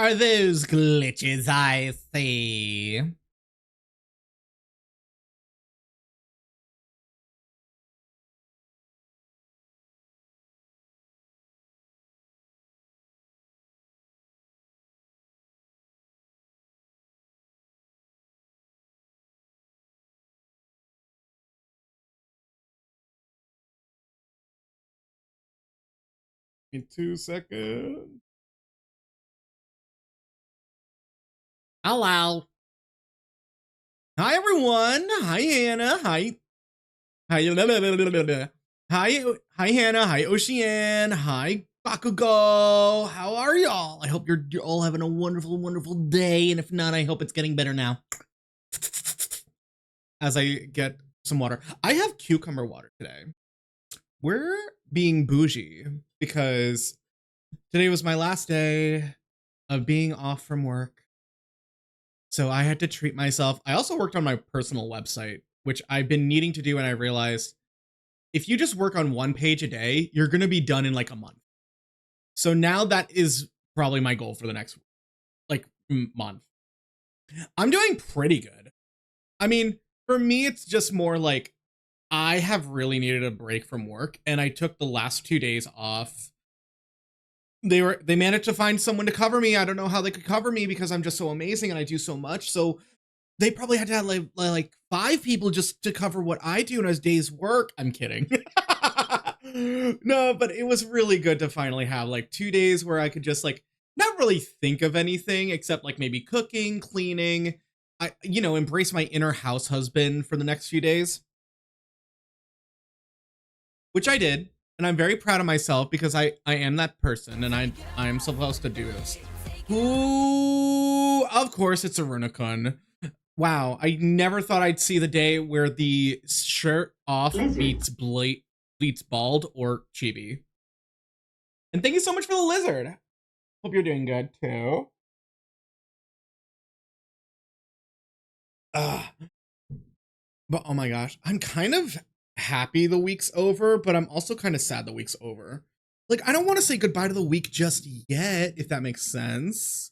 are those glitches I see? In 2 seconds. Hello. Hi, everyone. Hi, Hannah. Hi. Hi. Hi, Hannah. Hi, Ocean. Hi, Bakugo. How are y'all? I hope you're all having a wonderful, wonderful day. And if not, I hope it's getting better now. As I get some water. I have cucumber water today. We're being bougie because today was my last day of being off from work. So I had to treat myself. I also worked on my personal website, which I've been needing to do, and I realized if you just work on one page a day, you're going to be done in like a month. So now that is probably my goal for the next like month. I'm doing pretty good. I mean, for me, it's just more like I have really needed a break from work, and I took the last 2 days off. They managed to find someone to cover me. I don't know how they could cover me because I'm just so amazing and I do so much. So they probably had to have like 5 people just to cover what I do in a day's work. I'm kidding. No, but it was really good to finally have like 2 days where I could just like not really think of anything except like maybe cooking, cleaning. Embrace my inner house husband for the next few days, which I did. And I'm very proud of myself because I am that person and I am supposed to do this. Ooh, of course it's a Runakun. Wow, I never thought I'd see the day where the shirt off beats bald or chibi. And thank you so much for the lizard. Hope you're doing good too. But oh my gosh, I'm kind of happy the week's over, but I'm also kind of sad the week's over. Like, I don't want to say goodbye to the week just yet, if that makes sense.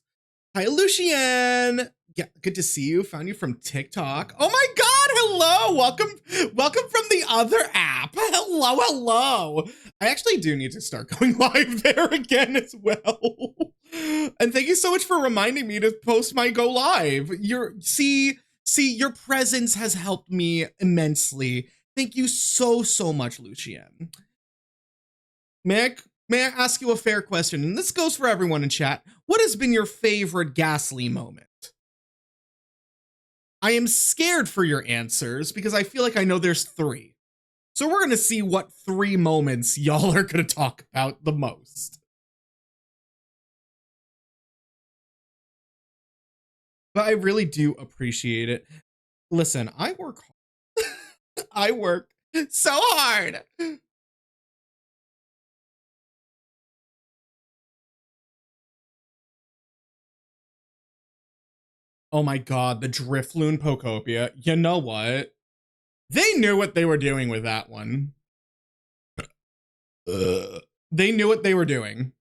Hi, Lucian. Yeah, good to see you. Found you from TikTok. Oh my God, hello. Welcome from the other app. Hello. I actually do need to start going live there again as well. And thank you so much for reminding me to post my go live. Your presence has helped me immensely. Thank you so much, Lucian. May I ask you a fair question? And this goes for everyone in chat. What has been your favorite Ghastly moment? I am scared for your answers because I feel like I know there's 3. So we're going to see what 3 moments y'all are going to talk about the most. But I really do appreciate it. Listen, I work hard. I work so hard. Oh my God, the Drifloon Pokopia. You know what? They knew what they were doing with that one. They knew what they were doing.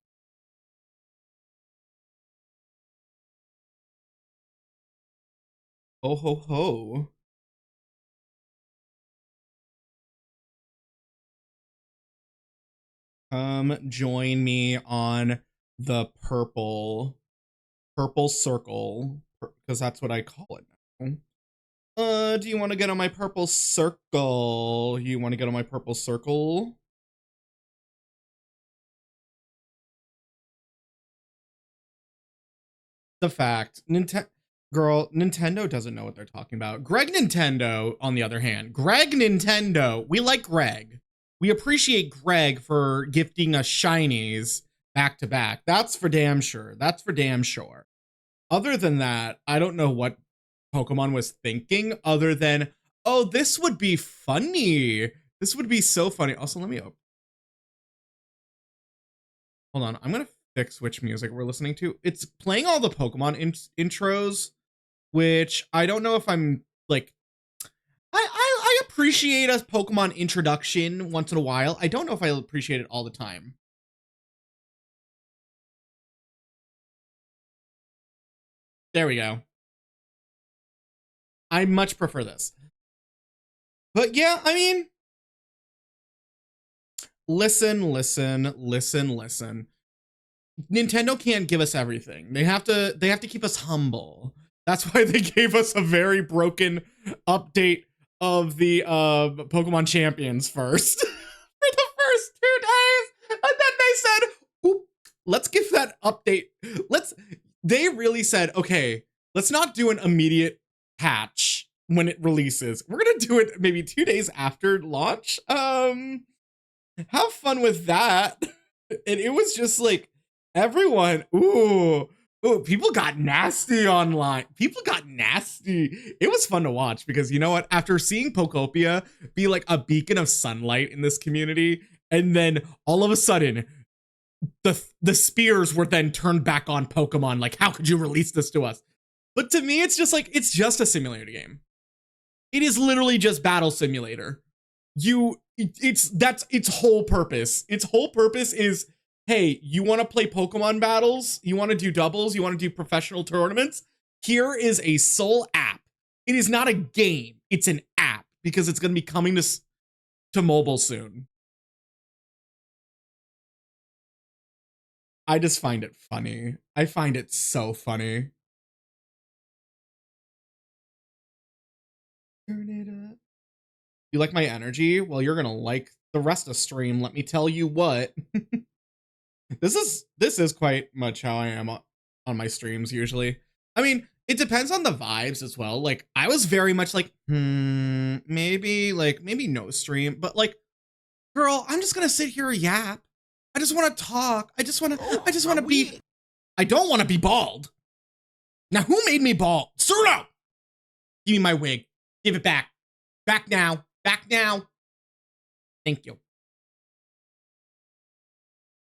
Oh ho ho. Join me on the purple circle, because that's what I call it now. Do you want to get on my purple circle? You want to get on my purple circle? The fact, Nintendo doesn't know what they're talking about. Greg Nintendo, on the other hand, Greg Nintendo, we like Greg. We appreciate Greg for gifting us shinies back to back. That's for damn sure. That's for damn sure. Other than that, I don't know what Pokemon was thinking other than, oh, this would be funny. This would be so funny. Also, let me open. Hold on. I'm going to fix which music we're listening to. It's playing all the Pokemon intros, which I don't know if I'm like, I appreciate a Pokemon introduction once in a while. I don't know if I appreciate it all the time. There we go. I much prefer this. But yeah, I mean, listen. Nintendo can't give us everything. They have to keep us humble. That's why they gave us a very broken update of the Pokemon Champions first. For the first 2 days. And then they said, oop, let's give that update. They really said, okay, let's not do an immediate patch when it releases. We're gonna do it maybe 2 days after launch. Have fun with that. And it was just like everyone, ooh, people got nasty online. People got nasty. It was fun to watch because you know what? After seeing Pokopia be like a beacon of sunlight in this community, and then all of a sudden, the spears were then turned back on Pokemon. Like, how could you release this to us? But to me, it's just like, it's just a simulator game. It is literally just battle simulator. That's its whole purpose. Its whole purpose is, hey, you want to play Pokemon battles? You want to do doubles? You want to do professional tournaments? Here is a sole app. It is not a game. It's an app because it's going to be coming to mobile soon. I just find it funny. I find it so funny. Turn it up. You like my energy? Well, you're gonna like the rest of stream. Let me tell you what. This is quite much how I am on my streams usually. I mean, it depends on the vibes as well. Like, I was very much like, maybe no stream, but like, girl, I'm just gonna sit here and yap. I just want to talk. I just want to be. I don't want to be bald. Now, who made me bald? Surno! Give me my wig. Give it back. Back now. Back now. Thank you.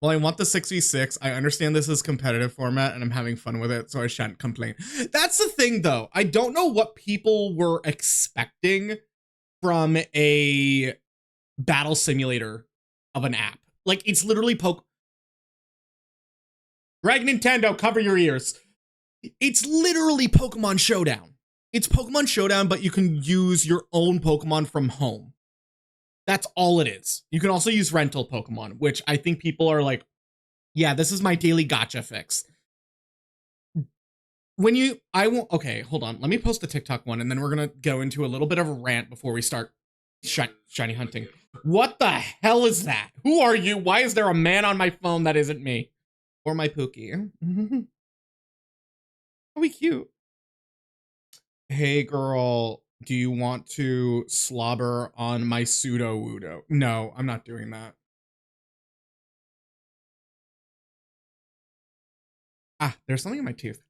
Well, I want the 6v6. I understand this is competitive format and I'm having fun with it, so I shan't complain. That's the thing, though. I don't know what people were expecting from a battle simulator of an app. Like, it's literally Greg Nintendo, cover your ears. It's literally Pokemon Showdown. It's Pokemon Showdown, but you can use your own Pokemon from home. That's all it is. You can also use rental Pokemon, which I think people are like, yeah, this is my daily gacha fix. Okay, hold on. Let me post the TikTok one, and then we're going to go into a little bit of a rant before we start shiny hunting. What the hell is that? Who are you? Why is there a man on my phone that isn't me? Or my Pookie. Oh, we cute. Hey, girl, do you want to slobber on my pseudo-wudo? No, I'm not doing that. Ah, there's something in my tooth.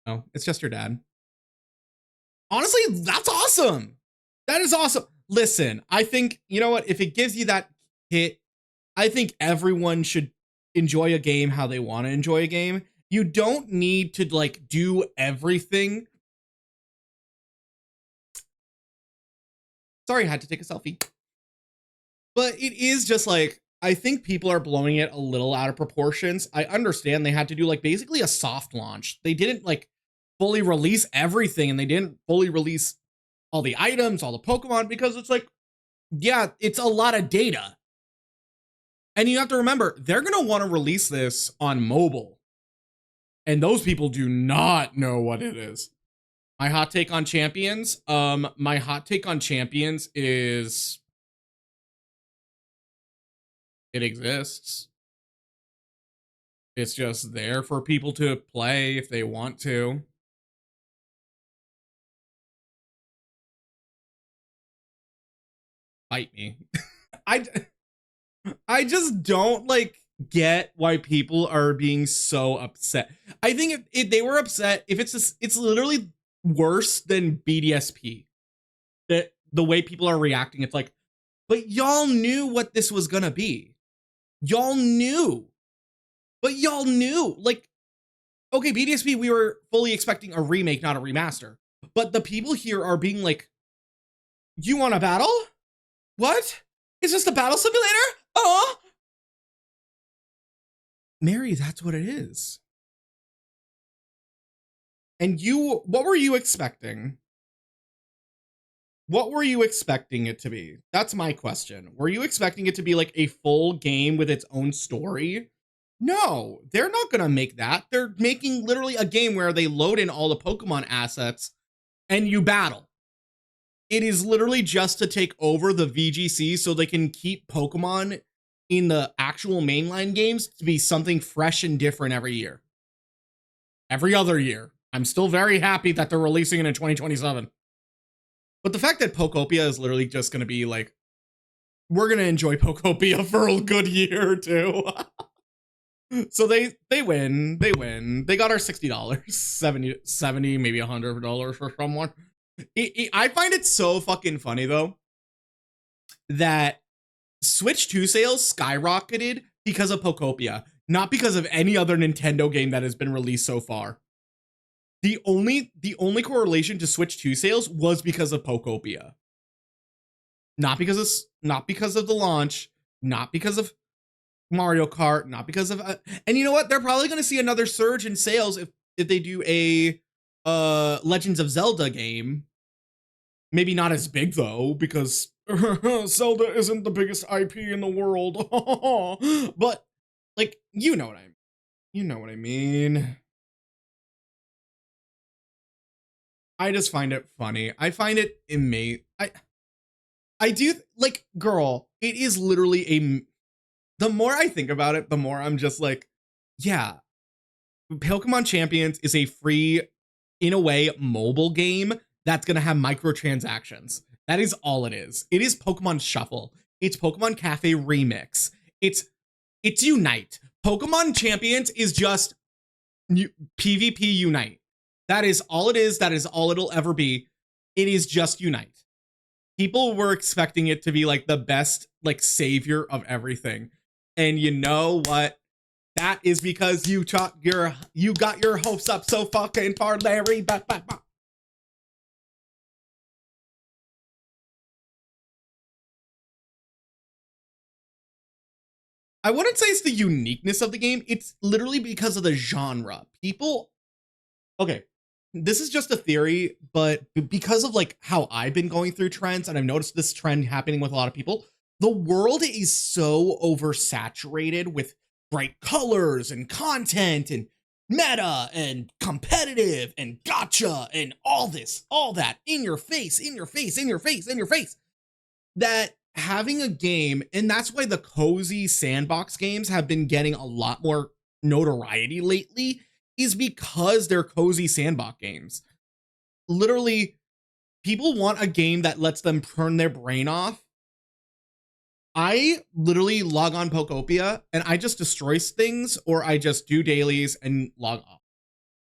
Oh, it's just your dad. Honestly, that's awesome. That is awesome. Listen, I think, you know what? If it gives you that hit, I think everyone should enjoy a game how they want to enjoy a game. You don't need to, like, do everything. Sorry, I had to take a selfie. But it is just like, I think people are blowing it a little out of proportions. I understand they had to do, like, basically a soft launch. They didn't, like, fully release everything, and they didn't fully release all the items, all the Pokemon, because it's like, yeah, it's a lot of data. And you have to remember, they're going to want to release this on mobile. And those people do not know what it is. My hot take on Champions? My hot take on Champions is it exists. It's just there for people to play if they want to. Fight me. I just don't, like, get why people are being so upset. I think if they were upset, if it's literally worse than BDSP. That the way people are reacting, it's like, but y'all knew what this was gonna be. Y'all knew. But y'all knew. Like, okay, BDSP, we were fully expecting a remake, not a remaster. But the people here are being like, you want a battle? What? Is this the battle simulator? Oh, Mary, that's what it is. And what were you expecting? What were you expecting it to be? That's my question. Were you expecting it to be like a full game with its own story? No, they're not gonna make that. They're making literally a game where they load in all the Pokemon assets and you battle. It is literally just to take over the VGC so they can keep Pokemon in the actual mainline games to be something fresh and different every year. Every other year. I'm still very happy that they're releasing it in 2027. But the fact that Pokopia is literally just going to be like, we're going to enjoy Pokopia for a good year or two. So they win. They win. They got our $60, 70 maybe $100 for someone. I find it so fucking funny, though, that Switch 2 sales skyrocketed because of Pokopia, not because of any other Nintendo game that has been released so far. The only correlation to Switch 2 sales was because of Pokopia. Not because of the launch, not because of Mario Kart, not because of and you know what? They're probably going to see another surge in sales if they do a Legends of Zelda game. Maybe not as big though, because Zelda isn't the biggest IP in the world. But like, you know what I mean. I just find it funny. I find it amazing. I do, like, girl, it is literally the more I think about it, the more I'm just like, yeah, Pokemon Champions is a free, in a way, mobile game that's gonna have microtransactions. That is all it is. It is Pokemon Shuffle. It's Pokemon Cafe Remix. It's Unite. Pokemon Champions is just PvP Unite. That is all it is. That is all it'll ever be. It is just Unite. People were expecting it to be like the best, like, savior of everything. And you know what? That is because you got your hopes up so fucking far, Larry. I wouldn't say it's the uniqueness of the game. It's literally because of the genre. People, okay, this is just a theory, but because of like how I've been going through trends, and I've noticed this trend happening with a lot of people, the world is so oversaturated with bright colors and content and meta and competitive and gotcha and all this, all that in your face, in your face, in your face, in your face, that having a game, and that's why the cozy sandbox games have been getting a lot more notoriety lately, is because they're cozy sandbox games. Literally, people want a game that lets them turn their brain off. I literally log on Pokopia and I just destroy things, or I just do dailies and log off.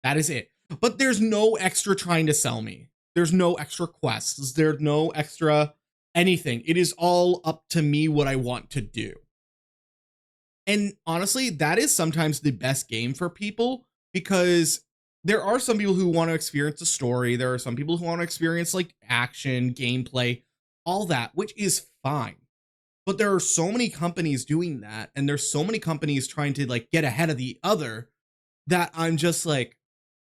That is it. But there's no extra trying to sell me. There's no extra quests. There's no extra anything. It is all up to me what I want to do. And honestly, that is sometimes the best game for people, because there are some people who want to experience a story. There are some people who want to experience like action, gameplay, all that, which is fine. But there are so many companies doing that, and there's so many companies trying to like get ahead of the other, that I'm just like,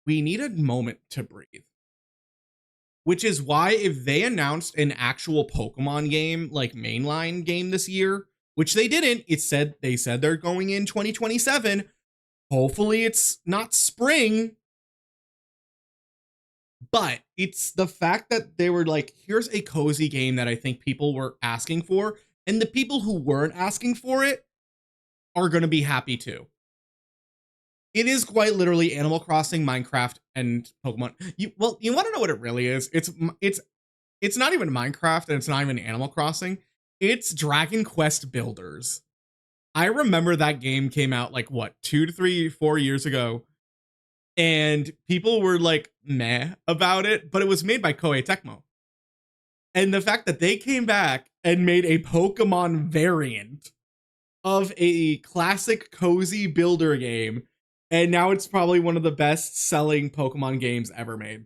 we need a moment to breathe. Which is why if they announced an actual Pokemon game, like mainline game this year, which they didn't, they said they're going in 2027. Hopefully it's not spring. But it's the fact that they were like, here's a cozy game that I think people were asking for, and the people who weren't asking for it are going to be happy too. It is quite literally Animal Crossing, Minecraft, and Pokemon. You want to know what it really is? It's not even Minecraft, and it's not even Animal Crossing. It's Dragon Quest Builders. I remember that game came out like what, 2 to 3, 4 years ago, and people were like meh about it, but it was made by Koei Tecmo. And the fact that they came back and made a Pokemon variant of a classic cozy builder game, and now it's probably one of the best selling Pokemon games ever made.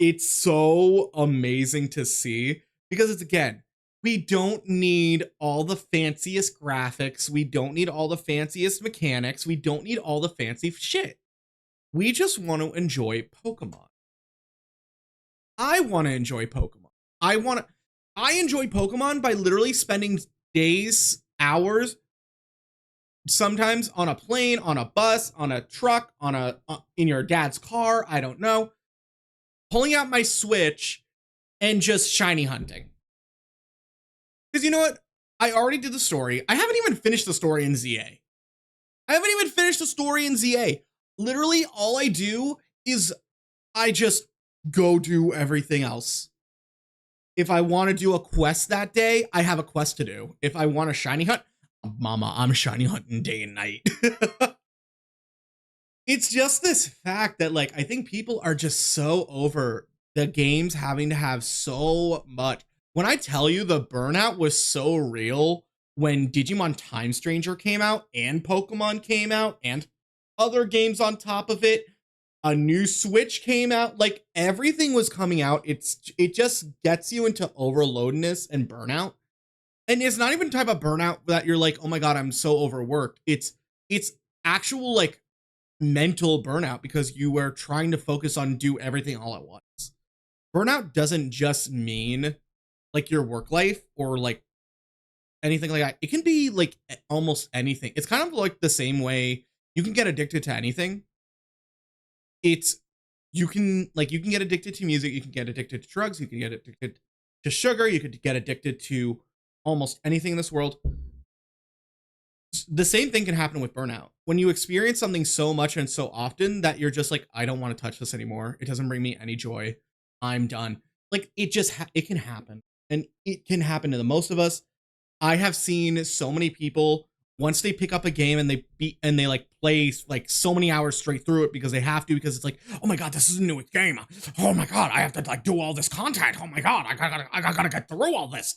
It's so amazing to see, because it's, again, we don't need all the fanciest graphics. We don't need all the fanciest mechanics. We don't need all the fancy shit. We just want to enjoy Pokemon. I want to enjoy Pokemon. I enjoy Pokemon by literally spending days, hours, sometimes on a plane, on a bus, on a truck, on a in your dad's car, I don't know, pulling out my Switch and just shiny hunting. Because you know what? I already did the story. I haven't even finished the story in ZA. I haven't even finished the story in ZA. Literally, all I do is I just go do everything else. If I want to do a quest that day, I have a quest to do. If I want a shiny hunt, mama, I'm shiny hunting day and night. It's just this fact that, like, I think people are just so over the games having to have so much. When I tell you the burnout was so real when Digimon Time Stranger came out and Pokemon came out and other games on top of it, a new Switch came out, like everything was coming out. It just gets you into overloadedness and burnout. And it's not even type of burnout that you're like, oh my god, I'm so overworked. It's actual like mental burnout because you are trying to focus on do everything all at once. Burnout doesn't just mean like your work life or like anything like that. It can be like almost anything. It's kind of like the same way you can get addicted to anything. It's you can get addicted to music, you can get addicted to drugs, you can get addicted to sugar, you could get addicted to almost anything in this world. The same thing can happen with burnout. When you experience something so much and so often that you're just like, I don't want to touch this anymore. It doesn't bring me any joy. I'm done. Like it just it can happen. And it can happen to the most of us. I have seen so many people once they pick up a game and they like play like so many hours straight through it because they have to, because it's like, oh my god, this is the newest game. Oh my god, I have to like do all this content. Oh my god, I gotta get through all this.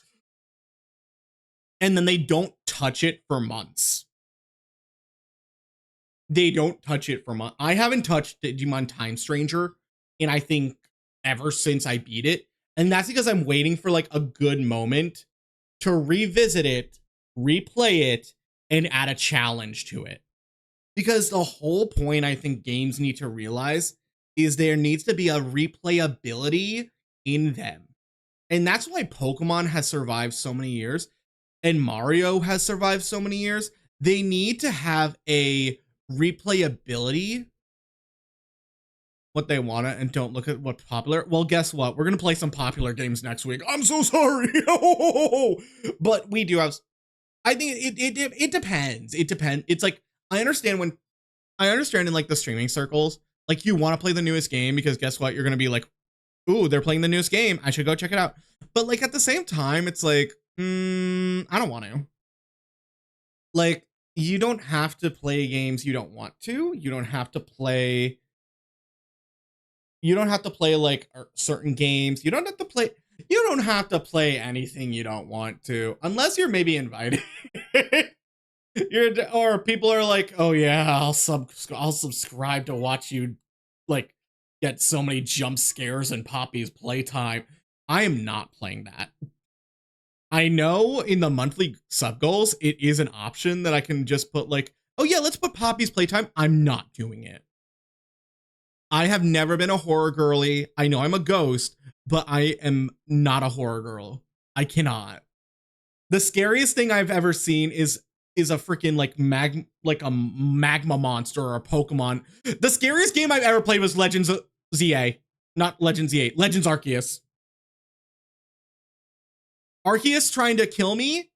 And then they don't touch it for months. They don't touch it for months. I haven't touched Digimon Time Stranger in I think ever since I beat it. And that's because I'm waiting for like a good moment to revisit it, replay it, and add a challenge to it. Because the whole point I think games need to realize is there needs to be a replayability in them. And that's why Pokemon has survived so many years and Mario has survived so many years. They need to have a replayability what they want to and don't look at what's popular. Well, guess what? We're going to play some popular games next week. I'm so sorry. But we do have, I think it depends. It depends. It's like, I understand in like the streaming circles, like you want to play the newest game because guess what? You're going to be like, ooh, they're playing the newest game. I should go check it out. But like at the same time, it's like, I don't want to. Like, you don't have to play games you don't want to. You don't have to play like certain games. You don't have to play anything you don't want to unless you're maybe invited. Or people are like, "Oh yeah, I'll subscribe to watch you like get so many jump scares in Poppy's playtime." I am not playing that. I know in the monthly sub goals, it is an option that I can just put like, oh yeah, let's put Poppy's playtime. I'm not doing it. I have never been a horror girly. I know I'm a ghost, but I am not a horror girl. I cannot. The scariest thing I've ever seen is a freaking like a magma monster or a Pokemon. The scariest game I've ever played was Legends ZA, not Legends ZA, Legends Arceus. Arceus trying to kill me?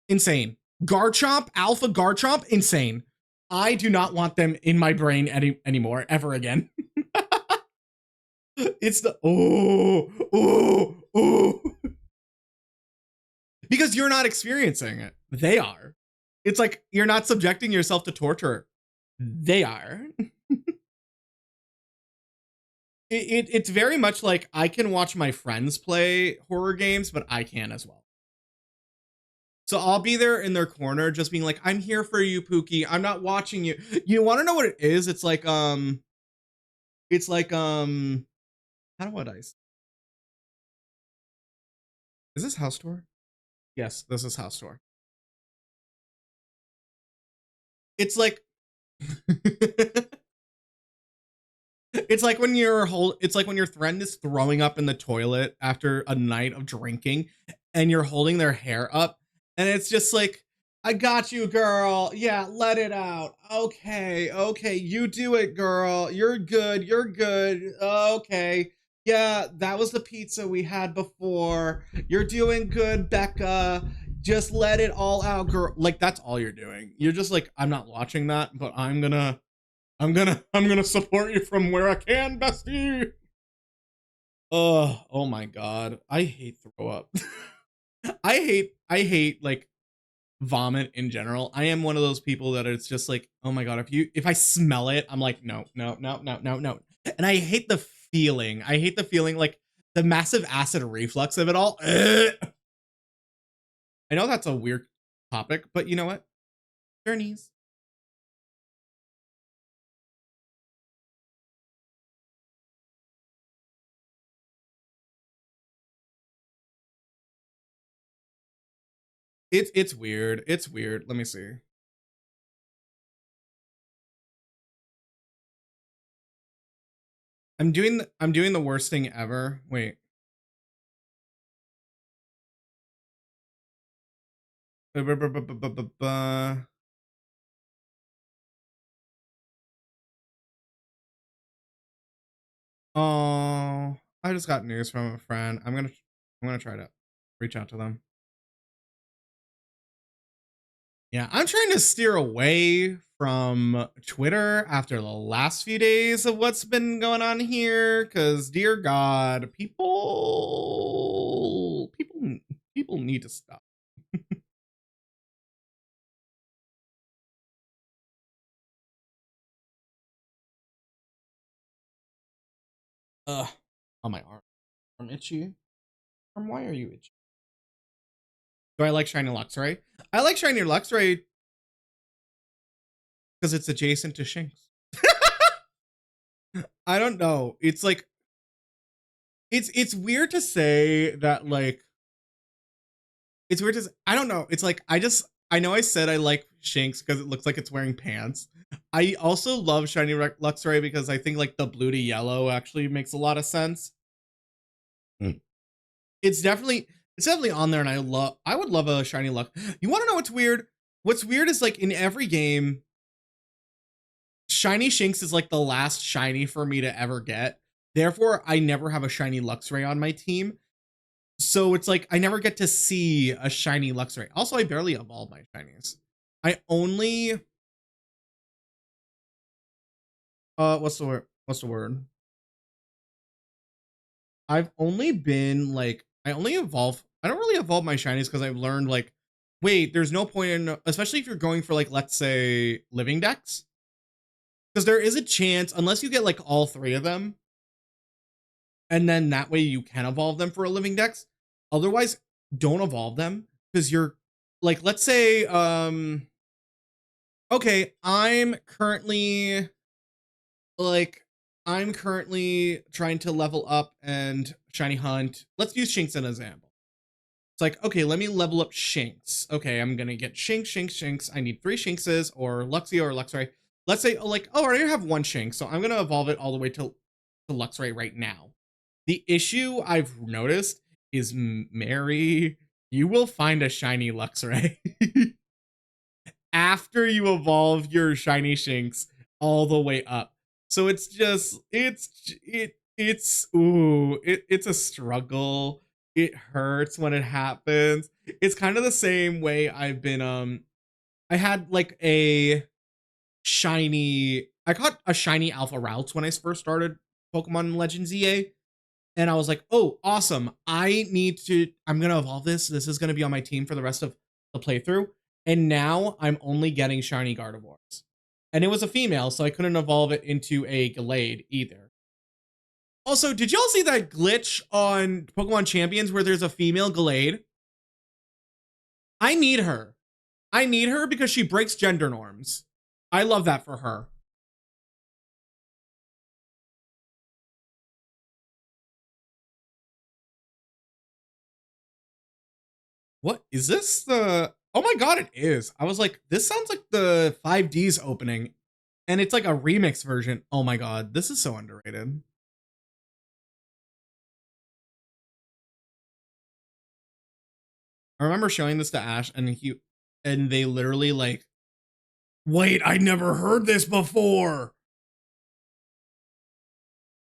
Insane. Garchomp, Alpha Garchomp? Insane. I do not want them in my brain anymore, ever again. It's the, because you're not experiencing it. They are. It's like you're not subjecting yourself to torture. They are. It's very much like I can watch my friends play horror games, but I can as well. So I'll be there in their corner just being like, I'm here for you, Pookie. I'm not watching you. You want to know what it is? It's like, how do I say? Is this house tour? Yes, this is house tour. It's like It's like when it's like when your friend is throwing up in the toilet after a night of drinking and you're holding their hair up and it's just like, I got you, girl. Yeah, let it out. Okay, okay, you do it, girl. You're good. You're good. Okay. Yeah, that was the pizza we had before. You're doing good, Becca. Just let it all out, girl. Like that's all you're doing. You're just like, I'm not watching that, but I'm gonna support you from where I can, bestie. Oh my god. I hate throw up. I hate like vomit in general. I am one of those people that it's just like, oh my god, if I smell it, I'm like, no, no, no, no, no, no. And I hate the feeling. I hate the feeling like the massive acid reflux of it all. Ugh. I know that's a weird topic, but you know what? Journeys. It's weird. It's weird. Let me see. I'm doing the worst thing ever. Wait. Oh, I just got news from a friend. I'm gonna try to reach out to them. Yeah, I'm trying to steer away from Twitter after the last few days of what's been going on here, because dear God, people need to stop. Ugh, on my arm. I'm itchy. Why are you itchy? Do I like Shiny Luxray? I like Shiny Luxray because it's adjacent to Shinx. I don't know. It's like it's weird to say that like it's weird to I don't know. It's like I know I said I like Shinx because it looks like it's wearing pants. I also love Shiny Luxray because I think like the blue to yellow actually makes a lot of sense. Mm. It's definitely on there, and I would love a Shiny Lux. You want to know what's weird? What's weird is like in every game, Shiny Shinx is like the last shiny for me to ever get. Therefore, I never have a Shiny Luxray on my team. So it's like I never get to see a Shiny Luxray. Also, I barely evolve my shinies. I only what's the word? What's the word? I've only been like I only evolve. I don't really evolve my shinies because I've learned like, wait, there's no point in, especially if you're going for like, let's say living decks, because there is a chance unless you get like all three of them, and then that way you can evolve them for a living dex. Otherwise, don't evolve them because you're like, let's say, okay, like I'm currently trying to level up and shiny hunt. Let's use Shinx as an example. It's like, okay, let me level up Shinx. Okay, I'm gonna get Shinx, Shinx, Shinx. I need 3 Shinxes or Luxio or Luxray. Let's say, like, oh, I already have 1 Shinx, so I'm gonna evolve it all the way to Luxray right now. The issue I've noticed is, Mary, you will find a shiny Luxray after you evolve your shiny Shinx all the way up. So it's just it's a struggle. It hurts when it happens. It's kind of the same way I've been I had like a shiny I caught a shiny Alpha Routes when I first started Pokemon Legends EA, and I was like, "Oh, awesome. I'm going to evolve this. This is going to be on my team for the rest of the playthrough." And now I'm only getting shiny Gardevoirs. And it was a female, so I couldn't evolve it into a Gallade either. Also, did y'all see that glitch on Pokemon Champions where there's a female Gallade? I need her. I need her because she breaks gender norms. I love that for her. What is this? Oh my god, it is. I was like, this sounds like the 5D's opening. And it's like a remix version. Oh my god, this is so underrated. I remember showing this to Ash, and they literally like, wait, I never heard this before.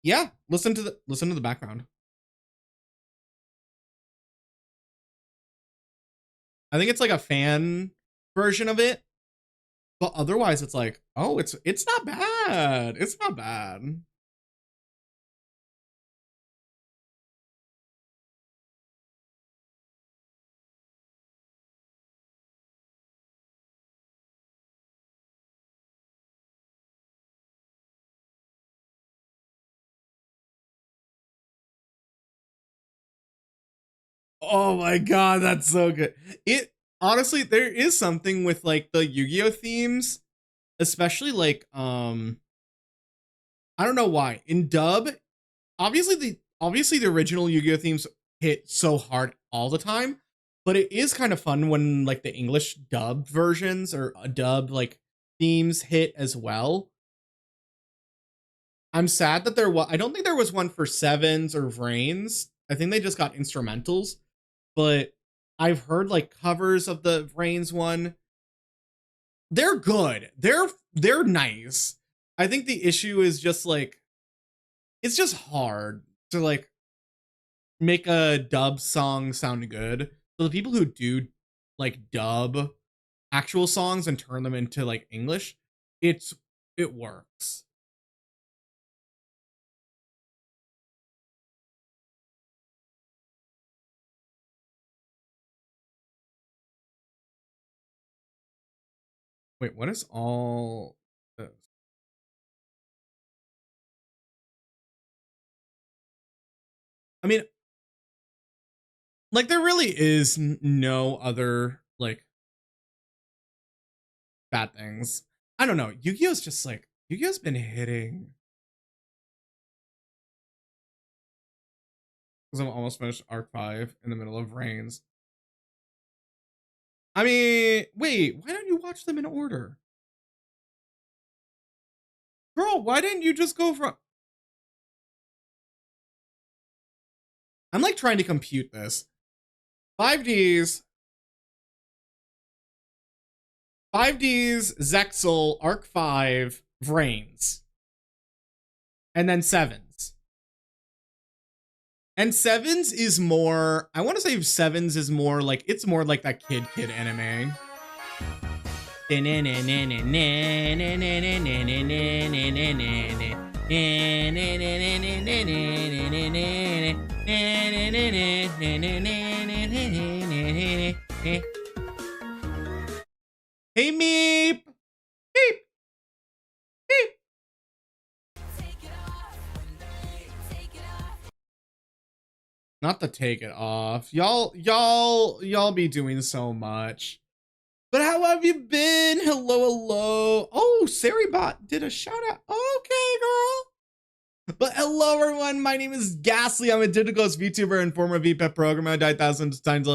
Yeah, listen to the background. I think it's like a fan version of it, but otherwise it's like, oh, it's not bad. It's not bad. Oh my god, that's so good. It honestly, there is something with like the Yu-Gi-Oh themes, especially like I don't know why. In dub, obviously the original Yu-Gi-Oh themes hit so hard all the time, but it is kind of fun when like the English dub versions or dub like themes hit as well. I'm sad that I don't think there was one for Sevens or Vrains. I think they just got instrumentals, but I've heard like covers of the Vrains one. They're good. They're nice. I think the issue is just like it's just hard to like make a dub song sound good. So the people who do like dub actual songs and turn them into like English, it works. Wait, what is all this? I mean, like there really is no other like bad things. I don't know. Yu-Gi-Oh's just like Yu-Gi-Oh's been hitting because I'm almost finished Arc 5 in the middle of Reigns. I mean, wait, why don't you watch them in order? Girl, why didn't you just go from I'm like trying to compute this. 5Ds, 5Ds, Zexal, Arc 5, Vrains. And then Sevens. And Sevens is more, I want to say Sevens is more like, it's more like that kid anime. Hey Meep! Meep! Meep! Not to take it off. Y'all be doing so much. But how have you been? Hello, hello. Oh, Saribot did a shout out. Okay, girl. But hello, everyone. My name is Ghastly. I'm a digital Vtuber and former VPEP programmer. I died thousands of times until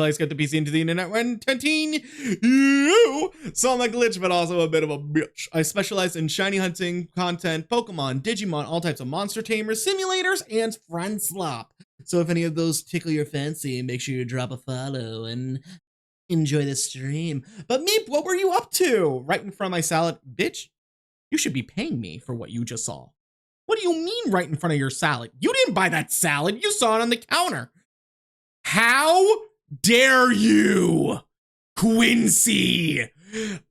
I escaped the PC into the internet when 10 you. So I'm a glitch, but also a bit of a bitch. I specialize in shiny hunting content, Pokemon, Digimon, all types of monster tamers, simulators, and friend slop. So if any of those tickle your fancy, make sure you drop a follow and enjoy the stream. But Meep, what were you up to? Right in front of my salad. Bitch, you should be paying me for what you just saw. What do you mean right in front of your salad? You didn't buy that salad. You saw it on the counter. How dare you, Quincy?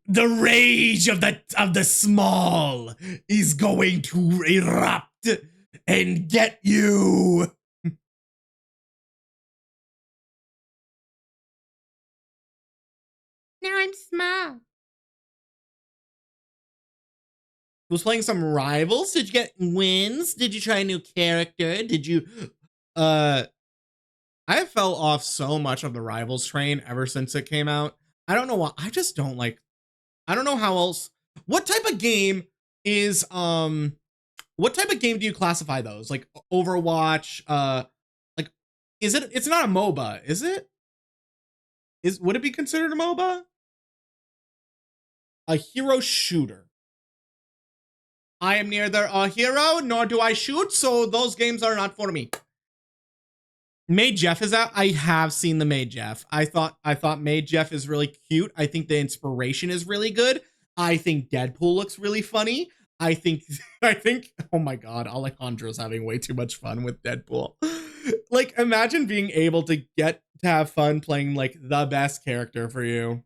The rage of the small is going to erupt and get you. Now I'm small. Was playing some rivals. Did you get wins? Did you try a new character? Did you I fell off so much of the rivals train ever since it came out. I don't know why. I just don't like I don't know how else. What type of game is what type of game do you classify those? Like Overwatch, like it's not a MOBA, is it? Would it be considered a MOBA? a hero shooter. I am neither a hero nor do I shoot, so those games are not for me. Made Jeff is out. I have seen the Made Jeff. I thought Made Jeff is really cute. I think the inspiration is really good. I think Deadpool looks really funny. I think oh my god, Alejandro's having way too much fun with Deadpool. Like, imagine being able to get to have fun playing like the best character for you.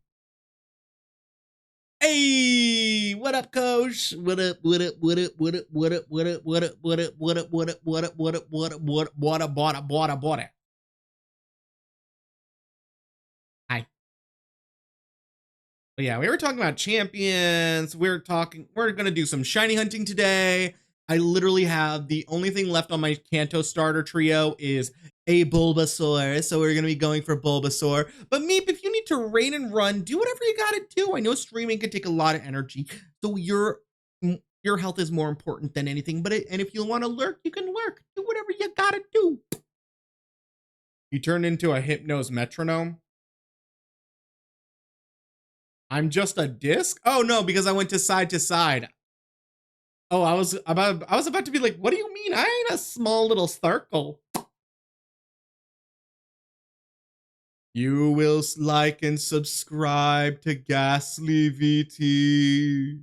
Hey, what up, coach? What up, what up, what up, what up, what up, what up, what up, what up, what up, what up, what up, what up, what up, what up, what up. Hi. But yeah, we were talking about champions. We're gonna do some shiny hunting today. I literally have the only thing left on my Kanto starter trio is a Bulbasaur. So we're gonna be going for Bulbasaur. But Meep, if you need to rain and run, do whatever you gotta do. I know streaming can take a lot of energy. So your health is more important than anything. And if you want to lurk, you can lurk. Do whatever you gotta do. You turned into a Hypnos metronome. I'm just a disc? Oh no, because I went to side to side. Oh, I was about to be like, what do you mean? I ain't a small little circle. You will like and subscribe to GhastlyVT.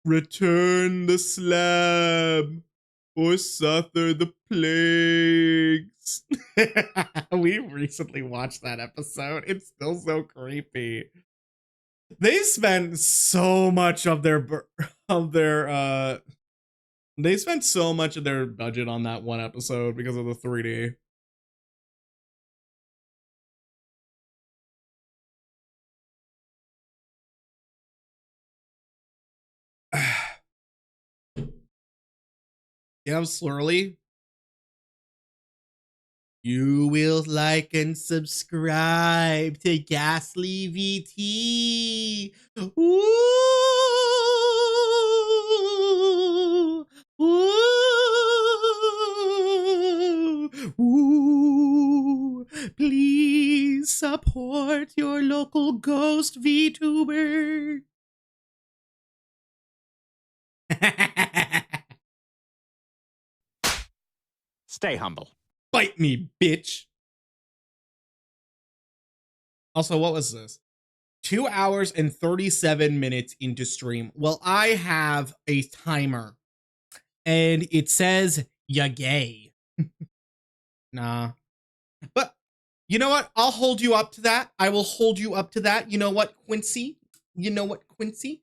Return the slab or suffer the plagues. We recently watched that episode. It's still so creepy. They spent so much of their they spent so much of their budget on that one episode because of the 3D. Yeah, I'm slurly. You will like and subscribe to GhastlyVT. Ooh, ooh, ooh. Please support your local ghost Vtuber. Stay humble. Bite me, bitch. Also, what was this? 2 hours and 37 minutes into stream. Well, I have a timer and it says ya gay. Nah. But you know what? I'll hold you up to that. I will hold you up to that. You know what, Quincy? You know what, Quincy?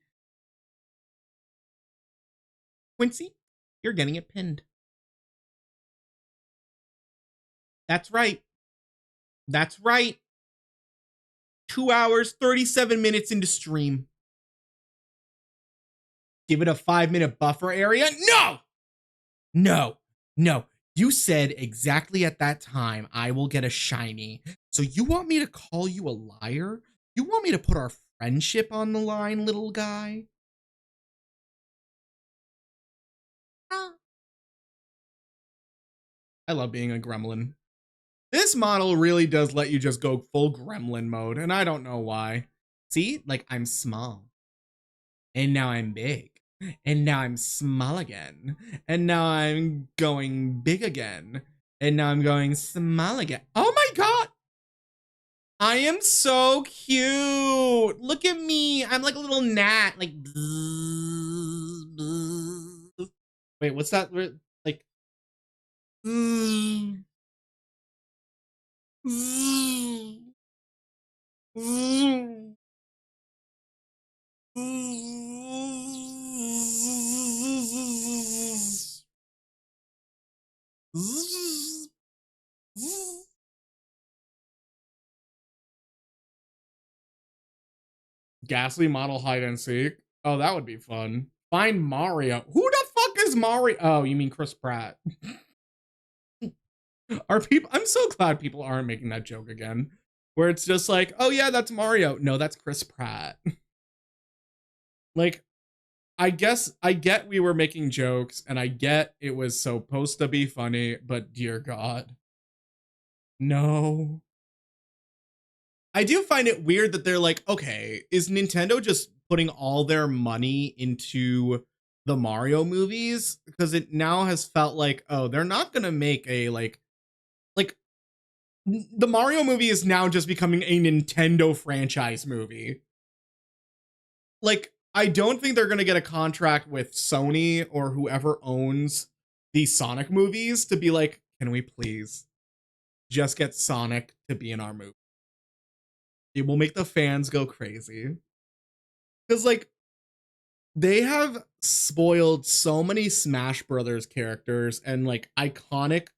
Quincy, you're getting it pinned. That's right. That's right. 2 hours, 37 minutes into stream. Give it a 5-minute buffer area? No! No, no. You said exactly at that time, I will get a shiny. So you want me to call you a liar? You want me to put our friendship on the line, little guy? I love being a gremlin. This model really does let you just go full gremlin mode, and I don't know why. See, like, I'm small. And now I'm big. And now I'm small again. And now I'm going big again. And now I'm going small again. Oh my god! I am so cute! Look at me! I'm like a little gnat. Like, bzz, bzz. Wait, what's that? Like, bzz, bzz, bzz. Ghastly model hide and seek. Oh, that would be fun. Find Mario. Who the fuck is Mario? Oh, you mean Chris Pratt? Are people? I'm so glad people aren't making that joke again. Where it's just like, oh yeah, that's Mario. No, that's Chris Pratt. Like, I get we were making jokes, and I get it was supposed to be funny, but dear God. No. I do find it weird that they're like, okay, is Nintendo just putting all their money into the Mario movies? Because it now has felt like, oh, they're not gonna make a like the Mario movie is now just becoming a Nintendo franchise movie. Like, I don't think they're gonna get a contract with Sony or whoever owns these Sonic movies to be like, can we please just get Sonic to be in our movie? It will make the fans go crazy. Because, like, they have spoiled so many Smash Brothers characters and, like, iconic,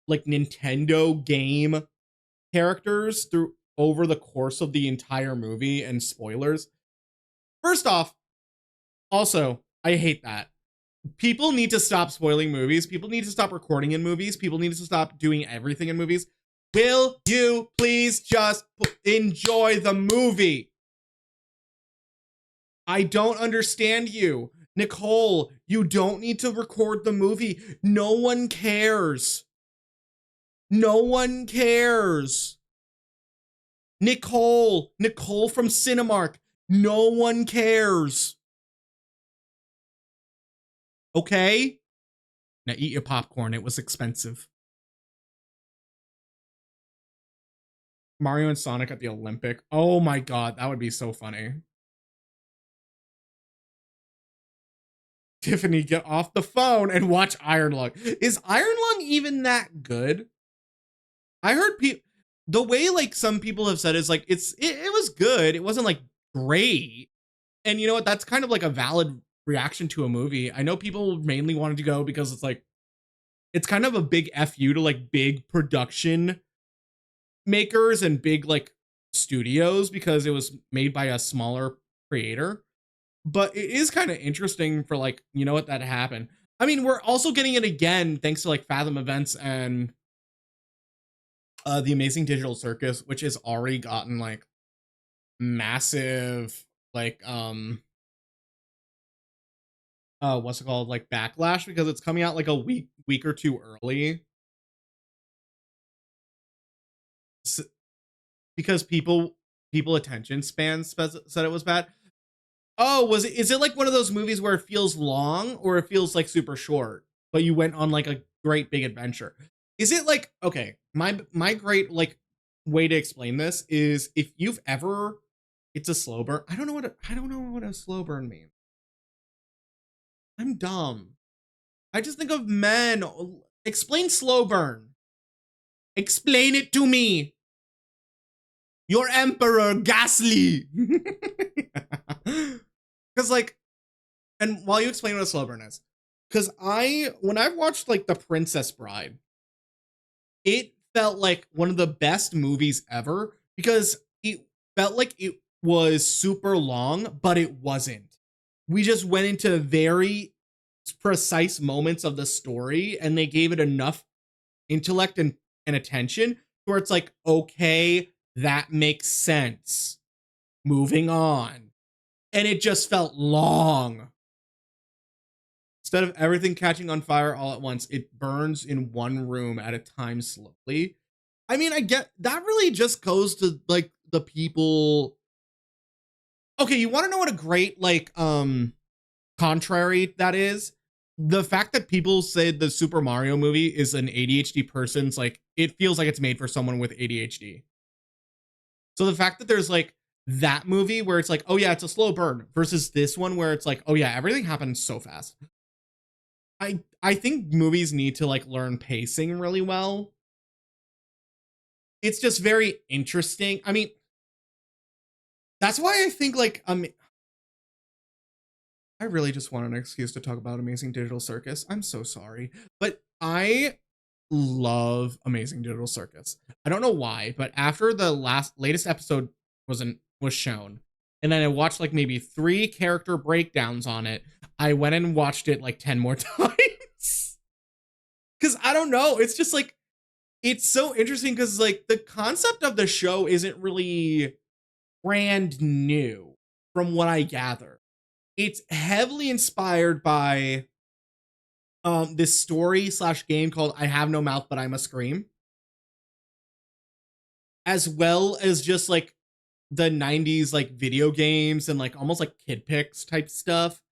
like, Nintendo game characters through over the course of the entire movie and spoilers. First off, also, I hate that. People need to stop spoiling movies. People need to stop recording in movies. People need to stop doing everything in movies. Will you please just enjoy the movie? I don't understand you. Nicole, you don't need to record the movie. No one cares. No one cares. Nicole from Cinemark, no one cares. Okay? Now eat your popcorn. It was expensive. Mario and Sonic at the Olympic. Oh my god, that would be so funny. Tiffany, get off the phone and watch Iron Lung. Is Iron Lung even that good? I heard people, the way like some people have said is like it was good. It wasn't like great. And you know what? That's kind of like a valid reaction to a movie. I know people mainly wanted to go because it's like it's kind of a big FU to like big production makers and big like studios because it was made by a smaller creator. But it is kind of interesting for like, you know what, that happened. I mean, we're also getting it again thanks to like Fathom Events and the Amazing Digital Circus, which has already gotten like massive like what's it called, like backlash because it's coming out like a week or two early. Because people attention spans said it was bad. Oh, is it like one of those movies where it feels long or it feels like super short, but you went on like a great big adventure? Is it like, okay, my great like way to explain this is if you've ever, it's a slow burn. I don't know what a slow burn means. I'm dumb. I just think of men. Explain slow burn. Explain it to me. Your emperor, Ghastly. Because like, and while you explain what a slow burn is, because when I've watched like The Princess Bride, it felt like one of the best movies ever because it felt like it was super long, but it wasn't. We just went into very precise moments of the story and they gave it enough intellect and attention where it's like, okay, that makes sense. Moving on. And it just felt long. Instead of everything catching on fire all at once, it burns in one room at a time slowly. I mean, I get that really just goes to like the people. Okay, you want to know what a great like contrary that is? The fact that people say the Super Mario movie is an ADHD person's like, it feels like it's made for someone with ADHD. So the fact that there's like that movie where it's like, oh yeah, it's a slow burn versus this one where it's like, oh yeah, everything happens so fast. I think movies need to like learn pacing really well. It's just very interesting. I mean, that's why I think like I really just want an excuse to talk about Amazing Digital Circus. I'm so sorry, but I love Amazing Digital Circus. I don't know why, but after the latest episode was shown, and then I watched like maybe 3 character breakdowns on it, I went and watched it like 10 more times. Cause I don't know, it's just like it's so interesting because like the concept of the show isn't really brand new from what I gather. It's heavily inspired by this story slash game called I Have No Mouth But I Must Scream. as well as just like the 90s like video games and like almost like kid pics type stuff.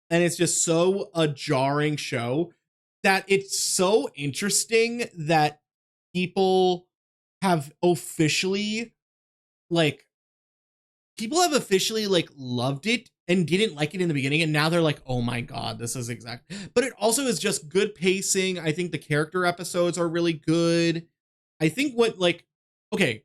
And it's just so a jarring show that it's so interesting that people have officially like loved it and didn't like it in the beginning, and now they're like, oh my god, this is exact. But it also is just good pacing. I think the character episodes are really good. I think what like okay,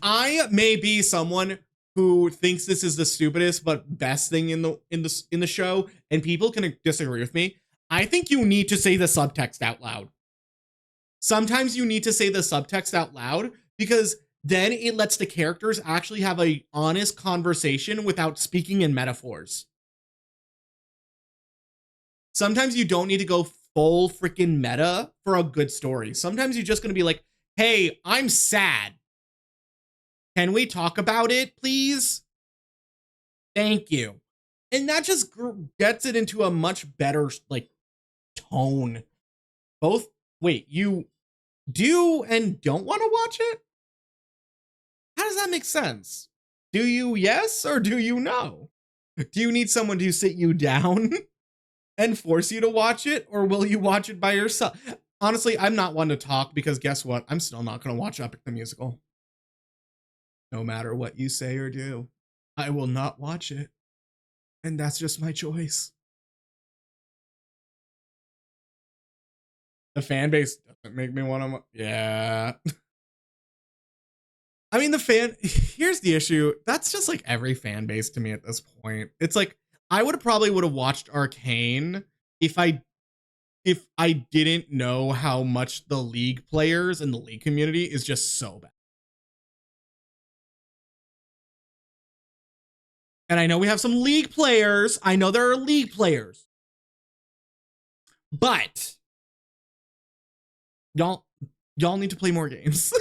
I may be someone who thinks this is the stupidest but best thing in the show, and people can disagree with me. I think you need to say the subtext out loud. Sometimes you need to say the subtext out loud because then it lets the characters actually have a honest conversation without speaking in metaphors. Sometimes you don't need to go full freaking meta for a good story. Sometimes you're just going to be like, hey, I'm sad. Can we talk about it, please? Thank you. And that just gets it into a much better like tone. Both, wait, you do and don't want to watch it? How does that make sense? Do you yes or do you no? Do you need someone to sit you down and force you to watch it, or will you watch it by yourself? Honestly, I'm not one to talk because guess what? I'm still not going to watch Epic the Musical. No matter what you say or do, I will not watch it. And that's just my choice. The fan base doesn't make me want to. Yeah. I mean, here's the issue. That's just like every fan base to me at this point. It's like, I would have watched Arcane if I didn't know how much the League players and the League community is just so bad. And I know we have some League players. I know there are League players. But y'all need to play more games.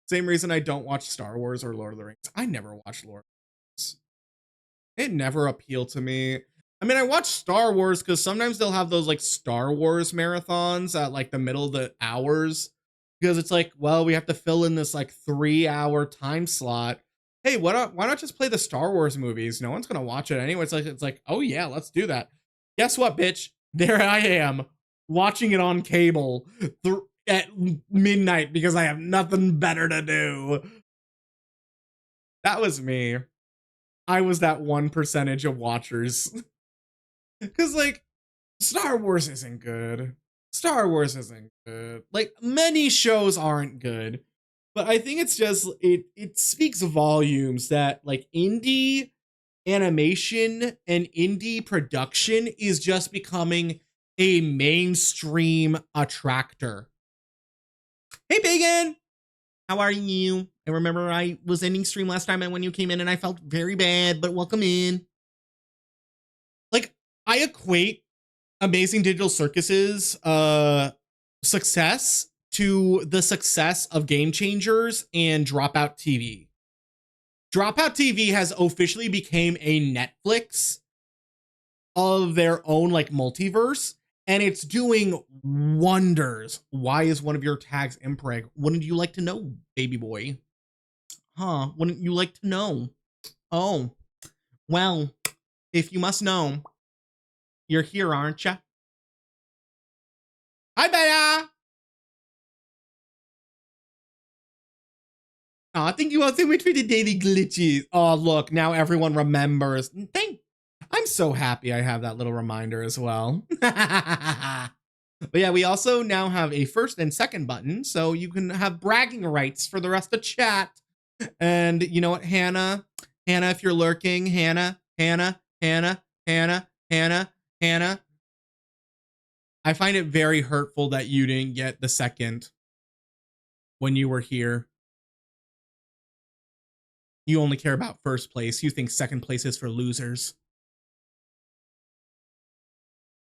Same reason I don't watch Star Wars or Lord of the Rings. I never watched Lord of the Rings. It never appealed to me. I mean, I watch Star Wars because sometimes they'll have those like Star Wars marathons at like the middle of the hours. Because it's like, well, we have to fill in this like 3-hour time slot. Hey, why not just play the Star Wars movies? No one's gonna watch it anyway. It's like, oh yeah, let's do that. Guess what, bitch? There I am, watching it on cable at midnight because I have nothing better to do. That was me. I was that 1% of watchers. Because, like, Star Wars isn't good. Star Wars isn't good. Like, many shows aren't good. But I think it's just, it speaks volumes that, like, indie animation and indie production is just becoming a mainstream attractor. Hey, Bacon! How are you? I remember I was ending stream last time and when you came in and I felt very bad, but welcome in. Like, I equate Amazing Digital Circus's success to the success of Game Changers and Dropout TV. Dropout TV has officially become a Netflix of their own like multiverse, and it's doing wonders. Why is one of your tags impreg? Wouldn't you like to know, baby boy? Huh? Wouldn't you like to know? Oh, well, if you must know, you're here, aren't you? Hi, Bea! Oh, thank you all so much for the daily glitches. Oh, look, now everyone remembers. I'm so happy I have that little reminder as well. But yeah, we also now have a first and second button, so you can have bragging rights for the rest of chat. And you know what, Hannah, if you're lurking, Hannah, I find it very hurtful that you didn't get the second when you were here. You only care about first place. You think second place is for losers.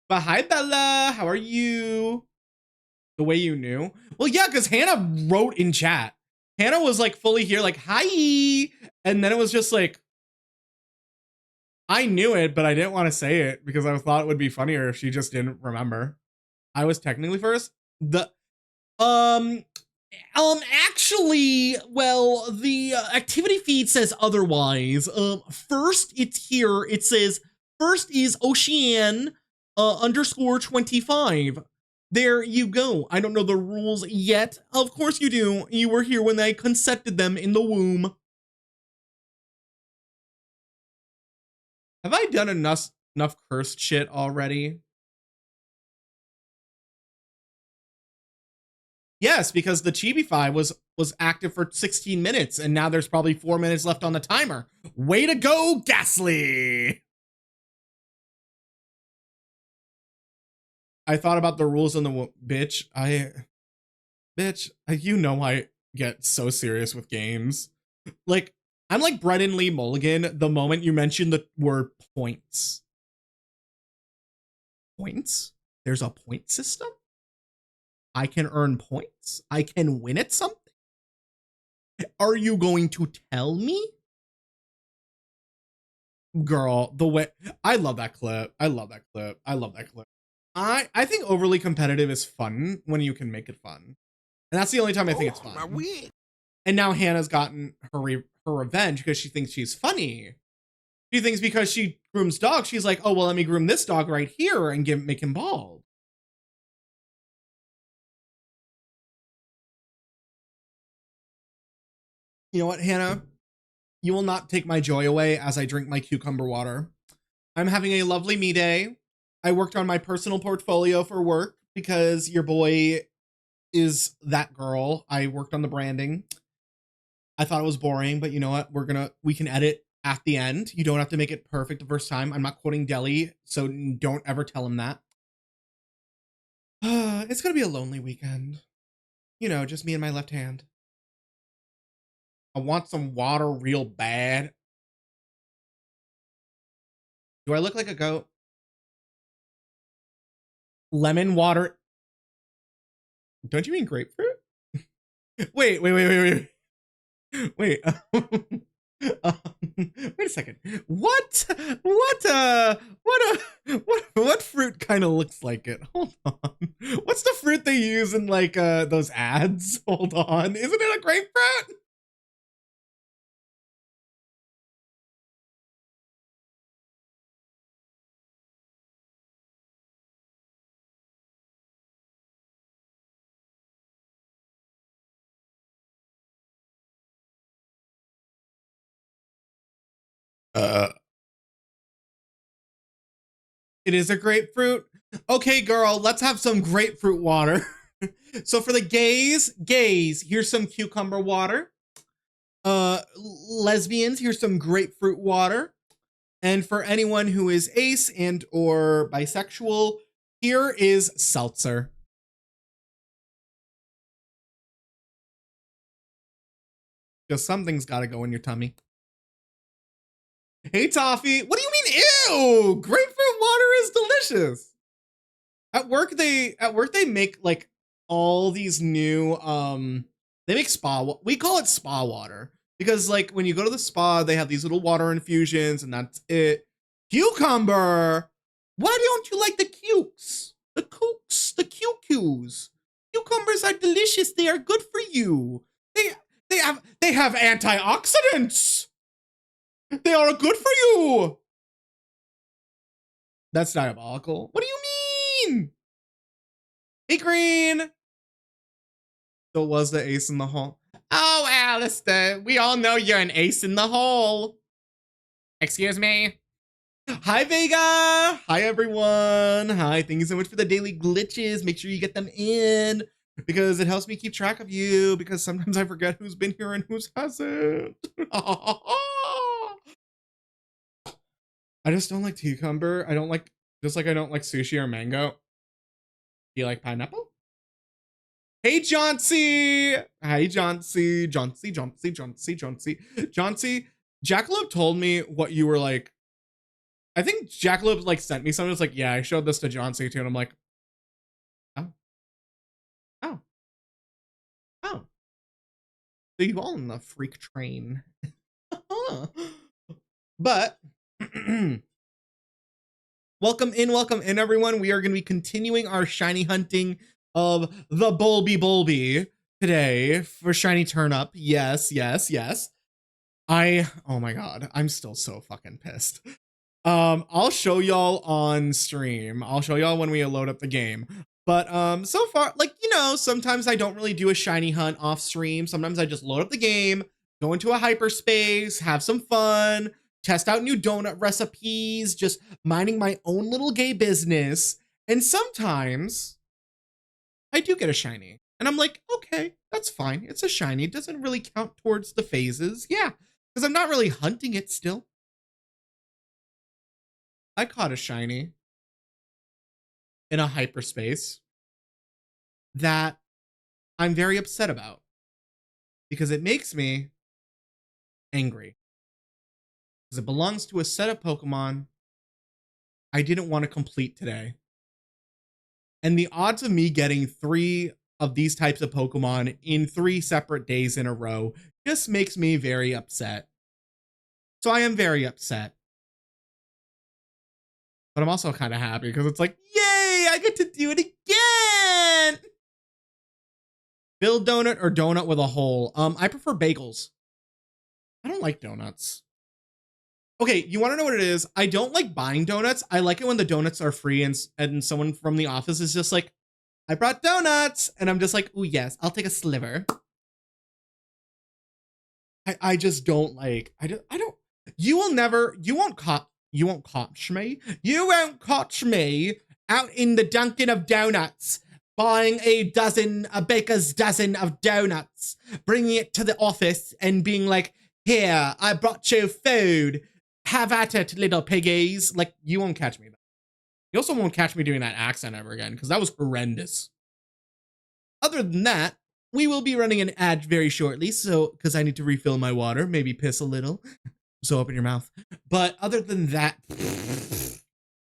But hi, Bella. How are you? The way you knew? Well, yeah, because Hannah wrote in chat. Hannah was like fully here, like, hi. And then it was just like, I knew it, but I didn't want to say it because I thought it would be funnier if she just didn't remember. I was technically first. Actually, well, the activity feed says otherwise. First, it's here. It says first is Ocean underscore 25. There you go. I don't know the rules yet. Of course you do. You were here when I concepted them in the womb. Have I done enough cursed shit already? Yes, because the Chibi-Fi was active for 16 minutes, and now there's probably 4 minutes left on the timer. Way to go, Ghastly! I thought about the rules on the bitch. You know I get so serious with games. Like, I'm like Brennan Lee Mulligan the moment you mention the word points. Points? There's a point system? I can earn points? I can win at something? Are you going to tell me? Girl, the way I love that clip. I love that clip. I think overly competitive is fun when you can make it fun. And that's the only time I think it's fun. And now Hannah's gotten her revenge because she thinks she's funny. She thinks because she grooms dogs, she's like, oh, well, let me groom this dog right here and make him bald. You know what, Hannah? You will not take my joy away as I drink my cucumber water. I'm having a lovely me day. I worked on my personal portfolio for work because your boy is that girl. I worked on the branding. I thought it was boring, but you know what? We can edit at the end. You don't have to make it perfect the first time. I'm not quoting Deli, so don't ever tell him that. It's gonna be a lonely weekend. You know, just me and my left hand. I want some water real bad. Do I look like a goat? Lemon water. Don't you mean grapefruit? Wait. Wait, wait a second. What fruit kind of looks like it? Hold on. What's the fruit they use in like those ads? Hold on. Isn't it a grapefruit? It is a grapefruit. Okay, girl, let's have some grapefruit water. So for the gays, here's some cucumber water. Lesbians, here's some grapefruit water. And for anyone who is ace and or bisexual, here is seltzer. Because something's got to go in your tummy. Hey, Toffee. What do you mean, ew? Grapefruit water is delicious. At work they make like all these new they make we call it spa water because like when you go to the spa they have these little water infusions and that's it. Cucumber. Why don't you like the cukes? The kooks, the cucues. Cucumbers are delicious. They are good for you. They have antioxidants. They are good for you. That's diabolical. What do you mean? Hey, Green. So was the ace in the hole. Oh, Alistair, we all know you're an ace in the hole. Excuse me. Hi, Vega. Hi, everyone. Hi, thank you so much for the daily glitches. Make sure you get them in because it helps me keep track of you because sometimes I forget who's been here and who's hasn't. I just don't like cucumber. I don't like sushi or mango. Do you like pineapple? Hey, Johnsy. Hi, Johnsy. Johnsy. Jackalope told me what you were like. I think Jackalope like sent me something. It's like, yeah, I showed this to Johnsy too. And I'm like, oh. So you all in the freak train. But welcome in, everyone. We are going to be continuing our shiny hunting of the Bulby. today for shiny turnip. Yes, yes, yes. Oh my god, I'm still so fucking pissed. I'll show y'all on stream. I'll show y'all when we load up the game. But so far, like, you know, sometimes I don't really do a shiny hunt off stream. Sometimes I just load up the game, go into a hyperspace, have some fun, test out new donut recipes, just minding my own little gay business. And sometimes I do get a shiny. And I'm like, okay, that's fine. It's a shiny. It doesn't really count towards the phases. Yeah, because I'm not really hunting it still. I caught a shiny in a hyperspace that I'm very upset about because it makes me angry. Because it belongs to a set of Pokemon I didn't want to complete today. And the odds of me getting 3 of these types of Pokemon in 3 separate days in a row just makes me very upset. So I am very upset. But I'm also kind of happy because it's like, yay, I get to do it again. Filled donut or donut with a hole? I prefer bagels. I don't like donuts. Okay, you want to know what it is? I don't like buying donuts. I like it when the donuts are free and someone from the office is just like, I brought donuts, and I'm just like, oh yes, I'll take a sliver. I just don't like. I don't. You will never. You won't catch me. You won't catch me out in the Dunkin' of Donuts buying a baker's dozen of donuts, bringing it to the office and being like, here, I brought you food. Have at it, little piggies. Like, you won't catch me. You also won't catch me doing that accent ever again, because that was horrendous. Other than that, we will be running an ad very shortly, so, because I need to refill my water, maybe piss a little. So open your mouth. But other than that,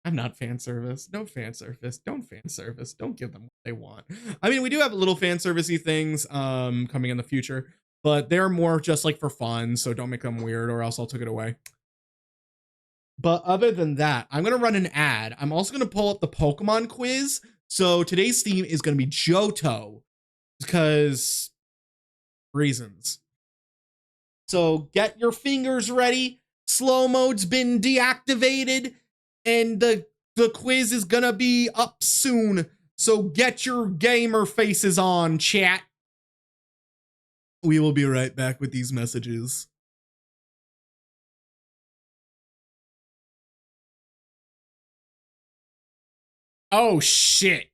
I'm not fan service. No fan service. Don't fan service. Don't give them what they want. I mean, we do have little fan servicey things coming in the future, but they're more just like for fun, so don't make them weird or else I'll take it away. But other than that, I'm going to run an ad. I'm also going to pull up the Pokemon quiz. So today's theme is going to be Johto because reasons. So get your fingers ready. Slow mode's been deactivated and the quiz is going to be up soon. So get your gamer faces on, chat. We will be right back with these messages. Oh shit.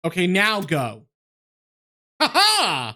Okay, now go. Haha!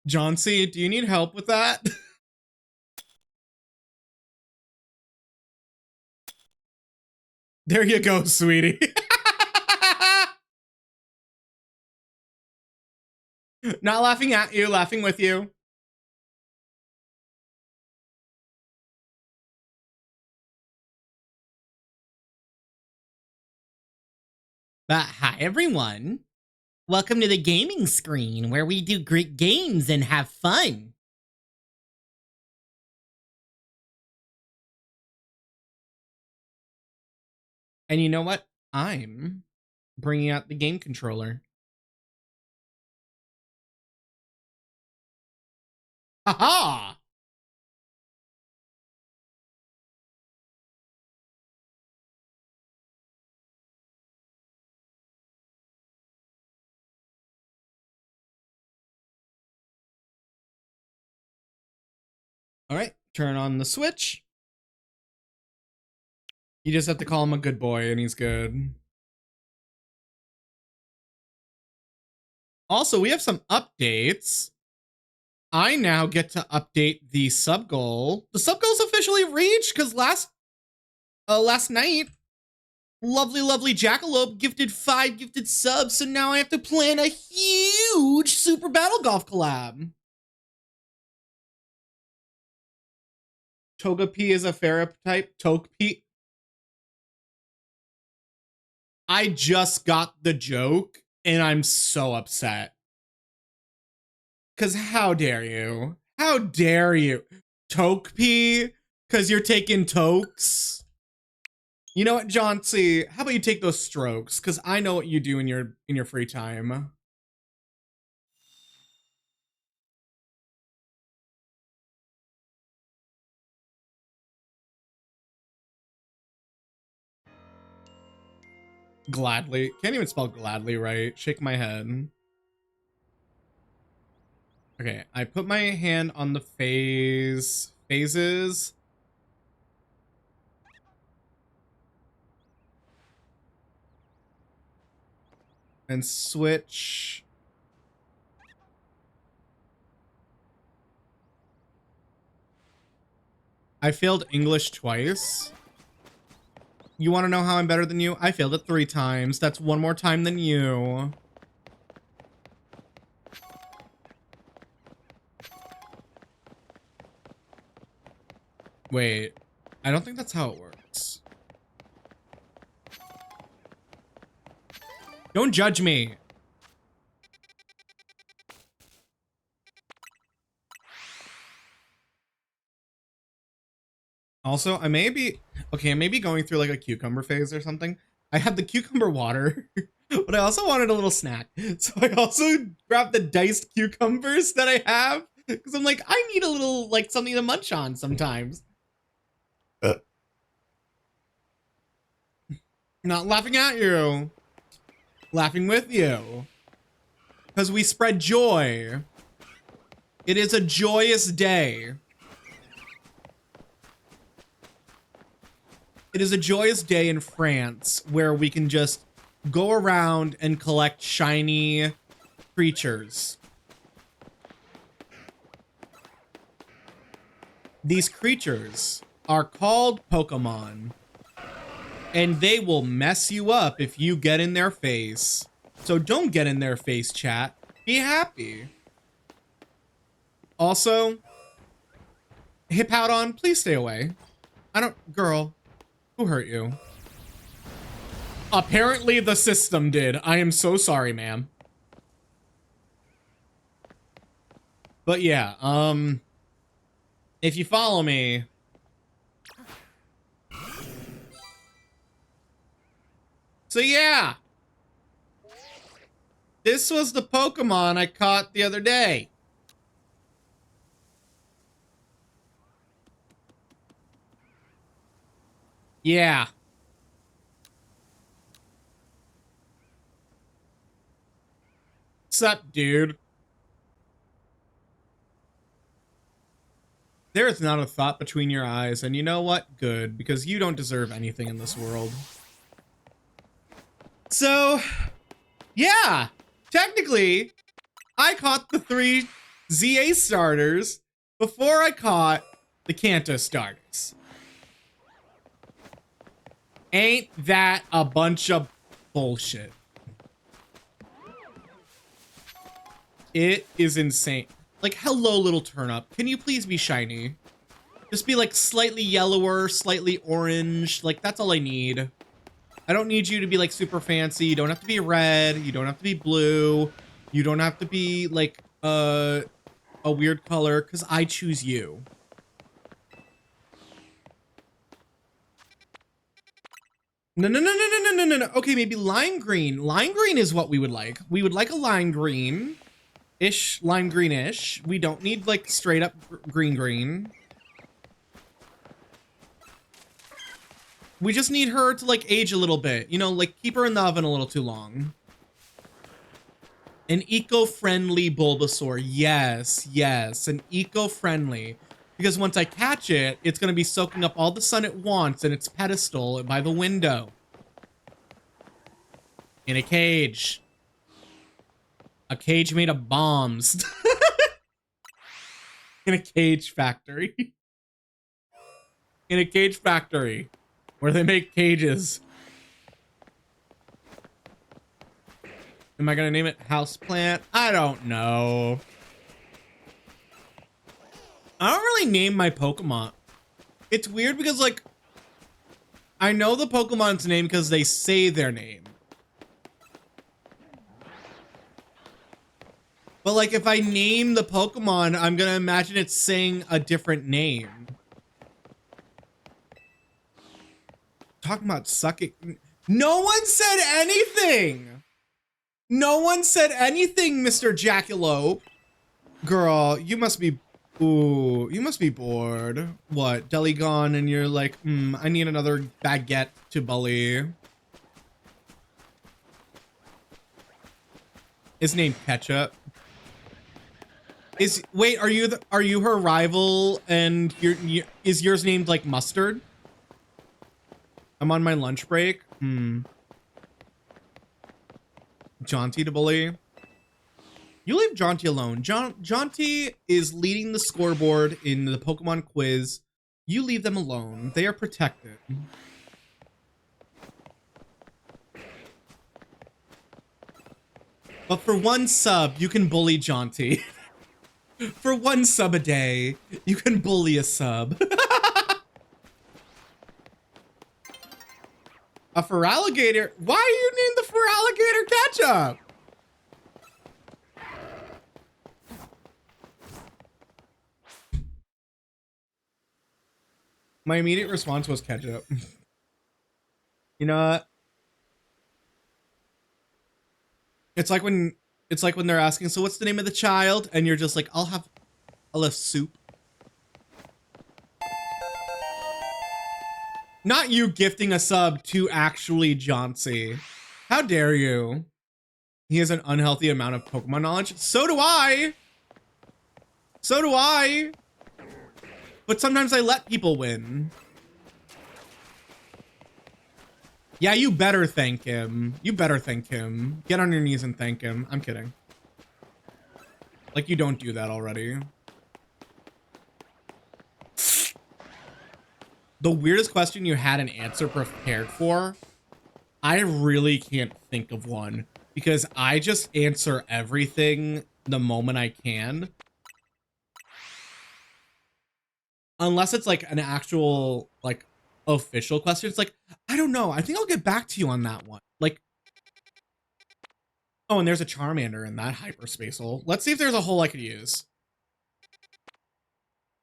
John C., do you need help with that? There you go, sweetie. Not laughing at you, laughing with you. Hi, everyone. Welcome to the gaming screen, where we do great games and have fun. And you know what? I'm bringing out the game controller. Haha! All right, turn on the switch. You just have to call him a good boy, and he's good. Also, we have some updates. I now get to update the sub goal. The sub goal's officially reached because last night, lovely Jackalope gifted 5 gifted subs, so now I have to plan a huge Super Battle Golf collab. Togepi is a Ferrip type. Togepi. I just got the joke, and I'm so upset. Because how dare you? How dare you? Togepi? Because you're taking tokes? You know what, John C., how about you take those strokes? Because I know what you do in your free time. Gladly. Can't even spell gladly right. Shake my head. Okay, I put my hand on the phases. And switch. I failed English twice. You want to know how I'm better than you? I failed it 3 times. That's 1 more time than you. Wait, I don't think that's how it works. Don't judge me. Also, I may be going through like a cucumber phase or something. I have the cucumber water, but I also wanted a little snack. So I also grabbed the diced cucumbers that I have because I'm like, I need a little like something to munch on sometimes. Not laughing at you, laughing with you. Because we spread joy. It is a joyous day. It is a joyous day in France where we can just go around and collect shiny creatures. These creatures are called Pokemon, and they will mess you up if you get in their face. So don't get in their face, chat. Be happy. Also, Hippowdon, please stay away. Girl, who hurt you? Apparently the system did. I am so sorry, ma'am. But yeah, if you follow me. So yeah. This was the Pokemon I caught the other day. Yeah. Sup, dude? There is not a thought between your eyes, and you know what? Good, because you don't deserve anything in this world. So, yeah. Technically, I caught the 3 ZA starters before I caught the Kanto starters. Ain't that a bunch of bullshit? It is insane. Like, hello, little turnip. Can you please be shiny? Just be like slightly yellower, slightly orange. Like, that's all I need. I don't need you to be like super fancy. You don't have to be red. You don't have to be blue. You don't have to be like a weird color, because I choose you. No, no, no, no, no, no, no, no, no. Okay, maybe lime green. Lime green is what we would like. We would like a lime green-ish, lime green-ish. We don't need like straight up green. We just need her to like age a little bit. You know, like keep her in the oven a little too long. An eco-friendly Bulbasaur. Yes, yes, an eco-friendly. Because once I catch it, it's going to be soaking up all the sun it wants in its pedestal by the window. In a cage. A cage made of bombs. In a cage factory. In a cage factory. Where they make cages. Am I going to name it Houseplant? I don't know. I don't really name my Pokemon. It's weird because, like, I know the Pokemon's name because they say their name. But, like, if I name the Pokemon, I'm going to imagine it's saying a different name. Talking about sucking. No one said anything. No one said anything, Mr. Jackalope. Girl, you must be... Ooh, you must be bored. What, deli gone and you're like, I need another baguette to bully. Is named Ketchup. Wait, are you her rival and is yours named like Mustard? I'm on my lunch break. Jaunty to bully. You leave Jaunty alone. Jaunty is leading the scoreboard in the Pokemon quiz. You leave them alone. They are protected. But for one sub, you can bully Jaunty. For one sub a day, you can bully a sub. A Feraligatr? Why are you named the Feraligatr Ketchup? My immediate response was ketchup. You know what? It's like when they're asking, so what's the name of the child? And you're just like, I'll have soup. Not you gifting a sub to actually Jauncey. How dare you? He has an unhealthy amount of Pokemon knowledge. So do I. So do I. But sometimes I let people win. Yeah, you better thank him. You better thank him. Get on your knees and thank him. I'm kidding. Like you don't do that already. The weirdest question you had an answer prepared for? I really can't think of one because I just answer everything the moment I can. Unless it's like an actual like official question. It's like, I don't know. I think I'll get back to you on that one. Like, oh, and there's a Charmander in that hyperspace hole. Let's see if there's a hole I could use.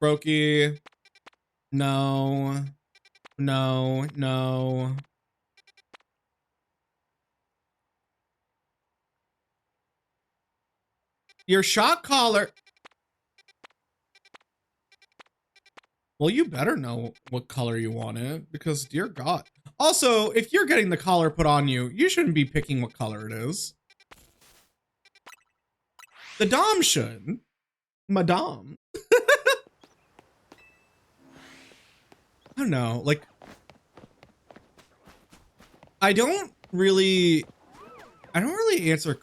Brokey. No. No. No. Your shot collar. Well, you better know what color you want it, because dear God. Also, if you're getting the collar put on you, you shouldn't be picking what color it is. The Dom should. Madame. I don't know, like... I don't really answer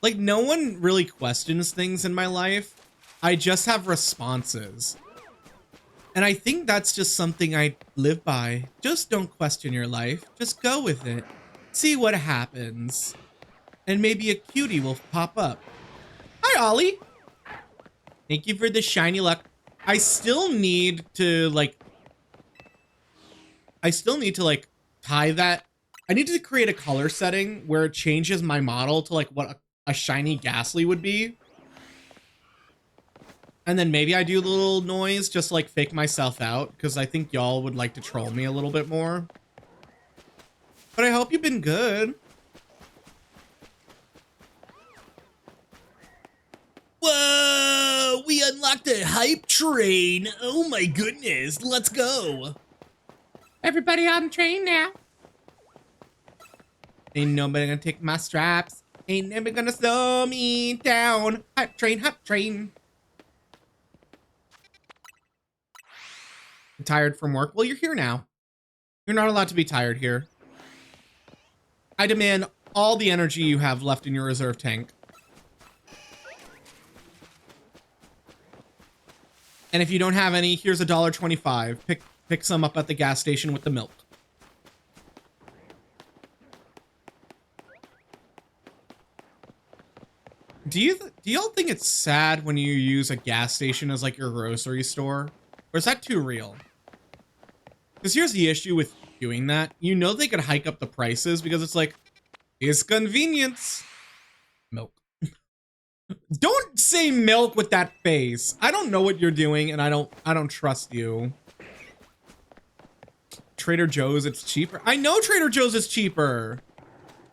like, no one really questions things in my life. I just have responses. And I think that's just something I live by. Just don't question your life. Just go with it. See what happens. And maybe a cutie will pop up. Hi, Ollie. Thank you for the shiny luck. I still need to tie that. I need to create a color setting where it changes my model to like what a shiny Ghastly would be. And then maybe I do a little noise just to like fake myself out because I think y'all would like to troll me a little bit more. But I hope you've been good. Whoa, we unlocked a hype train. Oh my goodness, let's go. Everybody on the train now. Ain't nobody gonna take my straps. Ain't nobody gonna slow me down. Hype train, hype train. Tired from work? Well, you're here now. You're not allowed to be tired here. I demand all the energy you have left in your reserve tank. And if you don't have any, here's $1.25. Pick some up at the gas station with the milk. Do y'all think it's sad when you use a gas station as like your grocery store? Or is that too real? Because here's the issue with doing that. You know they could hike up the prices because it's like, it's convenience. Milk. Don't say milk with that face. I don't know what you're doing and I don't trust you. Trader Joe's, it's cheaper. I know Trader Joe's is cheaper.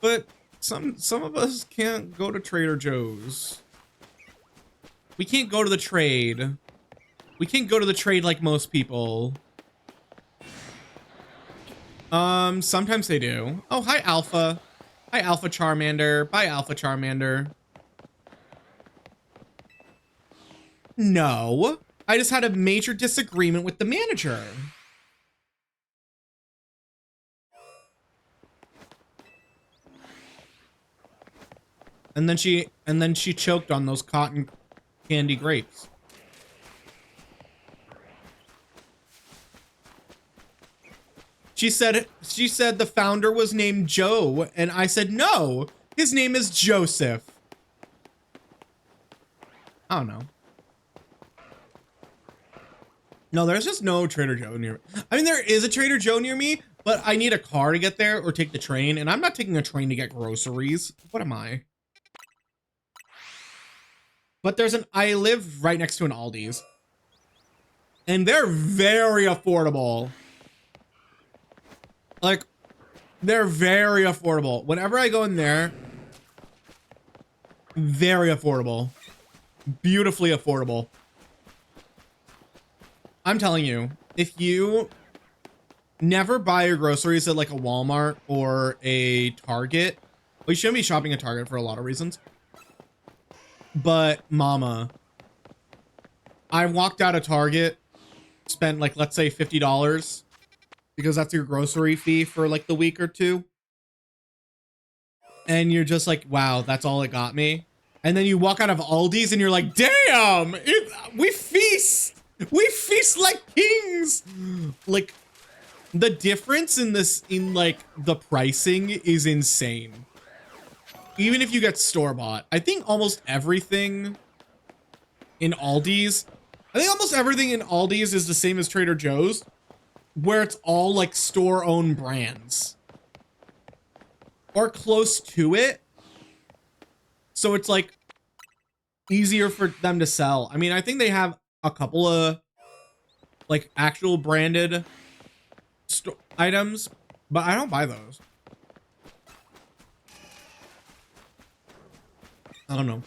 But some of us can't go to Trader Joe's. We can't go to the trade. We can't go to the trade like most people. Sometimes they do. Oh, hi, Alpha. Hi, Alpha Charmander. Bye, Alpha Charmander. No. I just had a major disagreement with the manager. And then she choked on those cotton candy grapes. She said the founder was named Joe, and I said, no, his name is Joseph. I don't know. No, there's just no Trader Joe near me. I mean, there is a Trader Joe near me, but I need a car to get there or take the train, and I'm not taking a train to get groceries. What am I? But I live right next to an Aldi's. And they're very affordable. Like, they're very affordable. Whenever I go in there, very affordable. Beautifully affordable. I'm telling you, if you never buy your groceries at like a Walmart or a Target, well, you shouldn't be shopping at Target for a lot of reasons. But mama, I walked out of Target, spent like, let's say $50 because that's your grocery fee for like the week or two. And you're just like, wow, that's all it got me. And then you walk out of Aldi's and you're like, damn, we feast. We feast like kings. Like the difference in like the pricing is insane. Even if you get store-bought, I think almost everything in Aldi's, is the same as Trader Joe's, where it's all like store-owned brands. Or close to it. So it's like easier for them to sell. I mean, I think they have a couple of like actual branded items, but I don't buy those. I don't know.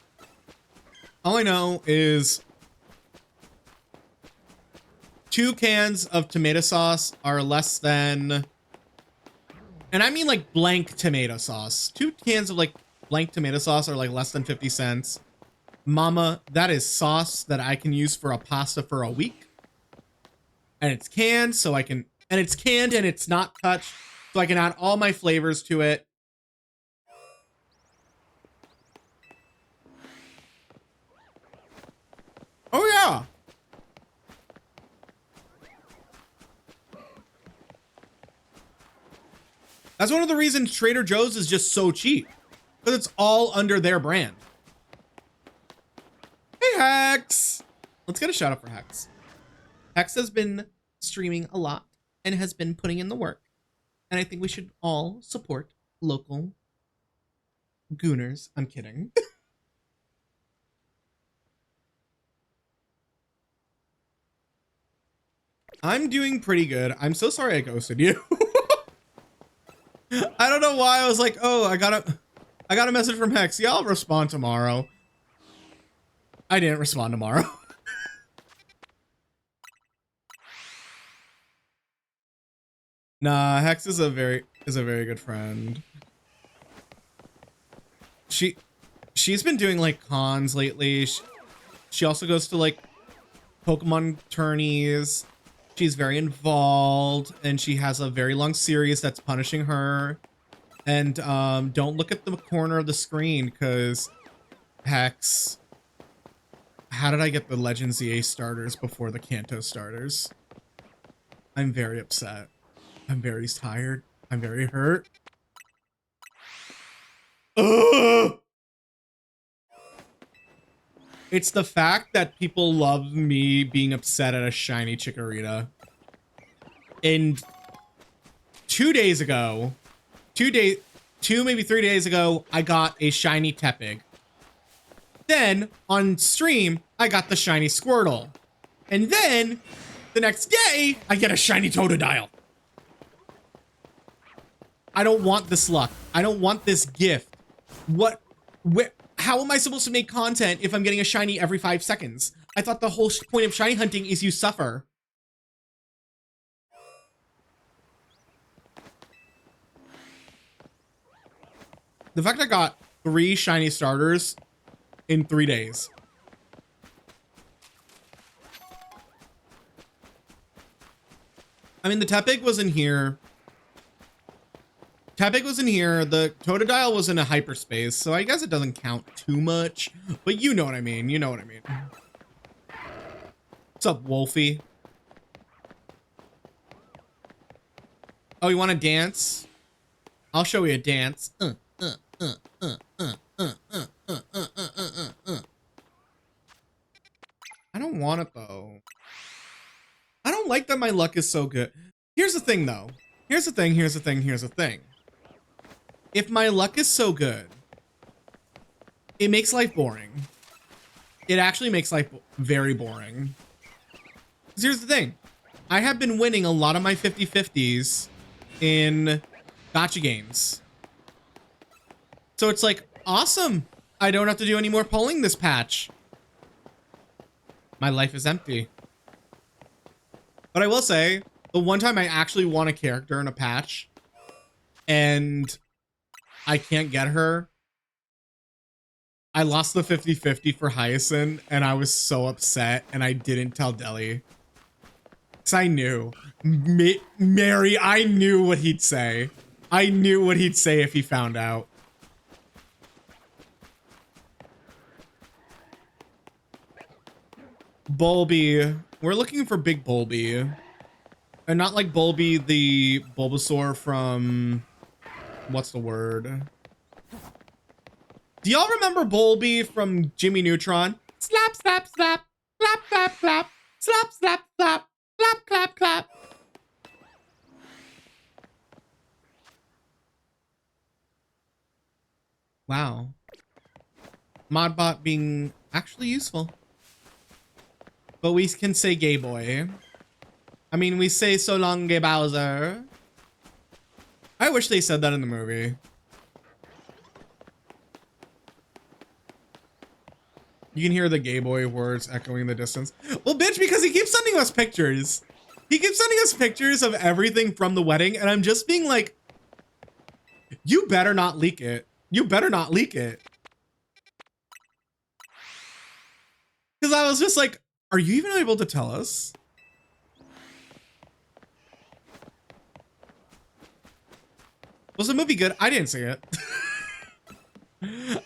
All I know is 2 cans of tomato sauce are less than, and I mean like blank tomato sauce. 2 cans of like blank tomato sauce are like less than 50 cents. Mama, that is sauce that I can use for a pasta for a week. And it's canned, so I can, and it's canned and it's not touched, so I can add all my flavors to it. That's one of the reasons Trader Joe's is just so cheap. Because it's all under their brand. Hey, Hex! Let's get a shout out for Hex. Hex has been streaming a lot and has been putting in the work. And I think we should all support local gooners. I'm kidding. I'm doing pretty good. I'm so sorry I ghosted you. I don't know why I was like, oh, I got a message from Hex. Yeah, I'll respond tomorrow. I didn't respond tomorrow. Nah, Hex is a very good friend. She's been doing like cons lately. She also goes to like Pokemon tourneys. She's very involved, and she has a very long series that's punishing her. And don't look at the corner of the screen, because Hex. How did I get the Legend ZA starters before the Kanto starters? I'm very upset. I'm very tired. I'm very hurt. Ugh! It's the fact that people love me being upset at a shiny Chikorita. And 2 days ago, maybe 3 days ago, I got a shiny Tepig. Then, on stream, I got the shiny Squirtle. And then, the next day, I get a shiny Totodile. I don't want this luck. I don't want this gift. How am I supposed to make content if I'm getting a shiny every 5 seconds? I thought the whole point of shiny hunting is you suffer. The fact I got 3 shiny starters in 3 days. I mean, the Tepig was in here. The Totodile was in a hyperspace, so I guess it doesn't count too much. But you know what I mean. You know what I mean. What's up, Wolfie? Oh, you want to dance? I'll show you a dance. I don't want it, though. I don't like that my luck is so good. Here's the thing, though. Here's the thing. If my luck is so good, it makes life boring. It actually makes life very boring. 'Cause here's the thing. I have been winning a lot of my 50-50s in gacha games. So it's like, awesome. I don't have to do any more polling this patch. My life is empty. But I will say, the one time I actually won a character in a patch, and I can't get her, I lost the 50-50 for Hyacinth, and I was so upset, and I didn't tell Deli. Because I knew. Mary, I knew what he'd say. I knew what he'd say if he found out. Bulby. We're looking for big Bulby. And not like Bulby the Bulbasaur from... What's the word? Do y'all remember Bulby from Jimmy Neutron? Slap, slap, slap. Clap, clap, clap. Slap, slap, slap. Clap, clap, clap. Wow. Modbot being actually useful. But we can say gay boy. I mean, we say so long, gay Bowser. I wish they said that in the movie. You can hear the gay boy words echoing in the distance. Well, bitch, because he keeps sending us pictures. He keeps sending us pictures of everything from the wedding, and I'm just being like, you better not leak it. You better not leak it. Because I was just like, are you even able to tell us? Was the movie good? I didn't see it.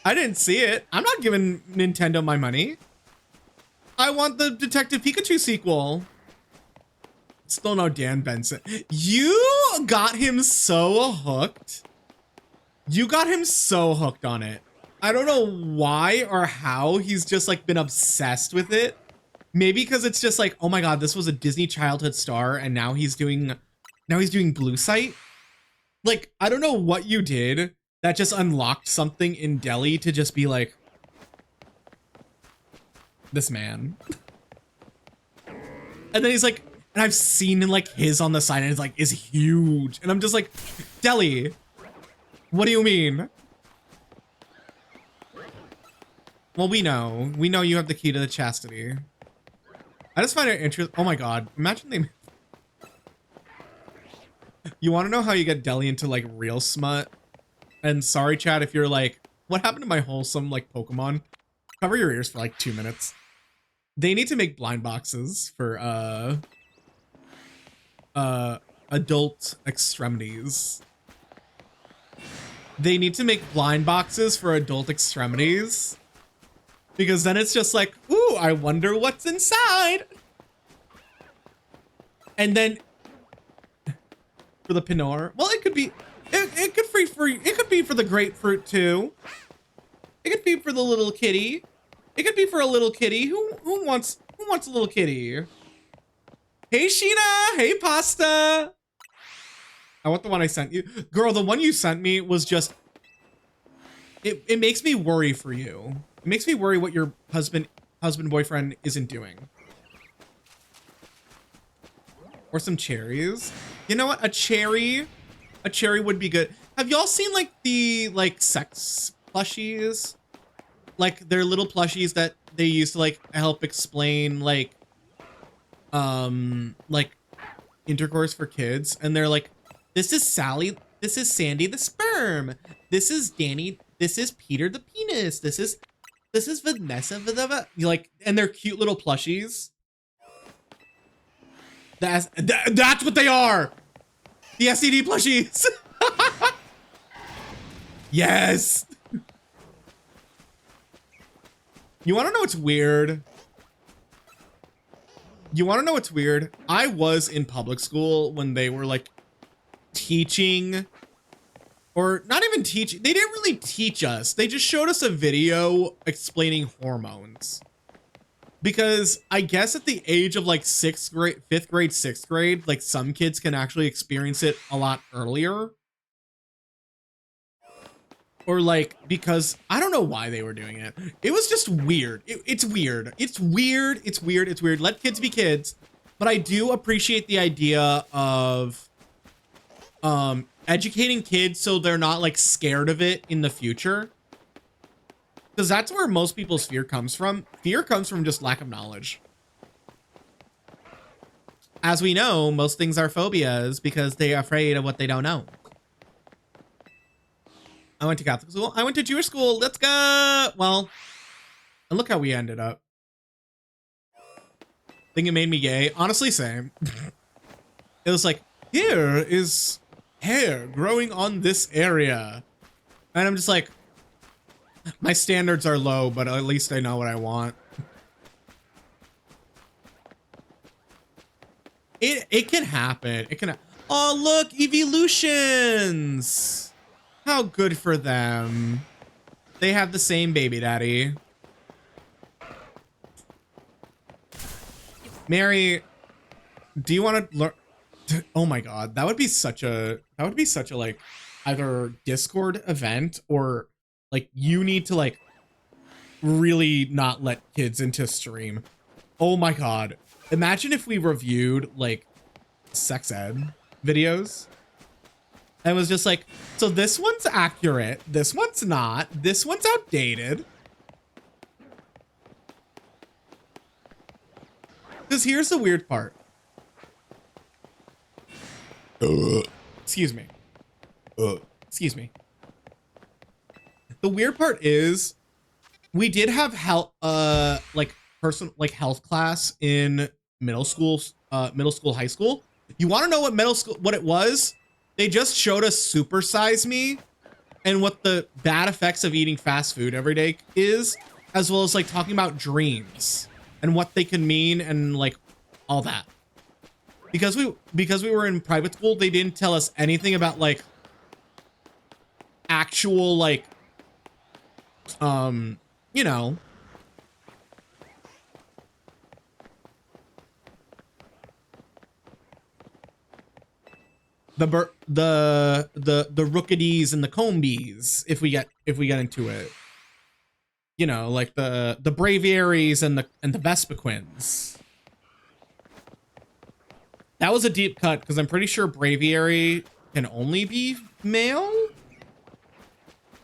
I didn't see it. I'm not giving Nintendo my money. I want the Detective Pikachu sequel. Still no Dan Benson. You got him so hooked. You got him so hooked on it. I don't know why or how he's just like been obsessed with it. Maybe because it's just like, oh my god, this was a Disney childhood star and now he's doing Blue Sight. Like, I don't know what you did that just unlocked something in Delhi to just be like, this man. And then he's like, and I've seen like his on the side and it's like, is huge. And I'm just like, Delhi, what do you mean? Well, we know you have the key to the chastity. I just find it interesting. Oh my god, imagine they... You want to know how you get Delhi into like real smut? And sorry chat if you're like, what happened to my wholesome like Pokemon? Cover your ears for like 2 minutes. They need to make blind boxes for adult extremities. They need to make blind boxes for adult extremities. Because then it's just like, ooh, I wonder what's inside. And then for the Pinor, well, it could be, it could be for the grapefruit too. It could be for the little kitty. It could be for a little kitty. Who wants a little kitty? Hey Sheena, hey Pasta. I want the one I sent you. Girl, the one you sent me was just, it makes me worry for you. It makes me worry what your husband boyfriend isn't doing. Or some cherries. You know what? A cherry would be good. Have y'all seen like the sex plushies? Like they're little plushies that they use to like help explain like intercourse for kids, and they're like, this is Sally, this is Sandy the sperm, this is Danny, this is Peter the penis, this is Vanessa the like, and they're cute little plushies. That's what they are. The STD plushies. Yes. You want to know what's weird? You want to know what's weird? I was in public school when they were like teaching, or not even teaching. They didn't really teach us. They just showed us a video explaining hormones. Because I guess at the age of like 5th grade, 6th grade, like some kids can actually experience it a lot earlier. Or like, because I don't know why they were doing it. It was just weird. It's weird. It's weird. It's weird. It's weird. Let kids be kids. But I do appreciate the idea of educating kids so they're not like scared of it in the future. Because that's where most people's fear comes from. Fear comes from just lack of knowledge. As we know, most things are phobias because they are afraid of what they don't know. I went to Catholic school. I went to Jewish school. Let's go. Well, and look how we ended up. Think it made me gay? Honestly, same. It was like, here is hair growing on this area. And I'm just like, my standards are low, but at least I know what I want. It can happen. It can. Oh, look, evolutions. How good for them. They have the same baby daddy. Mary, do you want to learn? Oh my god, that would be such a like either Discord event or like you need to like really not let kids into stream. Oh my god. Imagine if we reviewed like sex ed videos. And it was just like, so this one's accurate, this one's not, this one's outdated. Because here's the weird part. Excuse me. Excuse me. The weird part is we did have health, like health class in middle school, high school. You want to know what it was? They just showed us Super Size Me and what the bad effects of eating fast food every day is, as well as like talking about dreams and what they can mean and like all that. because we were in private school, they didn't tell us anything about like actual like you know, the rookities and the combies, if we get into it. You know, like the Braviaries and the Vespiquins. That was a deep cut because I'm pretty sure Braviary can only be male.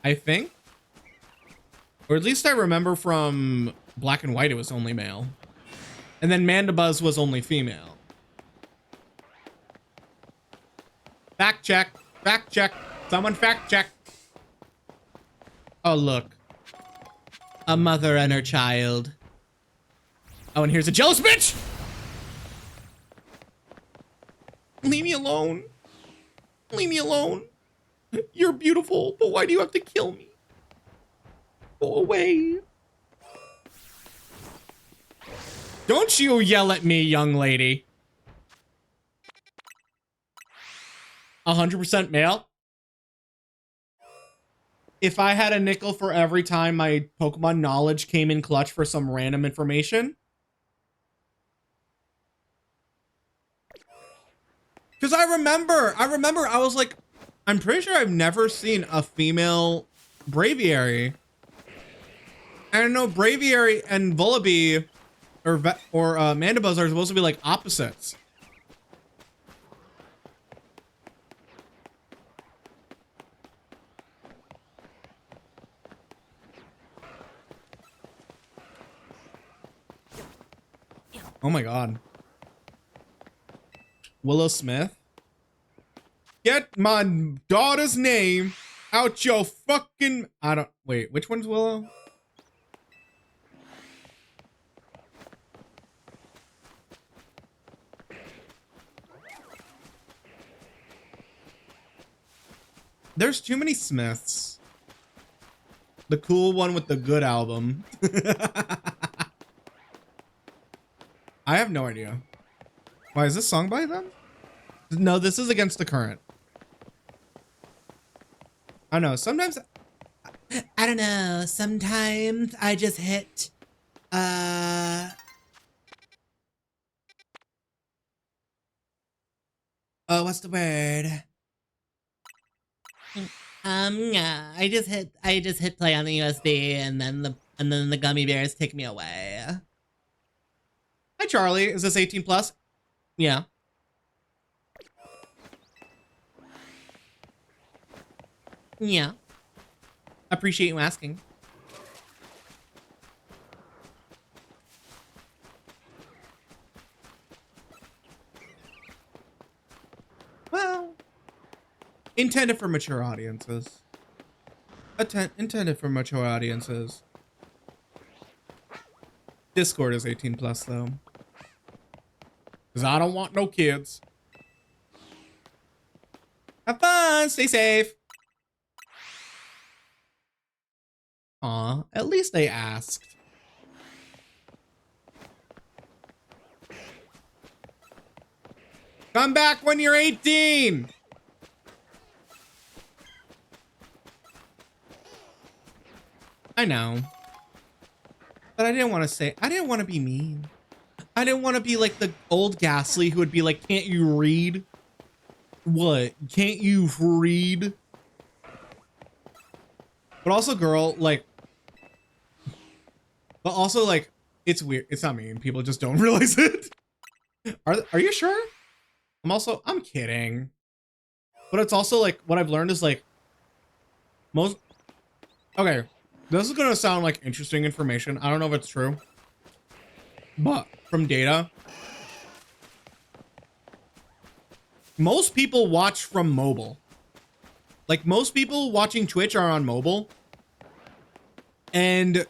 I think. Or at least I remember from Black and White it was only male. And then Mandibuzz was only female. Fact check. Fact check. Someone fact check. Oh, look. A mother and her child. Oh, and here's a jealous bitch! Leave me alone. Leave me alone. You're beautiful, but why do you have to kill me? Go away. Don't you yell at me, young lady. 100% male? If I had a nickel for every time my Pokemon knowledge came in clutch for some random information. Because I remember, I was like, I'm pretty sure I've never seen a female Braviary. And I know Braviary and Vullaby or Mandibuzz are supposed to be like opposites. Oh my god. Willow Smith? Get my daughter's name out your fucking... Wait, which one's Willow? There's too many Smiths. The cool one with the good album. I have no idea. Why is this song by them? No, this is Against the Current. I don't know. Sometimes I don't know. Sometimes I just hit oh, what's the word? Yeah, I just hit play on the USB and then the gummy bears take me away. Hi Charlie, is this 18 plus? Yeah. Yeah. Appreciate you asking. Well, intended for mature audiences. Intended for mature audiences. Discord is 18 plus though. Because I don't want no kids. Have fun, stay safe. Aw, at least they asked. Come back when you're 18. I know. But I didn't want to be mean. I didn't want to be like the old Ghastly who would be like, can't you read? What? Can't you read? But also, girl, like... But also, like, it's weird. It's not mean. People just don't realize it. Are you sure? I'm kidding. But it's also, like, what I've learned is, like... Okay. This is gonna sound like interesting information. I don't know if it's true. But from data, most people watch from mobile. Like most people watching Twitch are on mobile. And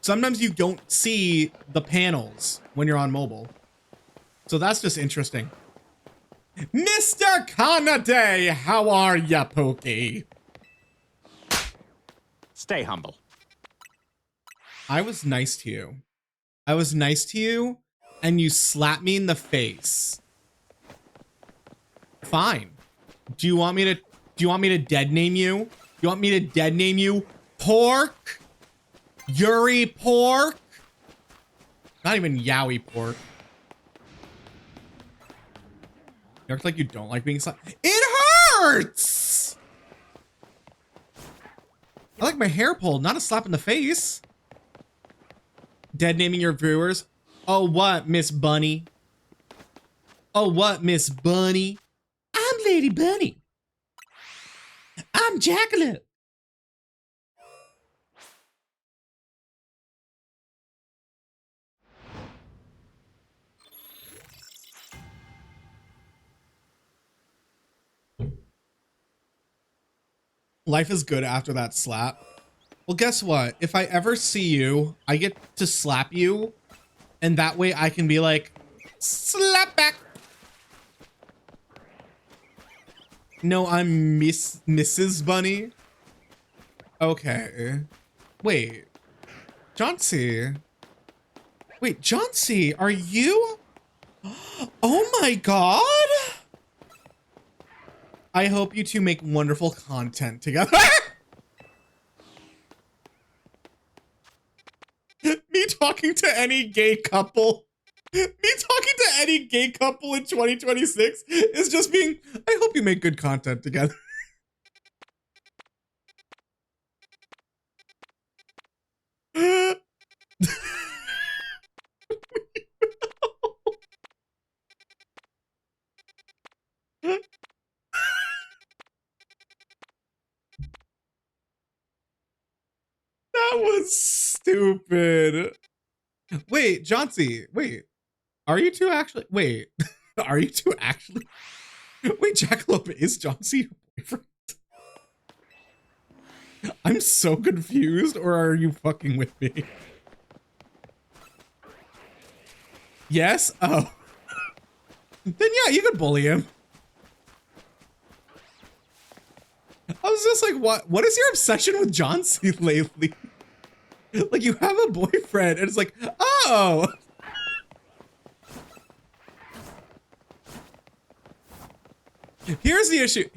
sometimes you don't see the panels when you're on mobile. So that's just interesting. Mr. Kanaday, how are ya, Pokey? Stay humble. I was nice to you. I was nice to you, and you slapped me in the face. Fine. Do you want me to dead name you? You want me to dead name you? Pork? Yuri Pork? Not even Yowie Pork. You act like you don't like being slapped. It hurts! I like my hair pulled, not a slap in the face. Dead naming your viewers. Oh, what, Miss Bunny? Oh, what, Miss Bunny? I'm Lady Bunny. I'm Jackalope. Life is good after that slap. Well, guess what? If I ever see you, I get to slap you, and that way I can be like, slap back. No, I'm Mrs. Bunny. Okay. Wait. Johnsy. Wait, Johnsy, are you? Oh my god! I hope you two make wonderful content together. Me talking to any gay couple. Me talking to any gay couple in 2026 is just being, I hope you make good content together. That was stupid. Wait, Johnsy, wait. Are you two actually? Wait, are you two actually? Wait, Jackalope, is Johnsy your boyfriend? I'm so confused, or are you fucking with me? Yes? Oh. Then yeah, you could bully him. I was just like, what is your obsession with Johnsy lately? Like, you have a boyfriend, and it's like, oh! Here's the issue.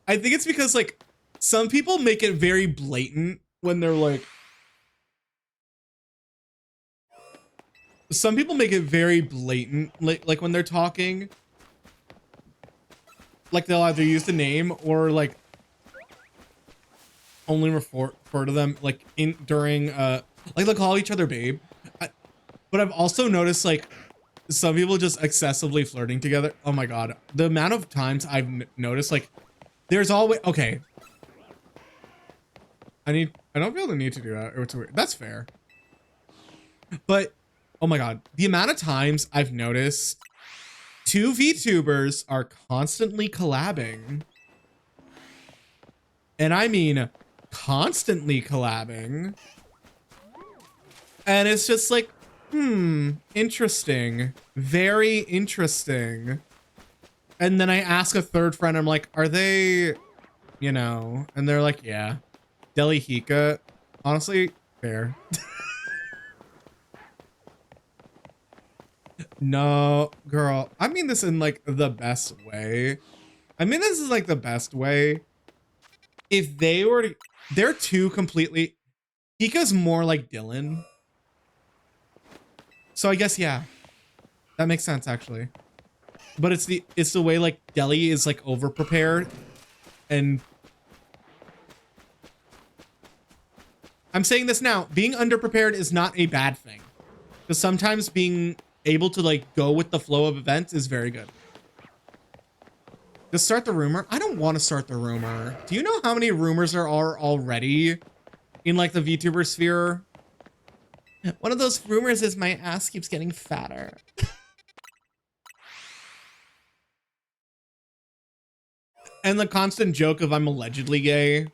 I think it's because, like, some people make it very blatant when they're like, some people make it very blatant, like when they're talking. Like, they'll either use the name or, like, only refer to them, like, during, like, they'll call each other babe. But I've also noticed, like, some people just excessively flirting together. Oh my god. The amount of times I've noticed, like, there's always, okay. I don't feel the need to do that. It's weird. That's fair. But, oh my god. The amount of times I've noticed two VTubers are constantly collabing. And I mean, constantly collabing. And it's just like, interesting. Very interesting. And then I ask a third friend, I'm like, are they, you know? And they're like, yeah. Deli Hika. Honestly, fair. No, girl. I mean this in, like, the best way. I mean this is, like, the best way. If they were to, they're two completely, Hika's more like Dylan. So I guess, yeah, that makes sense actually. But it's the way, like, Deli is, like, over prepared, and I'm saying this now, being underprepared is not a bad thing, because sometimes being able to, like, go with the flow of events is very good. To start the rumor? I don't want to start the rumor. Do you know how many rumors there are already in, like, the VTuber sphere? One of those rumors is my ass keeps getting fatter. And the constant joke of I'm allegedly gay.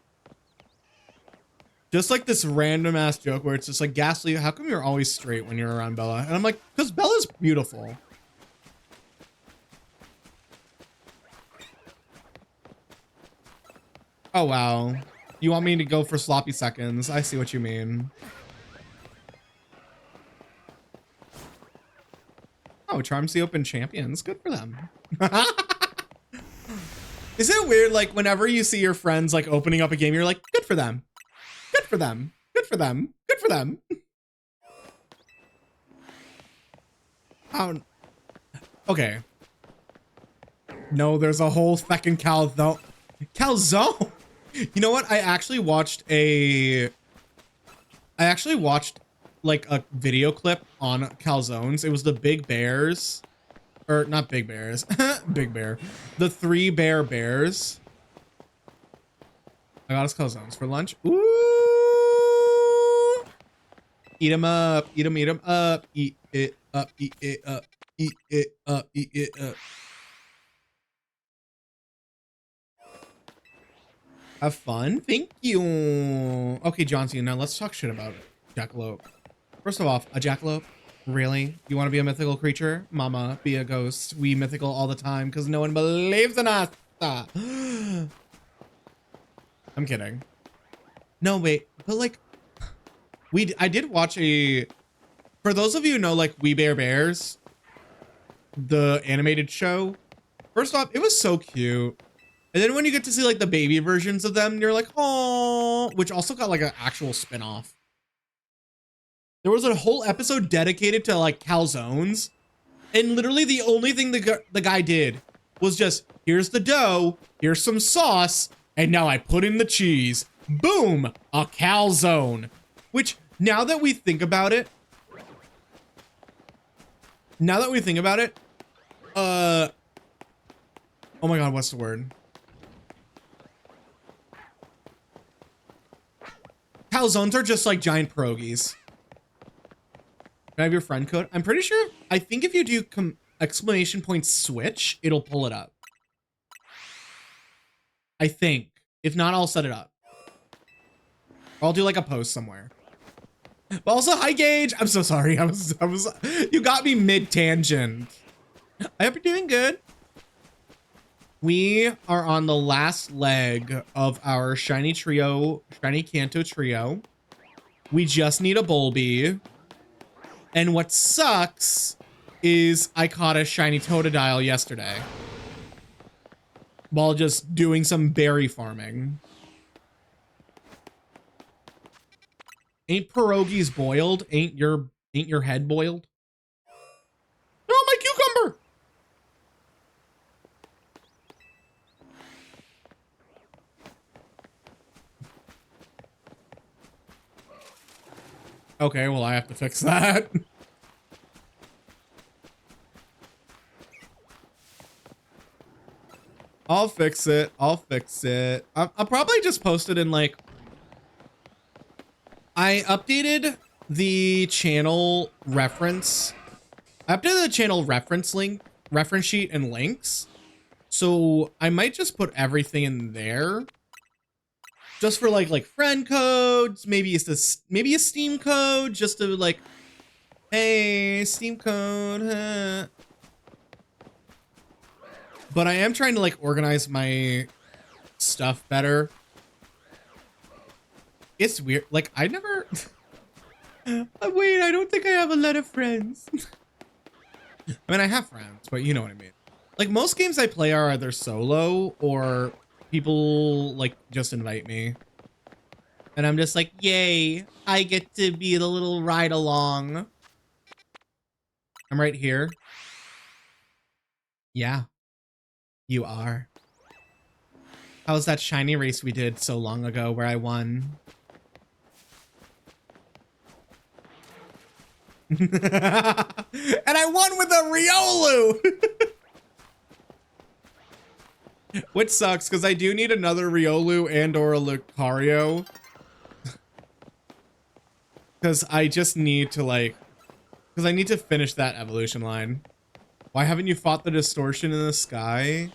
Just like this random ass joke where it's just like, Ghastly, how come you're always straight when you're around Bella? And I'm like, because Bella's beautiful. Oh, wow. You want me to go for sloppy seconds. I see what you mean. Oh, Charms the Open champions. Good for them. Is it weird, like, whenever you see your friends, like, opening up a game, you're like, good for them. Good for them. Good for them. Good for them. Oh, okay. No, there's a whole fucking calzone. Calzone? You know what? I actually watched, like, a video clip on calzones. It was the Big Bears. Or, not Big Bears. Big Bear. The 3 bears. I got us calzones for lunch. Ooh! Eat 'em up. Eat 'em up. Eat it up. Eat it up. Eat it up. Eat it up. Have fun. Thank you. Okay, John Cena, now let's talk shit about it. Jackalope. First of all, a jackalope? Really? You want to be a mythical creature? Mama, be a ghost. We mythical all the time because no one believes in us. I'm kidding. No, wait. But like, I did watch for those of you who know, like, We Bare Bears, the animated show. First off, it was so cute. And then when you get to see like the baby versions of them, you're like, oh, which also got like an actual spin-off. There was a whole episode dedicated to like calzones. And literally the only thing the guy did was just, here's the dough, here's some sauce, and now I put in the cheese. Boom, a calzone. Which, now that we think about it, oh my God, what's the word? Calzones are just like giant pierogies. Can I have your friend code? I'm pretty sure, I think if you do exclamation point switch, it'll pull it up. I think. If not, I'll set it up. Or I'll do like a post somewhere. But also, hi Gage. I'm so sorry. You got me mid-tangent. I hope you're doing good. We are on the last leg of our shiny Kanto trio. We just need a Bulby. And what sucks is I caught a shiny Totodile yesterday while just doing some berry farming. Ain't pierogies boiled? Ain't your head boiled? Oh, my cucumber! Okay, well, I have to fix that. I'll fix it. I'll probably just post it in like... I updated the channel reference. I updated the channel reference sheet and links. So I might just put everything in there. Just for like friend codes, maybe a Steam code, just to like, hey, Steam code. Huh. But I am trying to like organize my stuff better. It's weird. Like I never. Wait, I don't think I have a lot of friends. I mean, I have friends, but you know what I mean. Like most games I play are either solo or people like just invite me. And I'm just like, yay, I get to be the little ride along. I'm right here. Yeah, you are. How's that shiny race we did so long ago where I won? And I won with a Riolu! Which sucks, because I do need another Riolu and or a Lucario. Because I just need to like... Because I need to finish that evolution line. Why haven't you fought the distortion in the sky?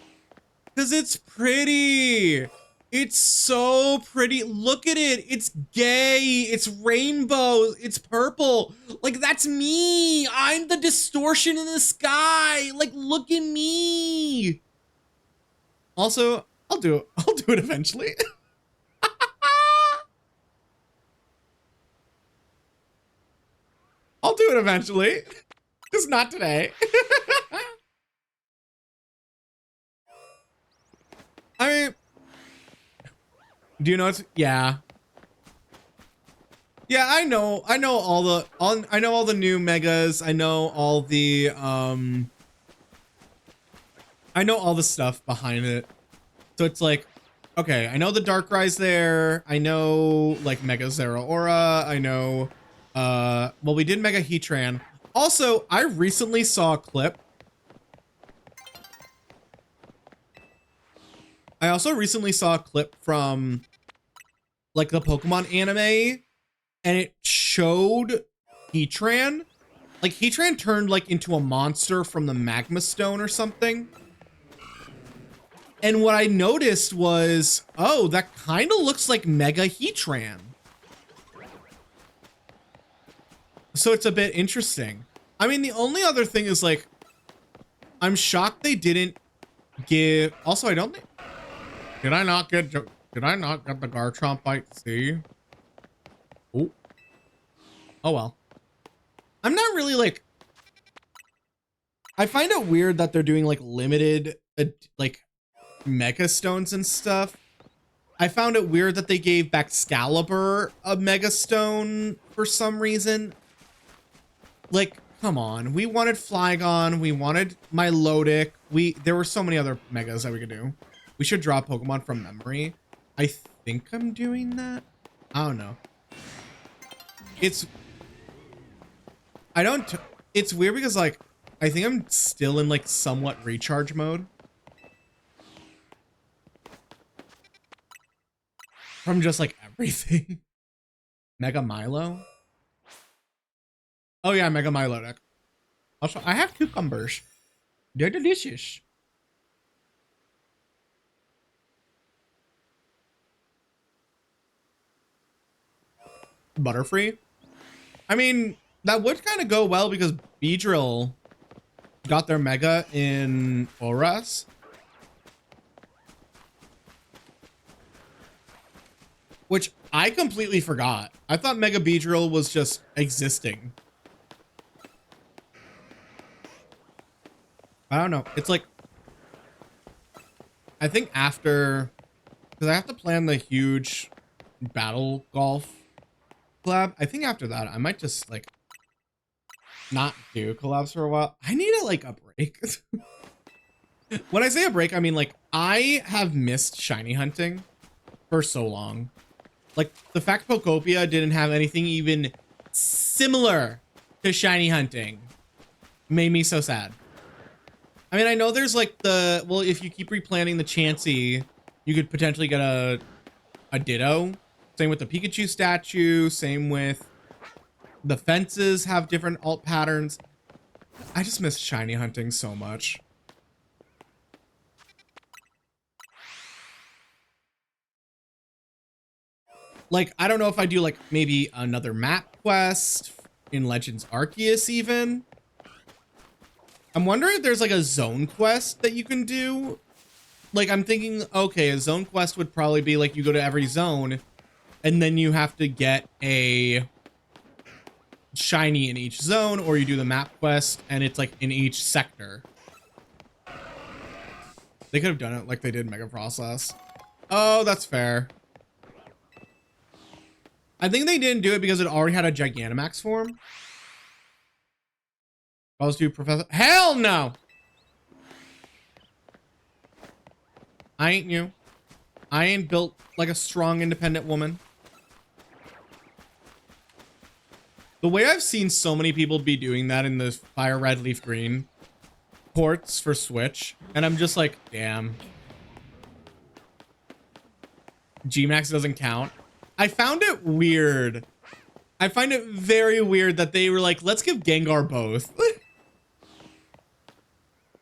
Because it's pretty! It's so pretty. Look at it. It's gay. It's rainbow. It's purple. Like, that's me. I'm the distortion in the sky. Like, look at me. Also, I'll do it eventually. I'll do it eventually. Just not today. Do you know it's yeah. Yeah, I know I know all the new megas. I know all the I know all the stuff behind it. So it's like, okay, I know the Darkrai's there. I know like Mega Zeraora. I know well, we did Mega Heatran. Also, I recently saw a clip. I also recently saw a clip from like the Pokemon anime, and it showed Heatran. Like Heatran turned like into a monster from the Magma Stone or something. And what I noticed was, oh, that kind of looks like Mega Heatran. So it's a bit interesting. I mean, the only other thing is like, I'm shocked they didn't give. Also, I don't think. Did I not get the Garchomp bite C? Oh. Oh well. I'm not really like. I find it weird that they're doing like limited like Mega Stones and stuff. I found it weird that they gave Baxcalibur a Mega Stone for some reason. Like, come on. We wanted Flygon. We wanted Milotic. There were so many other Megas that we could do. We should draw Pokemon from memory. I think I'm doing that. I don't know. It's weird because like, I think I'm still in like somewhat recharge mode. From just like everything. Mega Milo. Oh yeah, Mega Milotic. Also, I have cucumbers. They're delicious. Butterfree. I mean, that would kind of go well because Beedrill got their Mega in Oras. Which I completely forgot. I thought Mega Beedrill was just existing. I don't know. It's like, I think after, because I have to plan the huge battle golf collab. I think after that, I might just like not do collabs for a while. I need like a break. When I say a break, I mean like I have missed shiny hunting for so long. Like the fact Pokopia didn't have anything even similar to shiny hunting made me so sad. I mean, I know there's like well, if you keep replanting the Chansey, you could potentially get a Ditto. Same with the Pikachu statue. Same with the fences have different alt patterns. I just miss shiny hunting so much. Like, I don't know if I do like maybe another map quest in Legends Arceus even. I'm wondering if there's like a zone quest that you can do. Like, I'm thinking, okay, a zone quest would probably be like you go to every zone and then you have to get a shiny in each zone, or you do the map quest and it's like in each sector. They could have done it like they did Mega Process. Oh, that's fair. I think they didn't do it because it already had a Gigantamax form. I was do Professor. Hell no! I ain't you. I ain't built like a strong, independent woman. The way I've seen so many people be doing that in the Fire Red Leaf Green ports for Switch, and I'm just like, damn. Gmax doesn't count. I found it weird. I find it very weird that they were like, let's give Gengar both.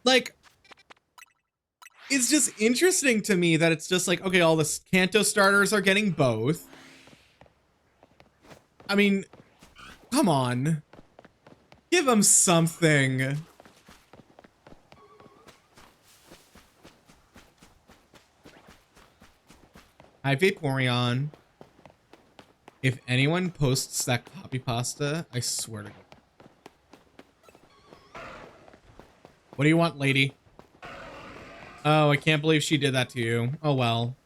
Like, it's just interesting to me that it's just like, okay, all the Kanto starters are getting both. I mean, come on. Give them something. Hi, Vaporeon. If anyone posts that copy pasta, I swear to God. What do you want, lady? Oh, I can't believe she did that to you. Oh, well.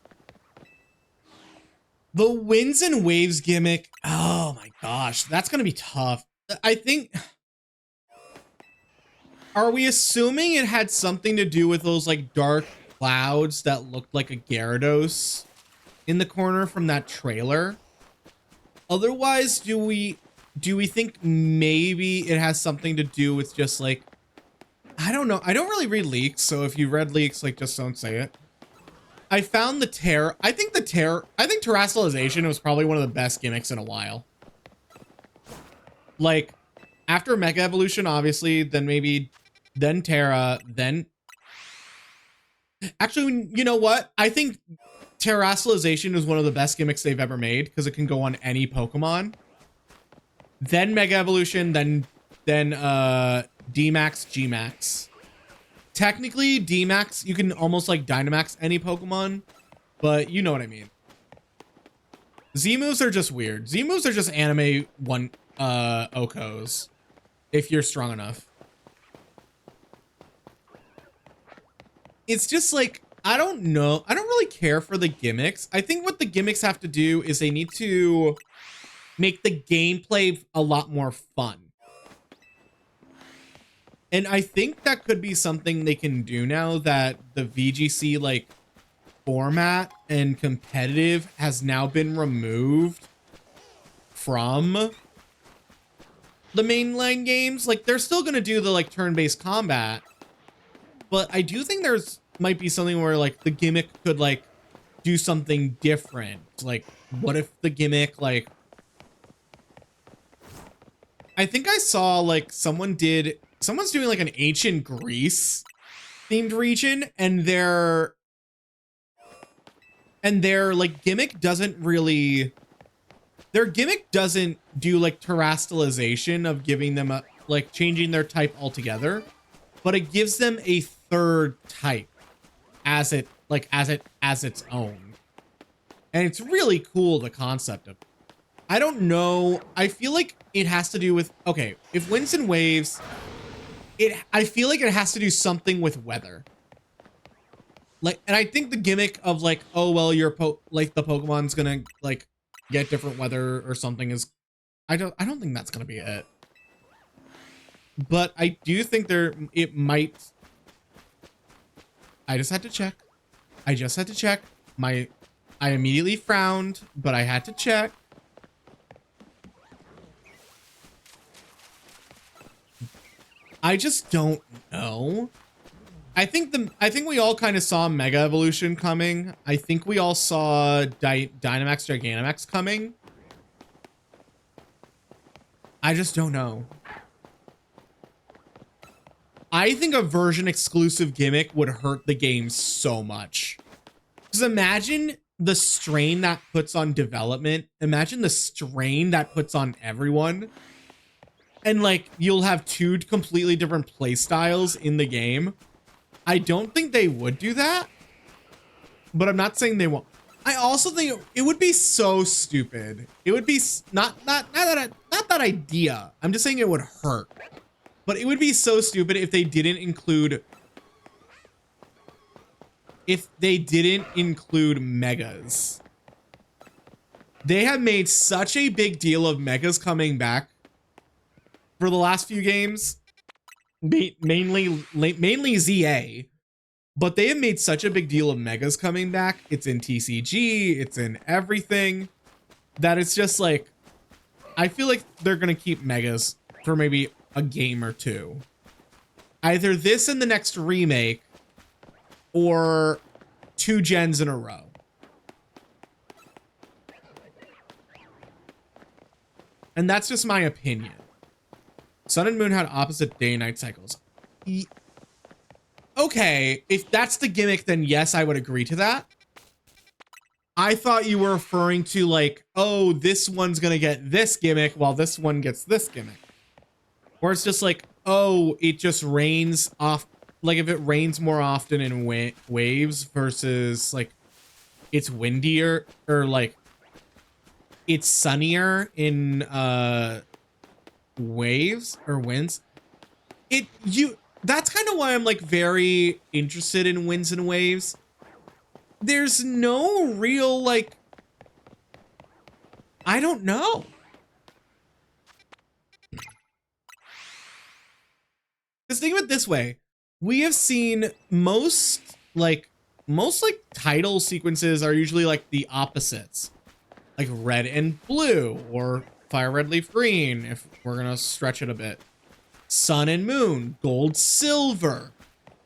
The winds and waves gimmick. Oh my gosh, that's gonna be tough. I think. Are we assuming it had something to do with those like dark clouds that looked like a Gyarados in the corner from that trailer? Otherwise, do we think maybe it has something to do with just like, I don't know. I don't really read leaks, so if you read leaks, like just don't say it. I found the Terra. I think Terastallization was probably one of the best gimmicks in a while. Like, after Mega Evolution, obviously, then Terra, then... Actually, you know what? I think Terastallization is one of the best gimmicks they've ever made, because it can go on any Pokemon. Then Mega Evolution, then D-Max, G-Max. Technically, D-Max, you can almost like Dynamax any Pokemon, but you know what I mean. Z-moves are just weird. Z-moves are just anime Okos, if you're strong enough. It's just like, I don't know. I don't really care for the gimmicks. I think what the gimmicks have to do is they need to make the gameplay a lot more fun. And I think that could be something they can do now that the VGC like format and competitive has now been removed from the mainline games. Like, they're still gonna do the like turn-based combat, but I do think might be something where like the gimmick could like do something different. Like, what if the gimmick like, I think I saw like someone's doing like an ancient Greece themed region, and their like gimmick doesn't really, their gimmick doesn't do like terastallization of giving them a like changing their type altogether, but it gives them a third type as its own. And it's really cool, the concept of it. I don't know. I feel like it has to do with, okay, if winds and waves, I feel like it has to do something with weather. Like, and I think the gimmick of like, oh well, like the Pokemon's gonna like get different weather or something is, I don't think that's gonna be it. But I do think it might. I just had to check. I immediately frowned, but I had to check. I just don't know. I think we all kind of saw Mega Evolution coming. I think we all saw Dynamax, Gigantamax coming. I just don't know. I think a version exclusive gimmick would hurt the game so much. Because imagine the strain that puts on development. Imagine the strain that puts on everyone. And like, you'll have two completely different play styles in the game. I don't think they would do that, but I'm not saying they won't. I also think it would be so stupid. It would be not that idea. I'm just saying it would hurt, but it would be so stupid if they didn't include megas. They have made such a big deal of megas coming back for the last few games. Mainly ZA, but they have made such a big deal of megas coming back. It's in TCG, it's in everything, that it's just like, I feel like they're gonna keep megas for maybe a game or two. Either this and the next remake, or 2 gens in a row. And that's just my opinion. Sun and Moon had opposite day and night cycles. Okay, if that's the gimmick, then yes, I would agree to that. I thought you were referring to like, oh, this one's gonna get this gimmick while this one gets this gimmick. Or it's just like, oh, it just rains off. Like if it rains more often in waves versus like it's windier, or like it's sunnier in waves or winds. That's kind of why I'm like very interested in winds and waves. There's no real like I don't know. Because think of it this way. We have seen most title sequences are usually like the opposites. Like red and blue, or fire red leaf green, if we're gonna stretch it a bit. Sun and moon, gold, silver.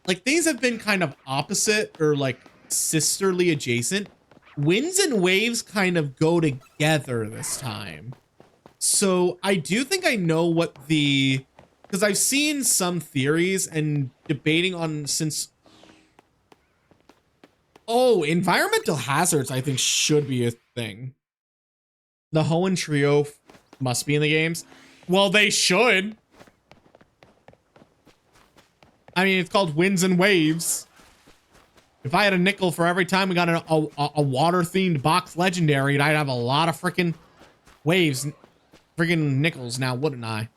Like these have been kind of opposite or like sisterly adjacent. Winds and waves kind of go together this time. So I do think I know what the, because I've seen some theories and debating on since, oh, environmental hazards I think should be a thing. The Hoenn trio must be in the games. Well, they should. I mean, it's called Winds and Waves. If I had a nickel for every time we got a water-themed box legendary, I'd have a lot of freaking waves, freaking nickels now, wouldn't I?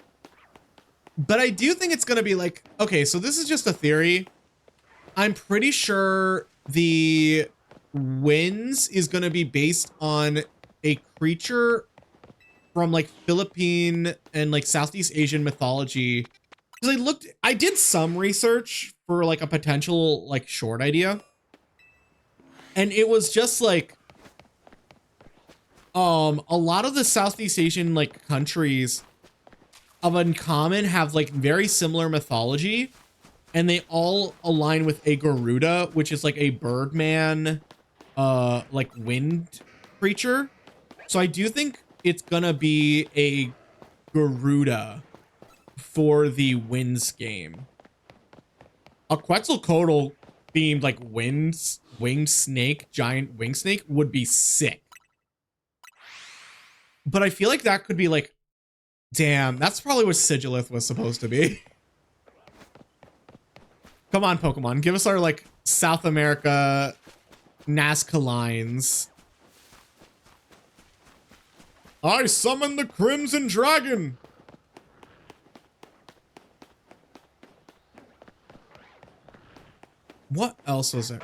But I do think it's going to be like, okay, so this is just a theory. I'm pretty sure the winds is going to be based on a creature from like Philippine and like Southeast Asian mythology. Because I did some research for like a potential like short idea. And it was just like, a lot of the Southeast Asian like countries of uncommon have like very similar mythology, and they all align with a Garuda, which is like a birdman, like wind creature. So I do think it's gonna be a Garuda for the winds game. A Quetzalcoatl themed like winged snake, giant wing snake would be sick. But I feel like that could be like, damn, that's probably what Sigilith was supposed to be. Come on, Pokemon, give us our like South America Nazca lines. I summon the Crimson Dragon. What else was there?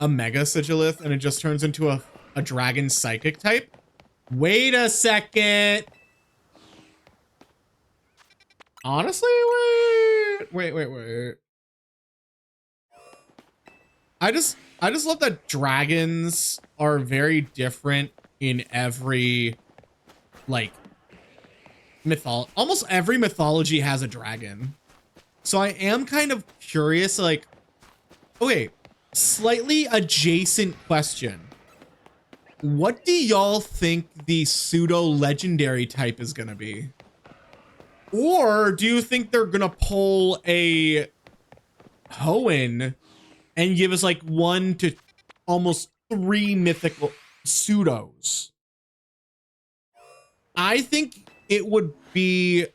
A Mega Sigilith, and it just turns into a dragon psychic type? Wait a second. Honestly, wait. I just love that dragons are very different in every like almost every mythology has a dragon. So I am kind of curious, like, okay, slightly adjacent question. What do y'all think the pseudo legendary type is gonna be? Or do you think they're gonna pull a Hoenn and give us like 1 to almost 3 mythical pseudos? I think it would be,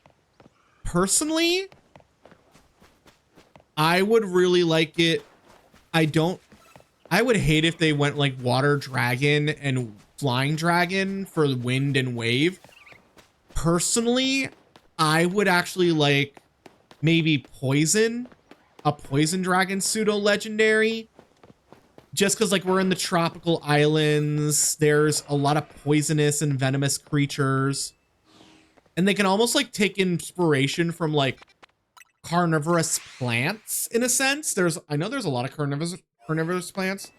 personally, I would really like it. I would hate if they went like water dragon and flying dragon for wind and wave. Personally, I would actually like maybe a poison dragon pseudo legendary. Just because like we're in the tropical islands, there's a lot of poisonous and venomous creatures. And they can almost like take inspiration from like carnivorous plants in a sense. I know there's a lot of carnivorous plants.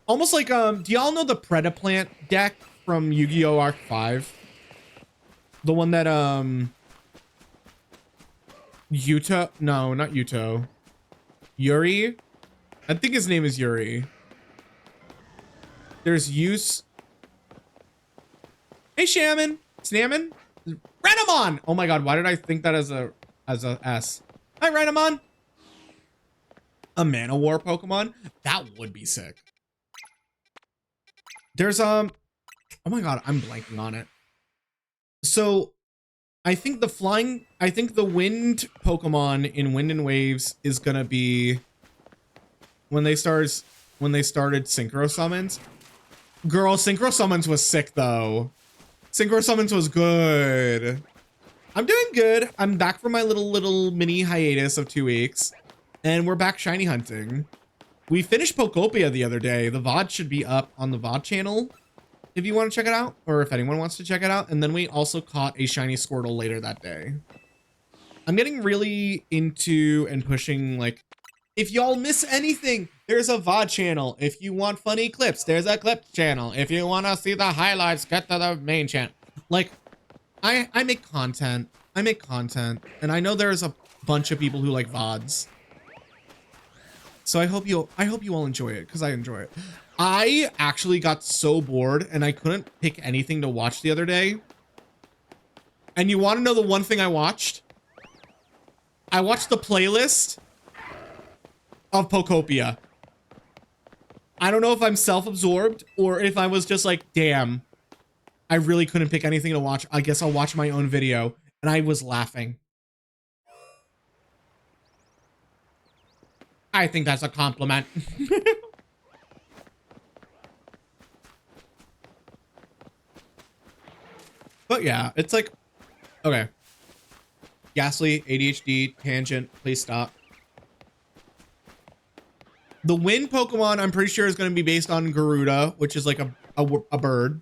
Almost like, do y'all know the Predaplant deck from Yu-Gi-Oh! Arc 5? The one that, Yuto? No, not Yuto. Yuri? I think his name is Yuri. There's Use. Hey, Shaman. Snammon. Renamon! Oh my god, why did I think that as a S? Hi, Renamon. A Mana War Pokemon? That would be sick. There's, oh my god, I'm blanking on it. So, I think the wind Pokemon in Wind and Waves is gonna be when they started Synchro Summons. Girl, Synchro Summons was sick though. Synchro Summons was good. I'm doing good. I'm back from my little mini hiatus of 2 weeks, and we're back shiny hunting. We finished Pokopia the other day. The VOD should be up on the VOD channel if you want to check it out, or if anyone wants to check it out. And then we also caught a shiny Squirtle later that day. I'm getting really into and pushing, like, if y'all miss anything, there's a VOD channel. If you want funny clips, there's a clip channel. If you want to see the highlights, get to the main channel. Like, I make content. I make content. And I know there's a bunch of people who like VODs. So I hope you all enjoy it, because I enjoy it. I actually got so bored and I couldn't pick anything to watch the other day. And you want to know the one thing I watched? I watched the playlist of Pokopia. I don't know if I'm self-absorbed or if I was just like, damn, I really couldn't pick anything to watch. I guess I'll watch my own video. And I was laughing. I think that's a compliment. But yeah, it's like, okay. Ghastly, ADHD, tangent, please stop. The wind Pokemon, I'm pretty sure, is going to be based on Garuda, which is like a bird.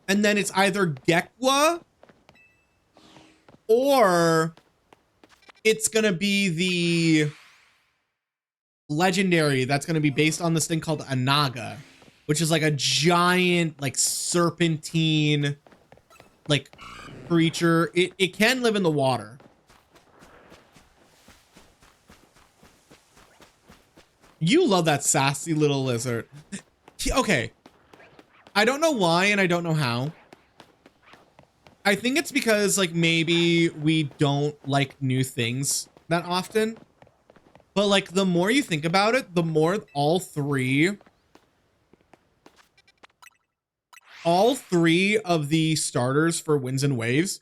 And then it's either Gekwa or it's going to be the legendary that's going to be based on this thing called a Naga, which is like a giant, like, serpentine, like, creature. It can live in the water. You love that sassy little lizard. Okay. I don't know why and I don't know how. I think it's because, like, maybe we don't like new things that often. But, like, the more you think about it, the more all three of the starters for Winds and Waves,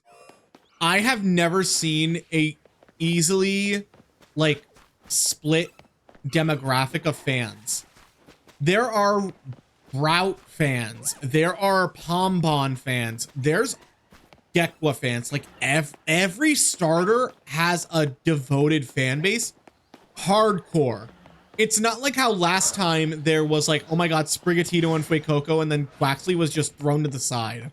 I have never seen a easily, like, split demographic of fans. There are Route fans. There are Pombon fans. There's Gekwa fans. Like, every starter has a devoted fan base. Hardcore. It's not like how last time there was like, oh my god, Sprigatito and Fuecoco, and then Quaxley was just thrown to the side.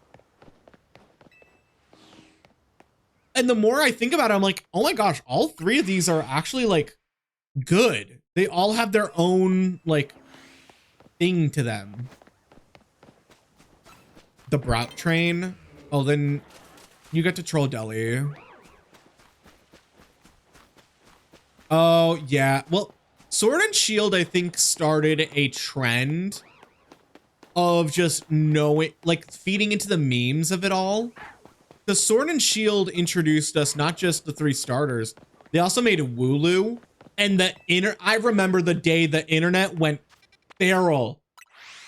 And the more I think about it, I'm like, oh my gosh, all three of these are actually, like, good. They all have their own, like, thing to them. The Brat Train. Oh, then you get to Troll Deli. Oh, yeah. Well, Sword and Shield, I think, started a trend of just knowing, like, feeding into the memes of it all. The Sword and Shield introduced us not just the three starters, they also made Wooloo. And I remember the day the internet went feral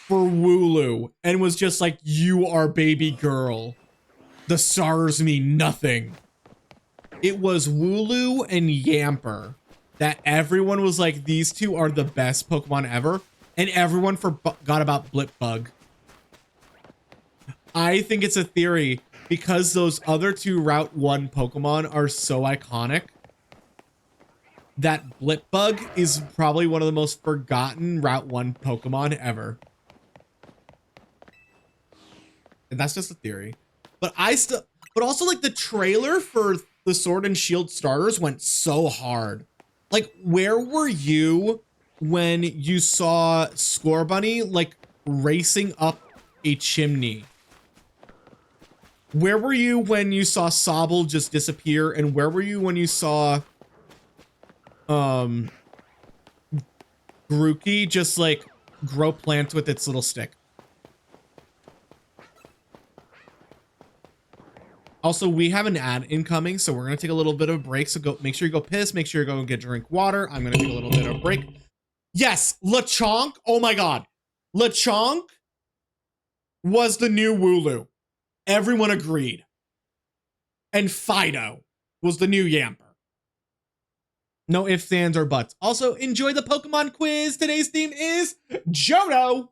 for Wooloo and was just like, you are baby girl. The stars mean nothing. It was Wooloo and Yamper that everyone was like, these two are the best Pokemon ever. And everyone forgot about Blipbug. I think it's a theory because those other two Route 1 Pokemon are so iconic that Blipbug is probably one of the most forgotten Route 1 Pokemon ever. And that's just a theory. But also, like, the trailer for the Sword and Shield starters went so hard. Like, where were you when you saw Scorbunny, like, racing up a chimney? Where were you when you saw Sobble just disappear? And where were you when you saw Grookey just, like, grow plants with its little stick? Also, we have an ad incoming, so we're gonna take a little bit of a break. So make sure you go piss, make sure you go get drink water. I'm gonna take a little bit of a break. Yes, Lechonk. Oh my god. Lechonk was the new Wooloo. Everyone agreed. And Fido was the new Yamper. No ifs, ands, or buts. Also, enjoy the Pokemon quiz. Today's theme is Johto.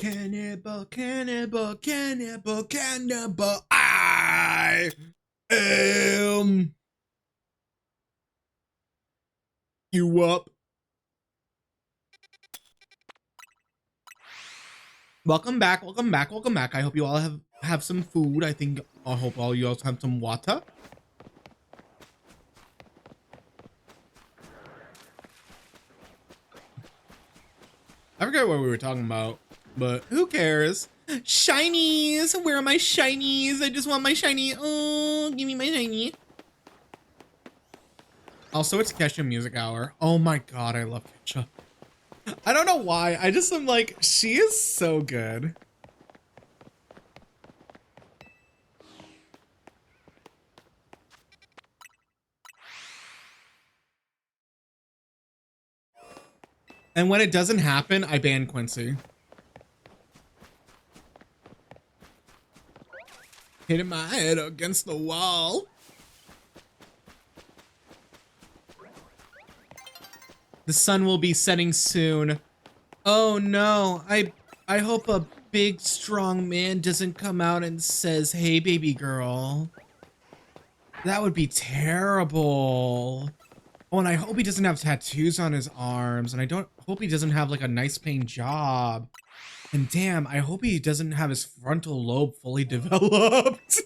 Cannibal, cannibal, cannibal, cannibal. I am you up. Welcome back, welcome back, welcome back. I hope you all have some food. I hope all you also have some water. I forget what we were talking about, but who cares? Shinies! Where are my shinies? I just want my shiny. Oh, give me my shiny. Also, it's Kesha Music Hour. Oh my god, I love Kesha. I don't know why. I just am like, she is so good. And when it doesn't happen, I ban Quincy. Hitting my head against the wall. The sun will be setting soon. Oh no, I hope a big strong man doesn't come out and says, "Hey baby girl." That would be terrible. Oh, and I hope he doesn't have tattoos on his arms, and I hope he doesn't have like a nice paying job. And damn, I hope he doesn't have his frontal lobe fully developed.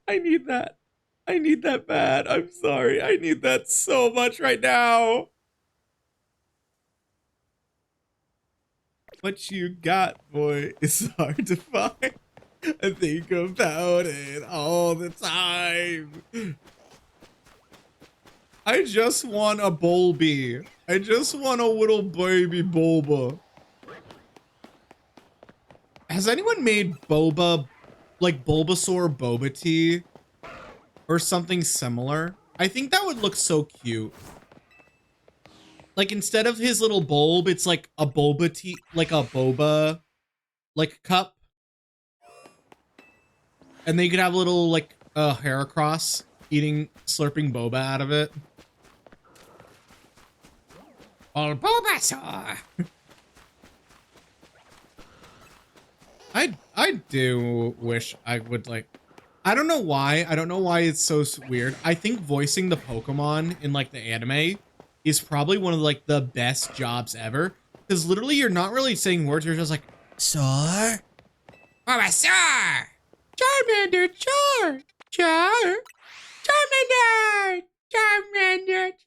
I need that. I need that bad. I'm sorry. I need that so much right now. What you got, boy, is hard to find. I think about it all the time. I just want a Bulby. I just want a little baby Bulba. Has anyone made boba, like Bulbasaur boba tea? Or something similar? I think that would look so cute. Like instead of his little bulb, it's like a boba tea, like a boba, like cup. And then you could have a little like hair across, slurping boba out of it. Oh, Bulbasaur! I do wish I would like, I don't know why. I don't know why it's so weird. I think voicing the Pokemon in like the anime is probably one of like the best jobs ever. Because literally you're not really saying words, you're just like, Soar? Bulbasaur! Charmander, Charmander,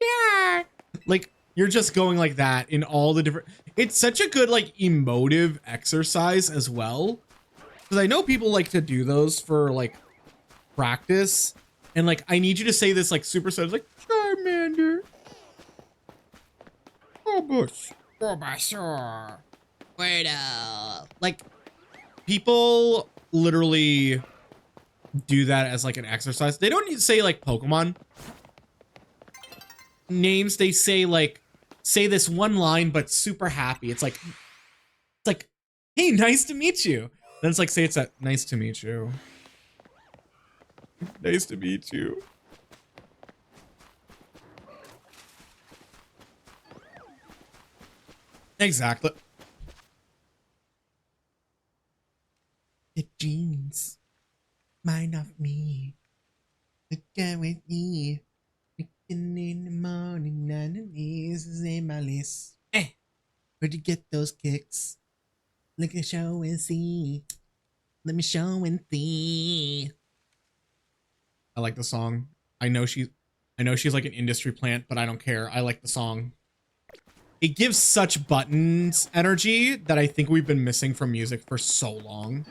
Char. Like, you're just going like that in all the different, it's such a good like emotive exercise as well. Because I know people like to do those for like practice. And like, I need you to say this like super slow, like Charmander. Bulbasaur. Like, people literally do that as like an exercise. They don't say like Pokemon names. They say like, say this one line, but super happy. It's like, hey, nice to meet you. Then it's like, say it's that, nice to meet you. Nice to meet you. Exactly. The jeans, mine off me. Look at with me. Looking in the morning, none of these is in my list. Where'd you get those kicks? Look at show and see. Let me show and see. I like the song. I know she's like an industry plant, but I don't care. I like the song. It gives such buttons energy that I think we've been missing from music for so long.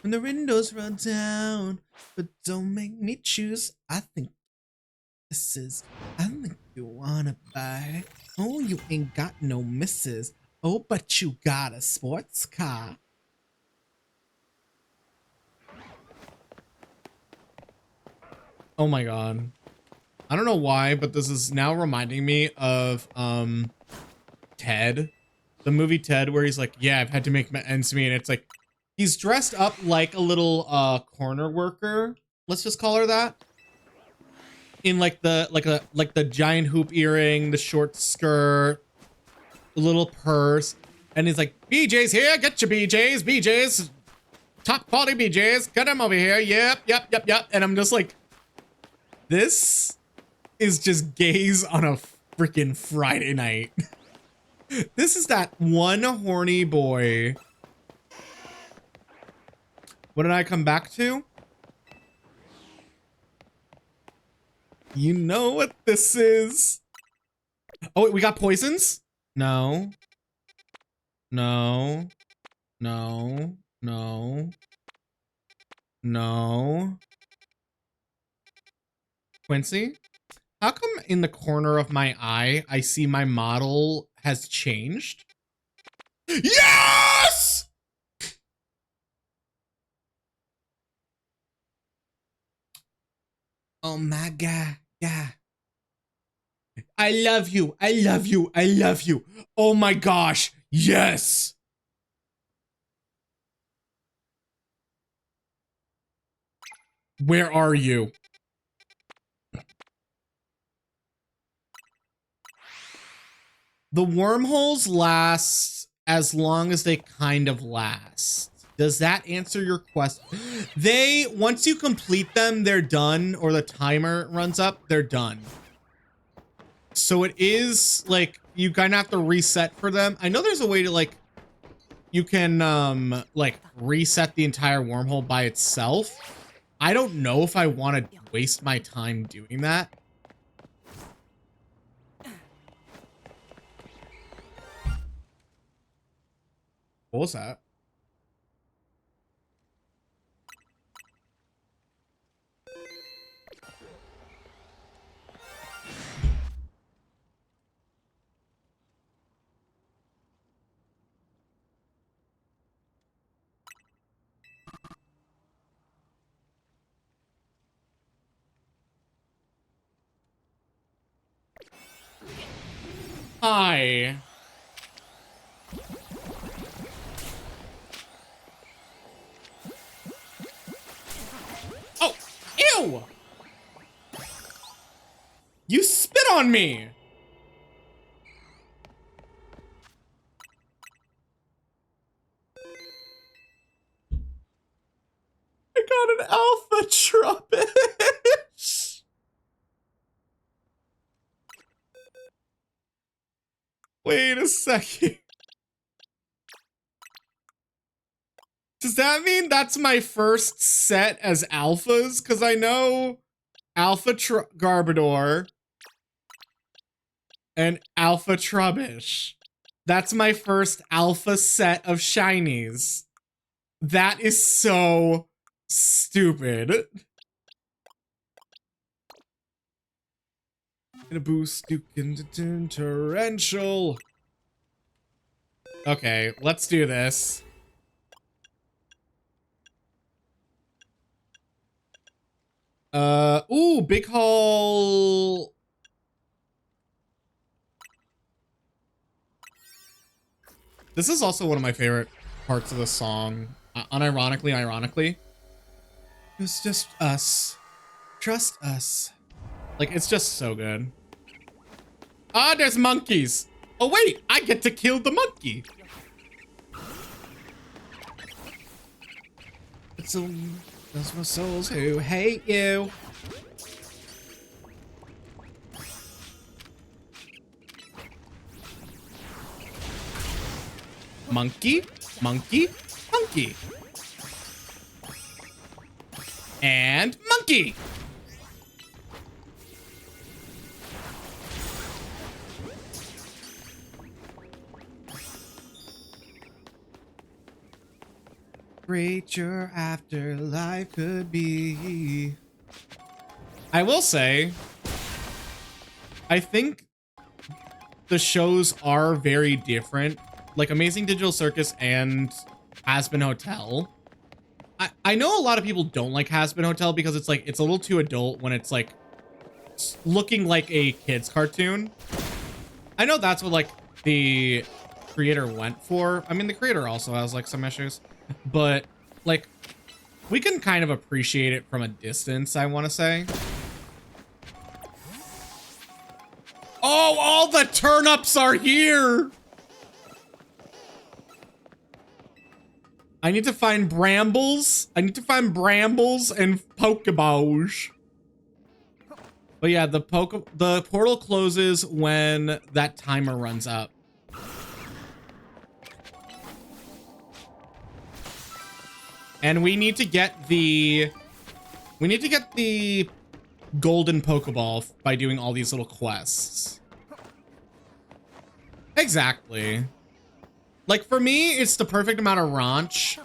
When the windows roll down, but don't make me choose. I think you wanna buy. Oh, you ain't got no misses. Oh, but you got a sports car. Oh my god. I don't know why, but this is now reminding me of Ted. The movie Ted, where he's like, yeah, I've had to make my ends meet, and it's like he's dressed up like a little corner worker. Let's just call her that. in like the giant hoop earring, the short skirt, the little purse, and he's like, BJ's here, get your BJ's, top quality BJ's, get them over here, yep. And I'm just like, this is just gays on a freaking Friday night. This is that one horny boy. What did I come back to? You know what this is. Oh, wait, we got poisons? No. No. No. No. No. Quincy? How come in the corner of my eye, I see my model has changed? Yes! Oh my God. Yeah. I love you. I love you. I love you. Oh my gosh. Yes. Where are you? The wormholes last as long as they kind of last. Does that answer your question? They, once you complete them, they're done, or the timer runs up, they're done. So it is like, you kind of have to reset for them. I know there's a way to like, you can like reset the entire wormhole by itself. I don't know if I want to waste my time doing that. What was that? Hi. Oh, ew! You spit on me! I got an alpha trubbish! Wait a second. Does that mean that's my first set as alphas? Because I know Alpha Garbodor and Alpha Trubbish. That's my first alpha set of shinies. That is so stupid. Gonna boost Duke into torrential. Okay, let's do this. Ooh, big haul. This is also one of my favorite parts of the song. Unironically, ironically. It's just us. Trust us. Like, it's just so good. Ah, there's monkeys. Oh, wait, I get to kill the monkey. It's those my souls who hate you. Monkey, monkey, monkey. And monkey. Great your afterlife could be. I will say, I think the shows are very different. Like Amazing Digital Circus and Has-Been Hotel. I know a lot of people don't like Has-Been Hotel because it's like, it's a little too adult when it's like looking like a kid's cartoon. I know that's what like the creator went for. I mean, the creator also has like some issues, but like we can kind of appreciate it from a distance, I want to say. Oh, all the turnips are here. I need to find brambles. I need to find brambles and Pokeballs. But yeah, the portal closes when that timer runs up. And we need to get the golden Pokeball by doing all these little quests. Exactly. Like, for me, it's the perfect amount of raunch,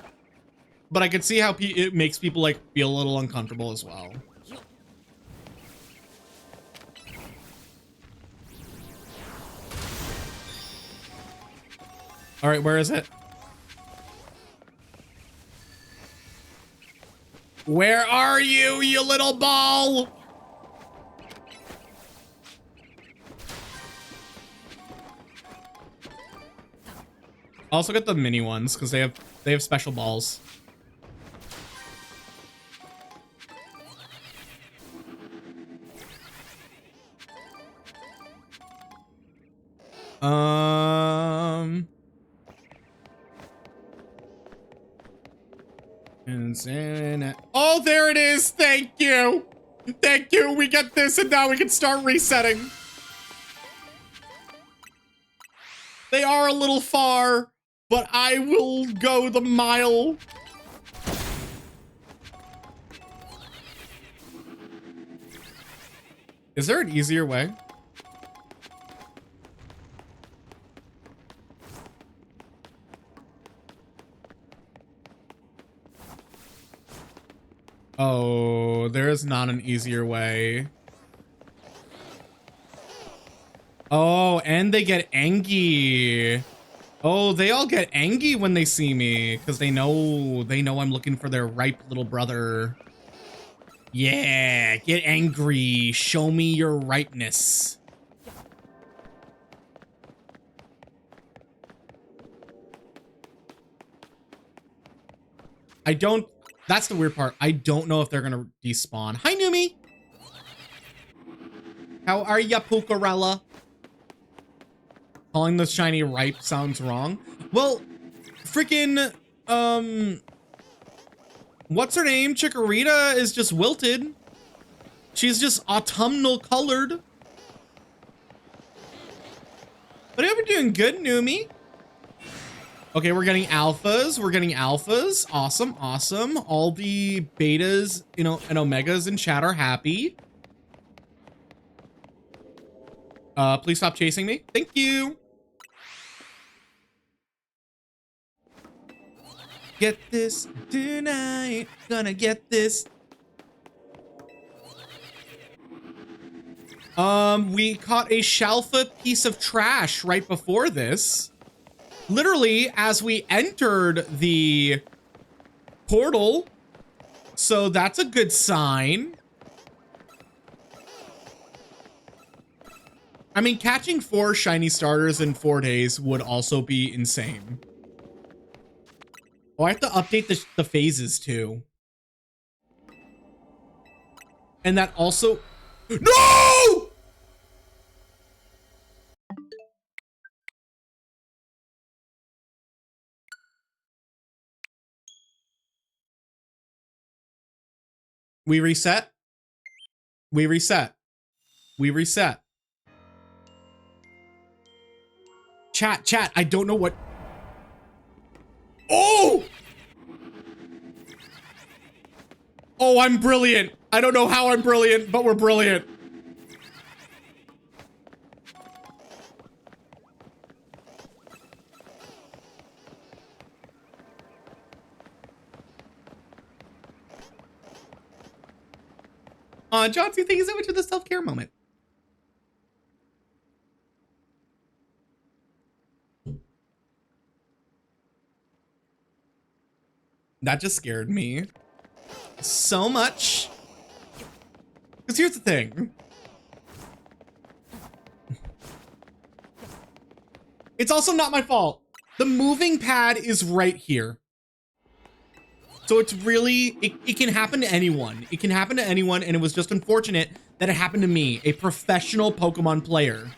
but I could see how it makes people, like, feel a little uncomfortable as well. All right, where is it? Where are you, you little ball? Also get the mini ones because they have special balls. Oh, there it is. Thank you. Thank you. We get this and now we can start resetting. They are a little far, but I will go the mile. Is there an easier way? Oh, there is not an easier way. Oh, and they get angry. Oh, they all get angry when they see me because they know I'm looking for their ripe little brother. Yeah, get angry. Show me your ripeness. That's the weird part. I don't know if they're gonna despawn. Hi, Numi. How are ya, Pukarella? Calling the shiny ripe sounds wrong. Well, freaking, what's her name? Chikorita is just wilted. She's just autumnal colored. But I've been doing good, Numi. Okay, we're getting alphas. We're getting alphas. Awesome, awesome. All the betas, you know, and omegas in chat are happy. Please stop chasing me. Thank you. Get this tonight. Gonna get this. We caught a Shalfa piece of trash right before this. Literally, as we entered the portal. So that's a good sign. I mean, catching 4 shiny starters in 4 days would also be insane. Oh, I have to update the phases too. And that also... No! We reset. We reset. We reset. Chat, I don't know what... Oh! Oh, I'm brilliant. I don't know how I'm brilliant, but we're brilliant. Johnsy, thank you so much for the self-care moment. That just scared me so much. Because here's the thing. It's also not my fault. The moving pad is right here. So it's really, it can happen to anyone. It can happen to anyone, and it was just unfortunate that it happened to me, a professional Pokemon player.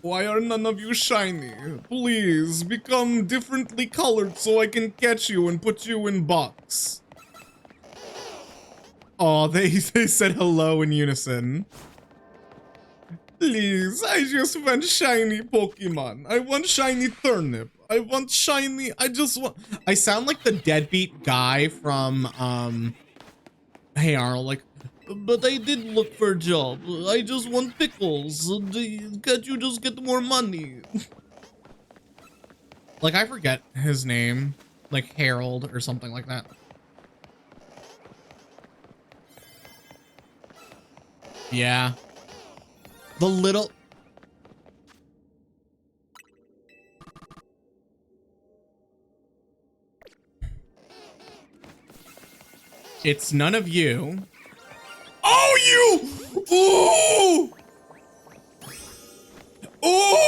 Why are none of you shiny? Please become differently colored so I can catch you and put you in box. Oh, they said hello in unison. Please, I just want shiny Pokemon. I want shiny turnip. I want shiny. I sound like the deadbeat guy from Hey Arnold, like, but I did look for a job. I just want pickles. Can't you just get more money? Like, I forget his name. Like Harold or something like that. Yeah. The little... It's none of you. Oh, you! Ooh! Oh!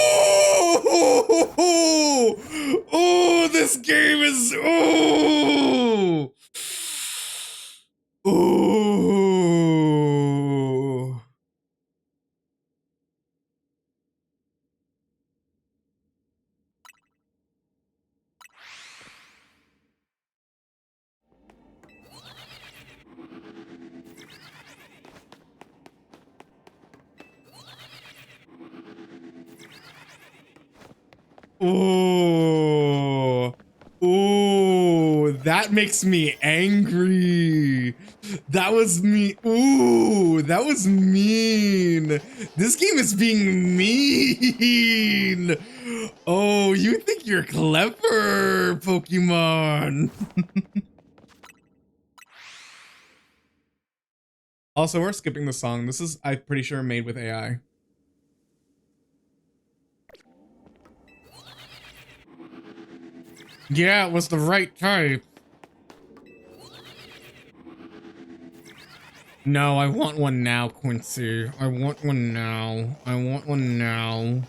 Oh, this game is... Oh! Oh! Ooh. Ooh, that makes me angry. That was me. Ooh, that was mean. This game is being mean. Oh, you think you're clever, Pokemon. Also, we're skipping the song. This is, I'm pretty sure, made with AI. Yeah, it was the right type. No, I want one now, Quincy. I want one now. I want one now.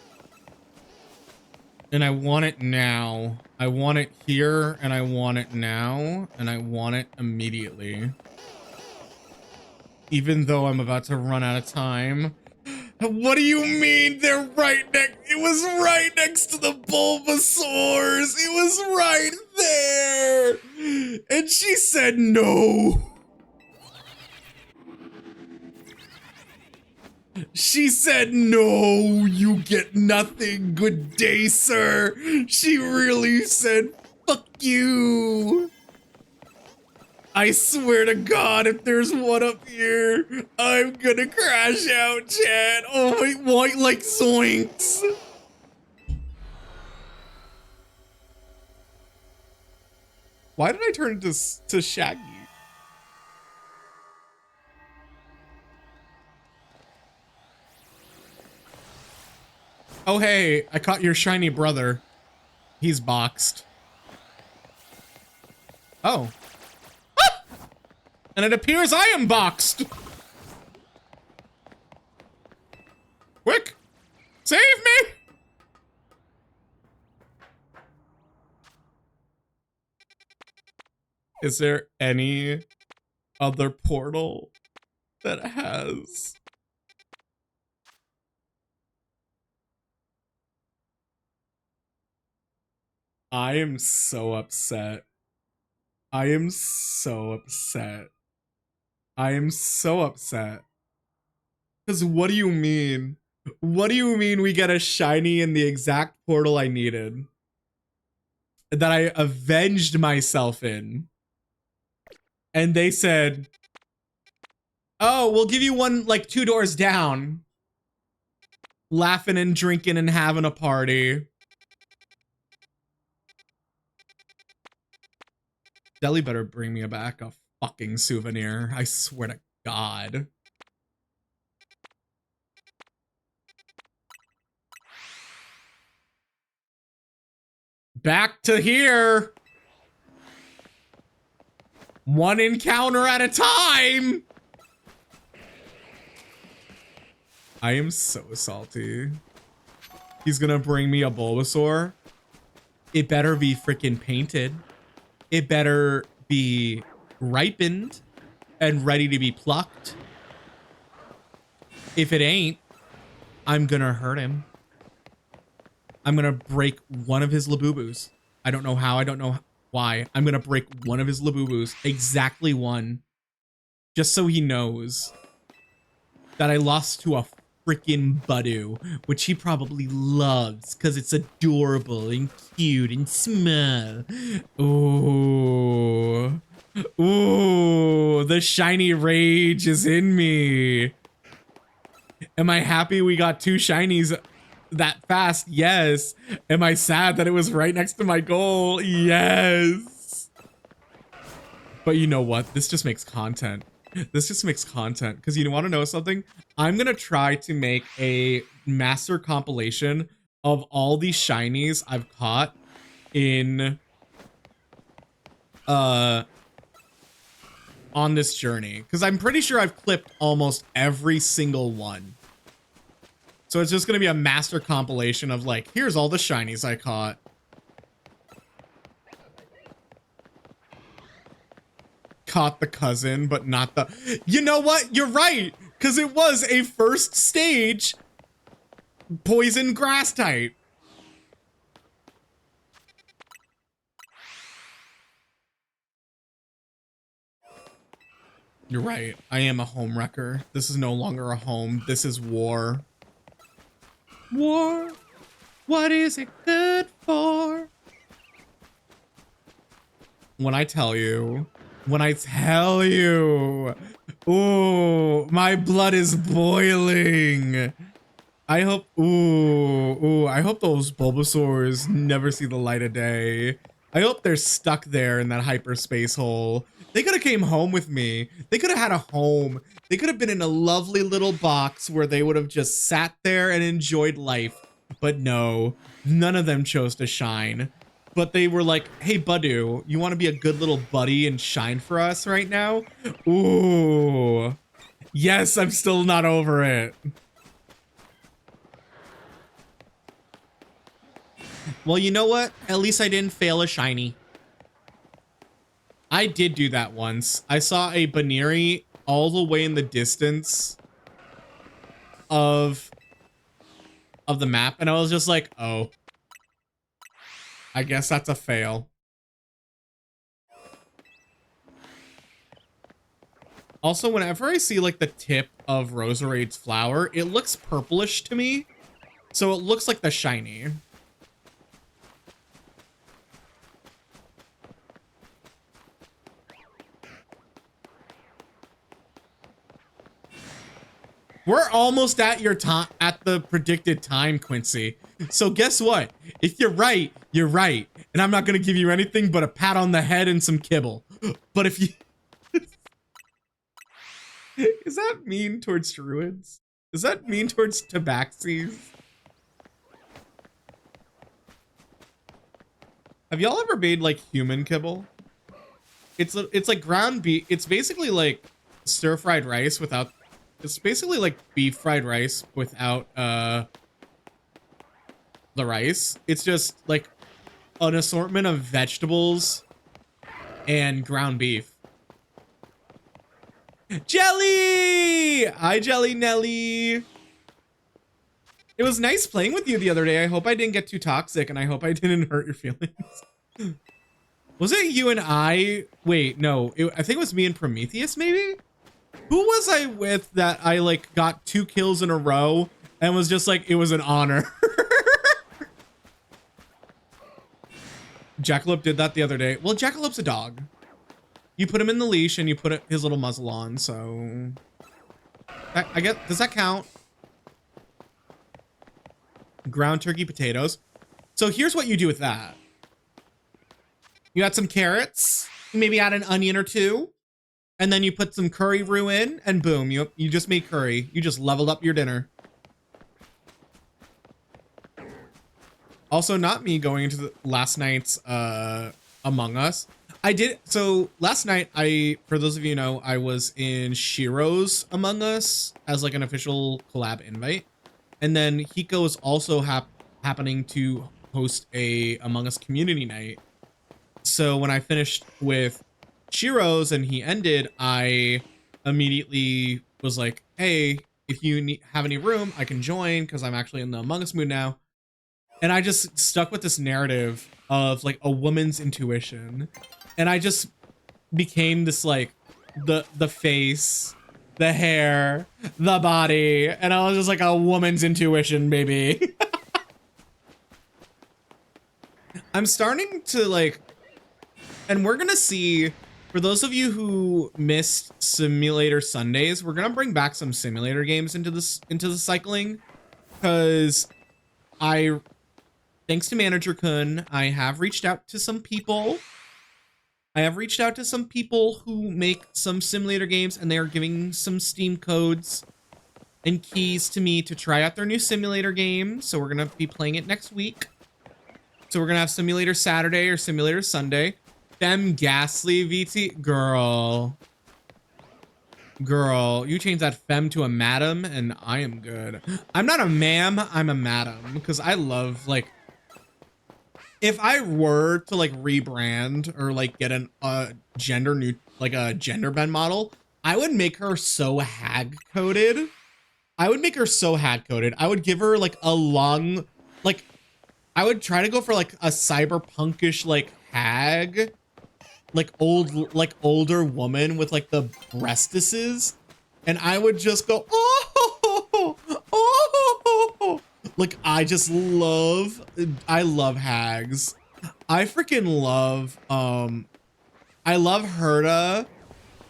And I want it now. I want it here, and I want it now, and I want it immediately. Even though I'm about to run out of time. What do you mean they're right next? It was right next to the Bulbasaurs. It was right there. And she said no. She said no, you get nothing. Good day, sir. She really said fuck you. I swear to God, if there's one up here, I'm gonna crash out, chat. Oh my, why, like zoinks. Why did I turn to Shaggy? Oh hey, I caught your shiny brother. He's boxed. Oh. Ah! And it appears I am boxed. Quick, save me. Is there any other portal that has... I am so upset. I am so upset. I am so upset. Because what do you mean? What do you mean we get a shiny in the exact portal I needed? That I avenged myself in. And they said, oh, we'll give you one like 2 doors down. Laughing and drinking and having a party. Deli better bring me back a fucking souvenir. I swear to God. Back to here. One encounter at a time. I am so salty. He's gonna bring me a Bulbasaur. It better be freaking painted. It better be ripened and ready to be plucked. If it ain't, I'm gonna hurt him. I'm gonna break one of his Labubus. I don't know how, I don't know why. I'm gonna break one of his Labubus, exactly one, just so he knows that I lost to a freaking Budu, which he probably loves because it's adorable and cute and small. Ooh. Ooh, the shiny rage is in me. Am I happy we got 2 shinies that fast? Yes. Am I sad that it was right next to my goal? Yes. But you know what? This just makes content. This just makes content. Because you want to know something? I'm going to try to make a master compilation of all these shinies I've caught in on this journey. Because I'm pretty sure I've clipped almost every single one. So it's just going to be a master compilation of like, here's all the shinies I caught. Caught the cousin, but not the... You know what? You're right. Because it was a first stage poison grass type. You're right. I am a home wrecker. This is no longer a home. This is war. War. What is it good for? When I tell you, ooh, my blood is boiling. I hope, I hope those Bulbasaurs never see the light of day. I hope they're stuck there in that hyperspace hole. They could have came home with me. They could have had a home. They could have been in a lovely little box where they would have just sat there and enjoyed life. But no, none of them chose to shine. But they were like, hey, Budu, you want to be a good little buddy and shine for us right now? Ooh. Yes, I'm still not over it. Well, you know what? At least I didn't fail a shiny. I did do that once. I saw a Baneri all the way in the distance of the map, and I was just like, oh. I guess that's a fail. Also, whenever I see like the tip of Roserade's flower, it looks purplish to me. So it looks like the shiny. We're almost at your time, at the predicted time, Quincy. So guess what? If you're right, you're right. And I'm not going to give you anything but a pat on the head and some kibble. But if you... Is that mean towards druids? Is that mean towards tabaxis? Have y'all ever made like human kibble? It's like ground beef. It's basically like stir-fried rice without... It's basically like beef fried rice without the rice. It's just like an assortment of vegetables and ground beef. Jelly! Hi, Jelly Nelly. It was nice playing with you the other day. I hope I didn't get too toxic, and I hope I didn't hurt your feelings. Was it you and I? Wait, no. I think it was me and Prometheus, maybe? Who was I with that I like got 2 kills in a row and was just like, it was an honor? Jackalope did that the other day. Well, Jackalope's a dog. You put him in the leash and you put his little muzzle on, so... I guess, does that count? Ground turkey potatoes. So here's what you do with that. You add some carrots, maybe add an onion or 2, and then you put some curry roux in, and boom, you just made curry. You just leveled up your dinner. Also, not me going into the last night's Among Us. I did, so last night, for those of you who know, I was in Shiro's Among Us as like an official collab invite. And then Hiko is also happening to host a Among Us community night. So when I finished with Shiro's and he ended, I immediately was like, hey, if you have any room, I can join because I'm actually in the Among Us mood now. And I just stuck with this narrative of like a woman's intuition. And I just became this like the face, the hair, the body, and I was just like a woman's intuition, baby. I'm starting to like, and we're gonna see, for those of you who missed Simulator Sundays, we're gonna bring back some simulator games into the cycling, because thanks to Manager Kun, I have reached out to some people. I have reached out to some people who make some simulator games, and they are giving some Steam codes and keys to me to try out their new simulator game. So we're gonna be playing it next week. So we're gonna have Simulator Saturday or Simulator Sunday. GhastlyVT, girl, you change that fem to a madam, and I am good. I'm not a ma'am, I'm a madam, because I love like. If I were to like rebrand or like get a gender bend model, I would make her so hag coded. I would give her like a long, like, I would try to go for like a cyberpunkish like hag, like older woman with like the breastises, and I would just go oh, like I love hags. I freaking love I love Herda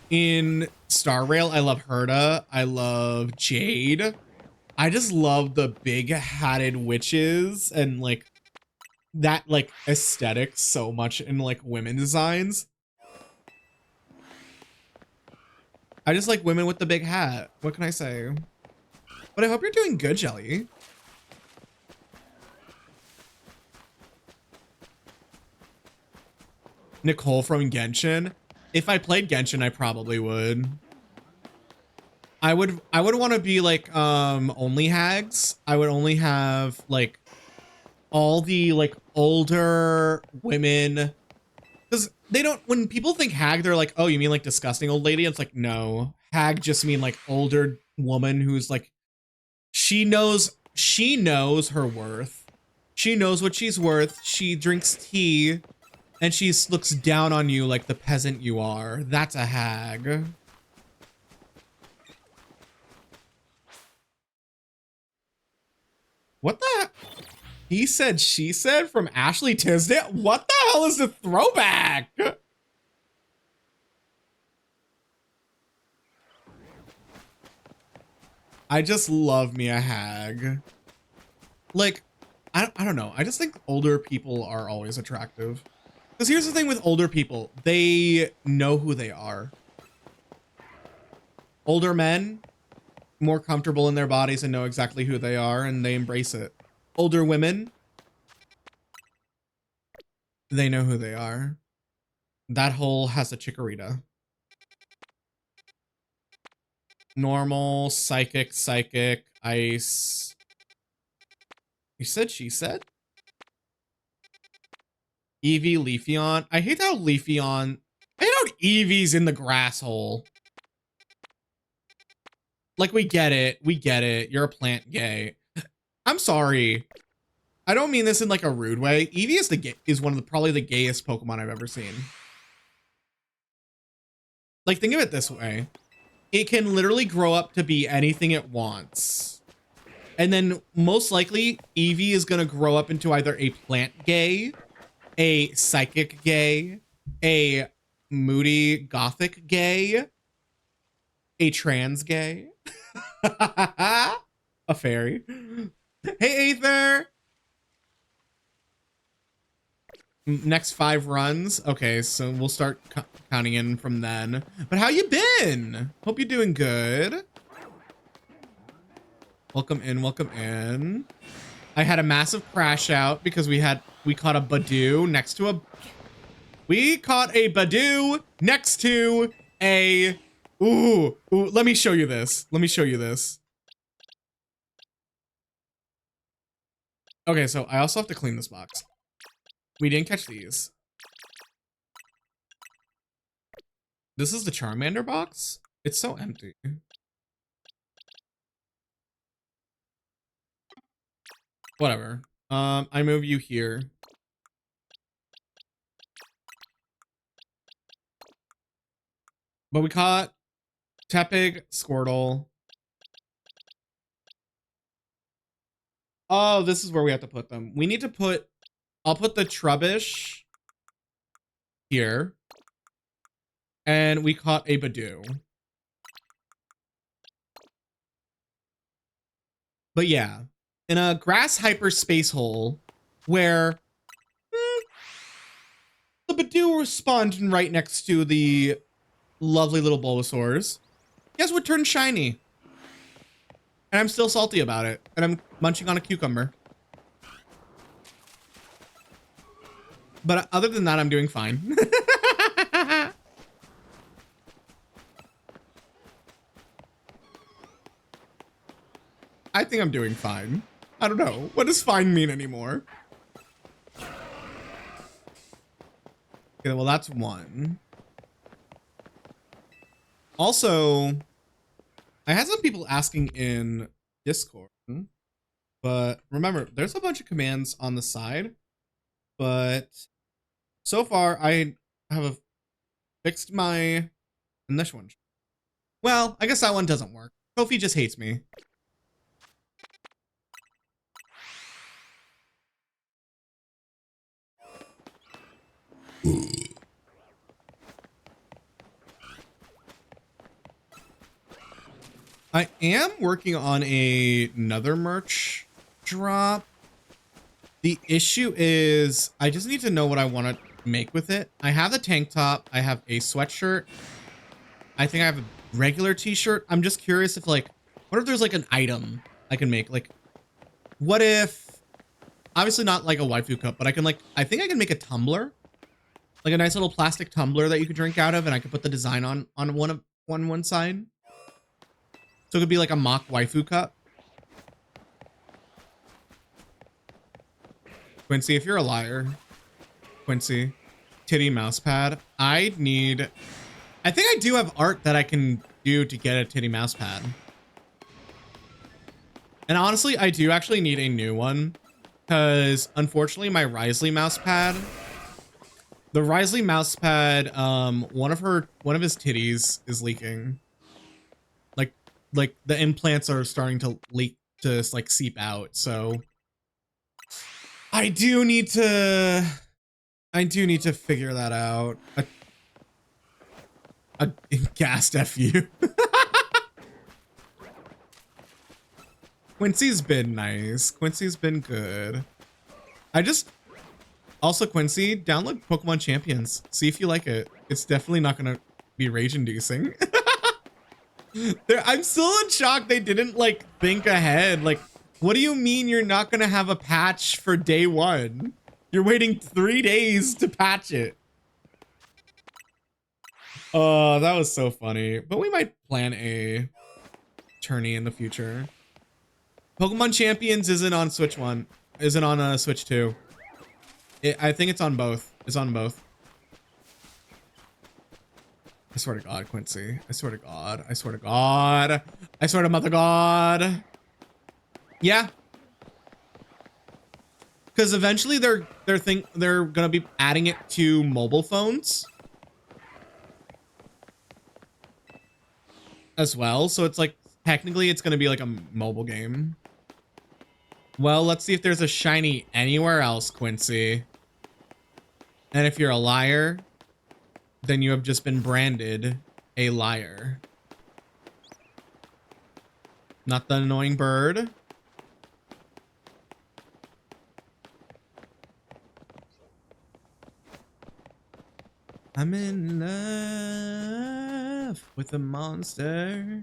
in Star Rail. I love Herda. I love Jade. I just love the big hatted witches and like that like aesthetic so much in like women designs. I just like women with the big hat. What can I say? But I hope you're doing good, Jelly. Nicole from Genshin. If I played Genshin, I probably would. I would want to be like only hags. I would only have like all the like older women, because they don't, when people think hag, they're like, oh, you mean like disgusting old lady? It's like, no, hag just mean like older woman who's like, she knows her worth. She knows what she's worth. She drinks tea and she looks down on you like the peasant you are. That's a hag. What the? He said, she said from Ashley Tisdale? What the hell is the throwback? I just love me a hag. Like, I don't know. I just think older people are always attractive. Because here's the thing with older people. They know who they are. Older men, more comfortable in their bodies and know exactly who they are, and they embrace it. Older women, they know who they are. That hole has a chikorita. Normal, psychic, ice. You said she said? Eevee, Leafeon. I hate how Eevee's in the grass hole. Like, we get it. You're a plant gay. I'm sorry. I don't mean this in like a rude way. Eevee is one of probably the gayest Pokemon I've ever seen. Like, think of it this way. It can literally grow up to be anything it wants. And then most likely Eevee is going to grow up into either a plant gay, a psychic gay, a moody gothic gay, a trans gay, a fairy. Hey, Aether. Next 5 runs. Okay, so we'll start counting in from then. But how you been? Hope you're doing good. Welcome in, welcome in. I had a massive crash out because we caught a Badoo next to a... We caught a Badoo next to a... Ooh, let me show you this. Okay, so I also have to clean this box. We didn't catch these. This is the Charmander box? It's so empty. Whatever. I move you here. But we caught Tepig, Squirtle. Oh, this is where we have to put them. We need to put, I'll put the Trubbish here. And we caught a Badoo. But yeah, in a grass hyperspace hole where the Badoo spawned right next to the lovely little Bulbasaurs, guess what turned shiny? And I'm still salty about it. And I'm munching on a cucumber. But other than that, I'm doing fine. I think I'm doing fine. I don't know. What does fine mean anymore? Okay, well, that's one. Also, I had some people asking in Discord, but remember, there's a bunch of commands on the side, but so far I have fixed my, and this one. Well, I guess that one doesn't work. Kofi just hates me. I am working on another merch drop. The issue is I just need to know what I want to make with it. I have a tank top. I have a sweatshirt. I think I have a regular t-shirt. I'm just curious if like, what if there's like an item I can make? Like, what if, obviously not like a waifu cup, but I can like, I think I can make a tumbler. Like a nice little plastic tumbler that you could drink out of, and I could put the design on one side. So it could be like a mock waifu cup. Quincy, if you're a liar, Quincy, titty mouse pad. I think I do have art that I can do to get a titty mouse pad. And honestly, I do actually need a new one because unfortunately my Risley mouse pad, the Risley mouse pad, one of his titties is leaking. Like the implants are starting to leak, to like seep out. So I do need to figure that out. A gassed FU. Quincy's been nice. Quincy's been good. Also, Quincy, download Pokemon Champions. See if you like it. It's definitely not gonna be rage inducing. I'm still in shock they didn't like think ahead. Like, what do you mean you're not gonna have a patch for day one? You're waiting 3 days to patch it. Oh, that was so funny. But we might plan a tourney in the future. Pokemon Champions isn't on Switch 1. Isn't on Switch 2. I think it's on both. It's on both. I swear to God, Quincy. I swear to God. I swear to God. I swear to Mother God. Yeah. Because eventually they're gonna be adding it to mobile phones as well. So it's like technically it's gonna be like a mobile game. Well, let's see if there's a shiny anywhere else, Quincy. And if you're a liar, then you have just been branded a liar. Not the annoying bird. I'm in love with a monster.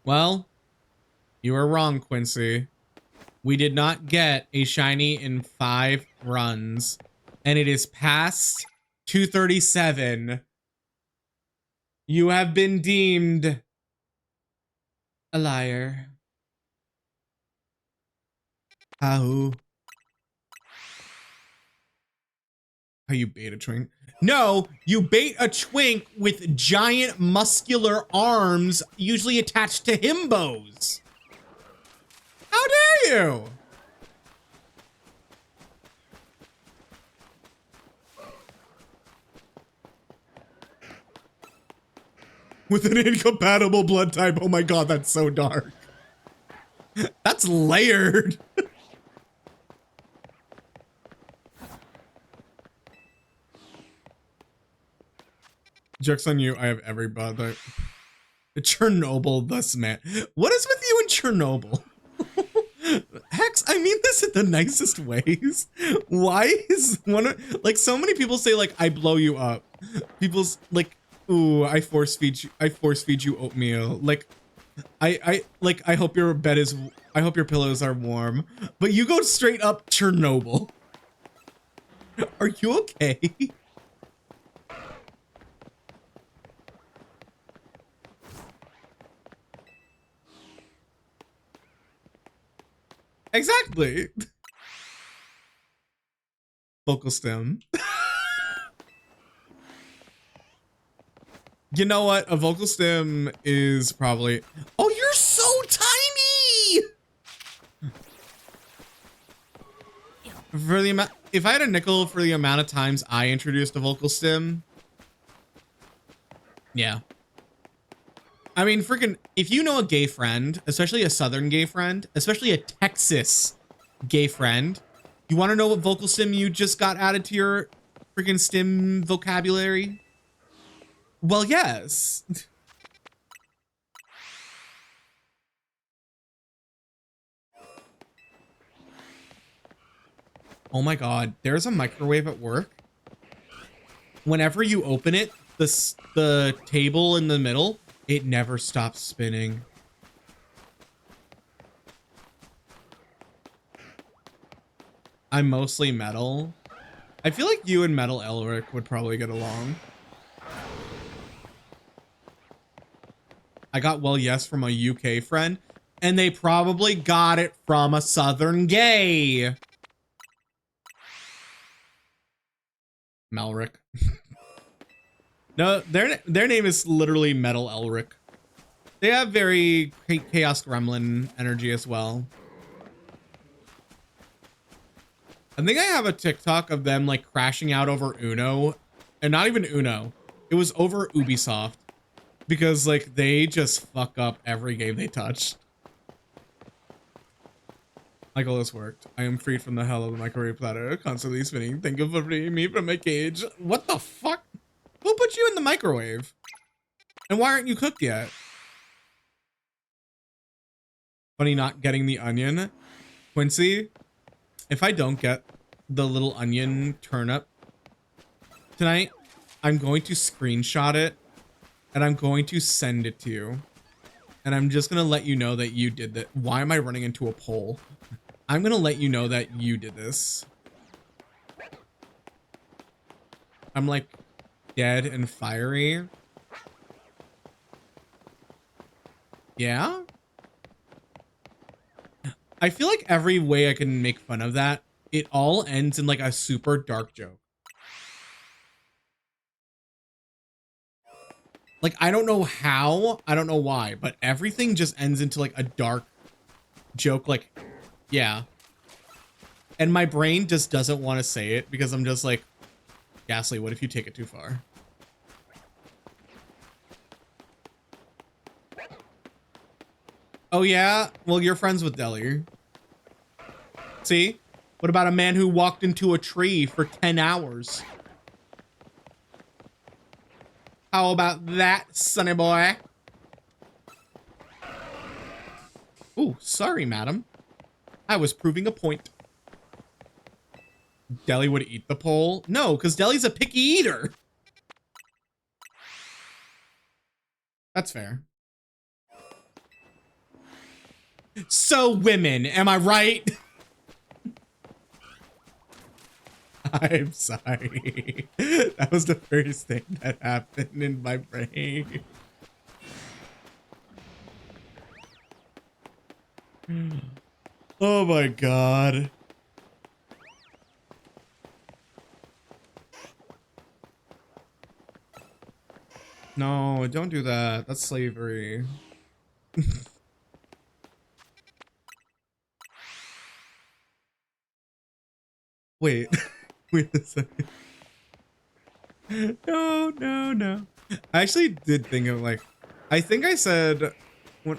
Well, you were wrong, Quincy. We did not get a shiny in 5 runs, and it is past 2:37. You have been deemed a liar. How you bait a twink? No, you bait a twink with giant muscular arms, usually attached to himbos. How dare you? with an incompatible blood type. Oh my god, that's so dark. That's layered. Joke's on you, I have every blood type. Chernobyl, thus man. What is with you in Chernobyl? Hex, I mean this in the nicest ways. Why is one of, like, so many people say like I blow you up. People's like, ooh, I force feed you oatmeal. Like I hope your bed is, I hope your pillows are warm. But you go straight up Chernobyl. Are you okay? Exactly. Vocal stem. You know what? A vocal stem is probably... Oh, you're so tiny! For the amount... If I had a nickel for the amount of times I introduced a vocal stem... Yeah. I mean, freaking... If you know a gay friend, especially a southern gay friend, especially a Texas gay friend, you want to know what vocal stem you just got added to your freaking stem vocabulary? Well, yes. Oh my god, there's a microwave at work. Whenever you open it, the table in the middle, it never stops spinning. I'm mostly metal. I feel like you and Metal Elric would probably get along. I got well yes from a UK friend, and they probably got it from a southern gay. Melric. No, their name is literally Metal Elric. They have very Chaos Gremlin energy as well. I think I have a TikTok of them like crashing out over Uno, and not even Uno. It was over Ubisoft because like they just fuck up every game they touch. Michael, this worked. I am freed from the hell of the microwave platter, constantly spinning. Thank you for freeing me from my cage. What the fuck? Who put you in the microwave? And why aren't you cooked yet? Funny not getting the onion. Quincy, if I don't get the little onion turnip tonight, I'm going to screenshot it and I'm going to send it to you. And I'm just going to let you know that you did that. Why am I running into a pole? I'm going to let you know that you did this. I'm like dead and fiery. Yeah? I feel like every way I can make fun of that, it all ends in like a super dark joke. Like, I don't know how, I don't know why, but everything just ends into like a dark joke. Like, yeah. And my brain just doesn't want to say it because I'm just like, Ghastly, what if you take it too far? Oh yeah? Well, you're friends with Deli. See? What about a man who walked into a tree for 10 hours? How about that, sonny boy? Ooh, sorry, madam. I was proving a point. Deli would eat the pole? No, because Deli's a picky eater. That's fair. So women, am I right? I'm sorry. That was the first thing that happened in my brain. Oh my god. No, don't do that. That's slavery. Wait. Wait a second. No, no, no. I actually did think of like, I think I said when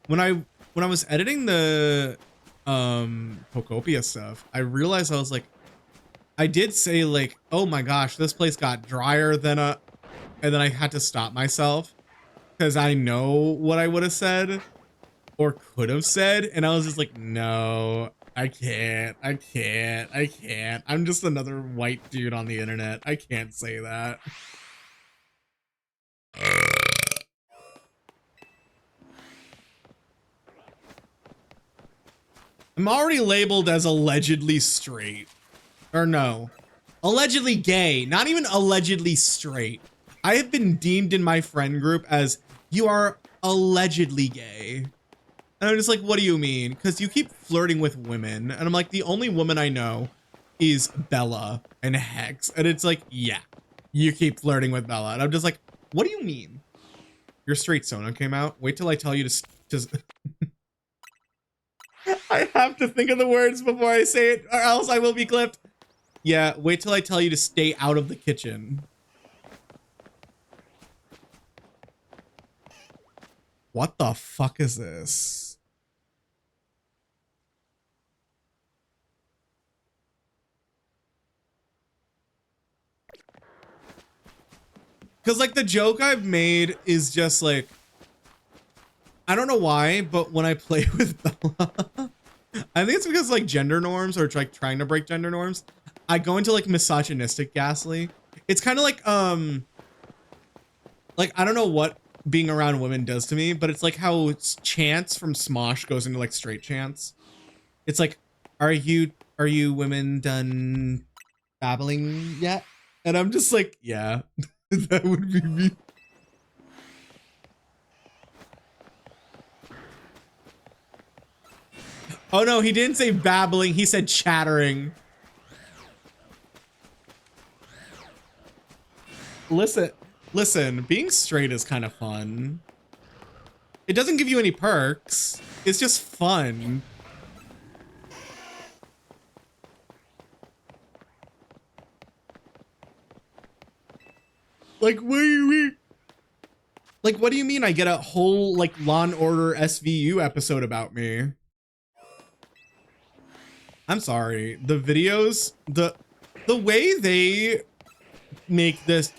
when I when I was editing the Pocopia stuff, I realized I was like, I did say like, oh my gosh, this place got drier than a, and then I had to stop myself because I know what I would have said or could have said, and I was just like, no, I can't, I can't, I can't. I'm just another white dude on the internet. I can't say that. I'm already labeled as allegedly straight. Or no, allegedly gay, not even allegedly straight. I have been deemed in my friend group as you are allegedly gay. And I'm just like, what do you mean? Because you keep flirting with women. And I'm like, the only woman I know is Bella and Hex. And it's like, yeah, you keep flirting with Bella. And I'm just like, what do you mean? Your straight Sona came out. Wait till I tell you to just. I have to think of the words before I say it, or else I will be clipped. Yeah, wait till I tell you to stay out of the kitchen. What the fuck is this? Because like the joke I've made is just like, I don't know why, but when I play with Bella, I think it's because like gender norms or like trying to break gender norms, I go into like misogynistic Ghastly. It's kind of like I don't know what being around women does to me, but it's like how it's Chance from Smosh goes into like straight Chance. It's like, are you women done babbling yet? And I'm just like, yeah, that would be me. Oh no, he didn't say babbling, he said chattering. Listen, being straight is kind of fun. It doesn't give you any perks. It's just fun. Like, what do you mean? Like, what do you mean I get a whole, like, Law and Order SVU episode about me? I'm sorry. The videos, the way they make this,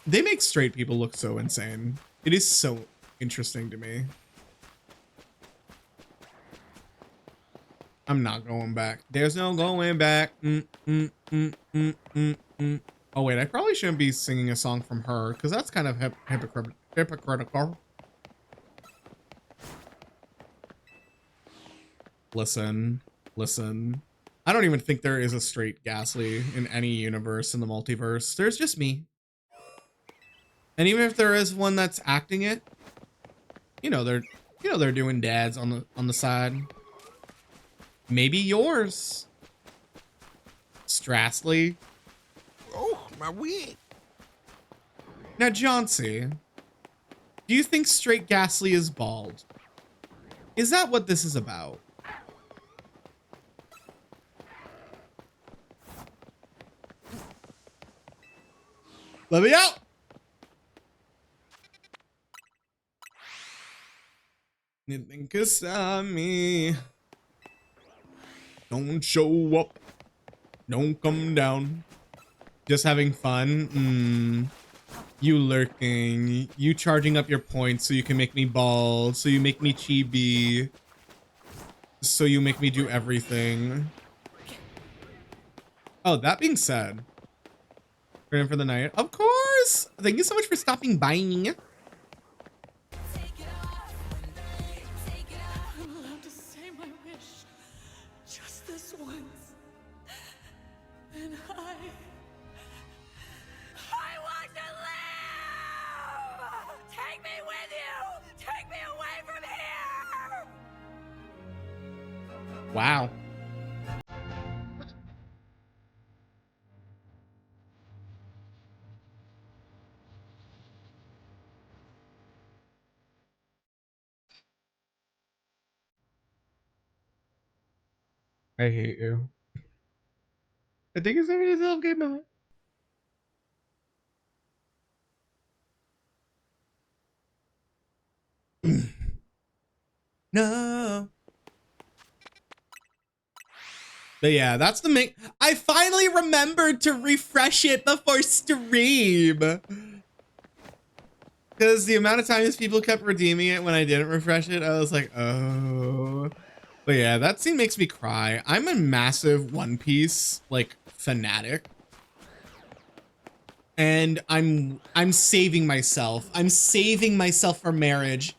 they make straight people look so insane. It is so interesting to me. I'm not going back. There's no going back. Oh wait, I probably shouldn't be singing a song from her because that's kind of hypocritical. Listen. I don't even think there is a straight Ghastly in any universe in the multiverse. There's just me. And even if there is one that's acting it, you know they're doing dads on the side. Maybe yours, Strastly. Oh, my wig. Now, Johnsy, do you think straight Ghastly is bald? Is that what this is about? Let me out! You think it's me? Don't show up. Don't come down. Just having fun. You lurking. You charging up your points so you can make me bald. So you make me chibi. So you make me do everything. Oh, that being said, we're in for the night. Of course. Thank you so much for stopping by. I'm allowed to say my wish just this once. And I want to live! Take me with you! Take me away from here! Wow. I hate you. I think it's having a self-game moment. No. But yeah, that's the main. I finally remembered to refresh it before stream. Because the amount of times people kept redeeming it when I didn't refresh it, I was like, oh. But yeah, that scene makes me cry. I'm a massive One Piece, like, fanatic. And I'm saving myself. I'm saving myself for marriage.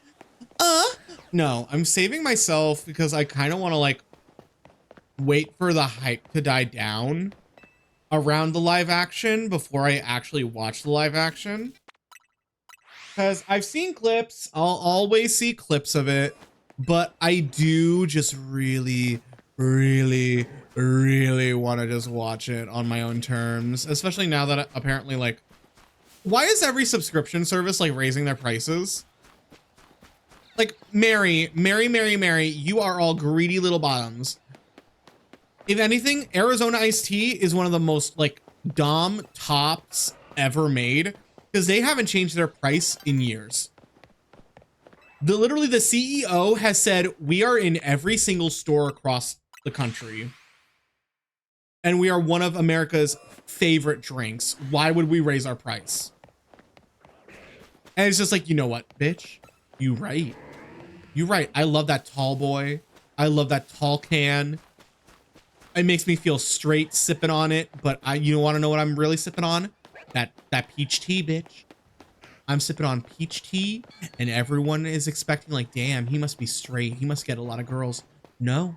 No, I'm saving myself because I kind of want to, like, wait for the hype to die down around the live action before I actually watch the live action. Because I've seen clips, I'll always see clips of it, but I do just really, really, really want to just watch it on my own terms, especially now that apparently, like, why is every subscription service like raising their prices? Like, Mary, you are all greedy little bottoms. If anything, Arizona iced tea is one of the most like dumb tops ever made because they haven't changed their price in years. Literally the CEO has said, we are in every single store across the country. And we are one of America's favorite drinks. Why would we raise our price? And it's just like, you know what, bitch? You right. You right. I love that tall boy. I love that tall can. It makes me feel straight sipping on it, but you want to know what I'm really sipping on? That peach tea, bitch. I'm sipping on peach tea, and everyone is expecting like, damn, he must be straight. He must get a lot of girls. No.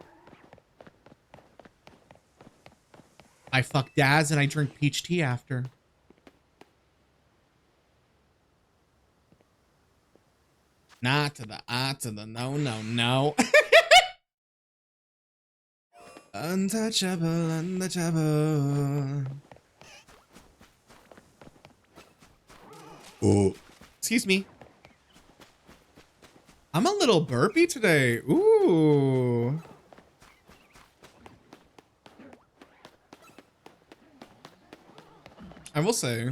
I fuck dads and I drink peach tea after. Not to the to the no. Untouchable, untouchable. Oh, excuse me. I'm a little burpy today. Ooh. I will say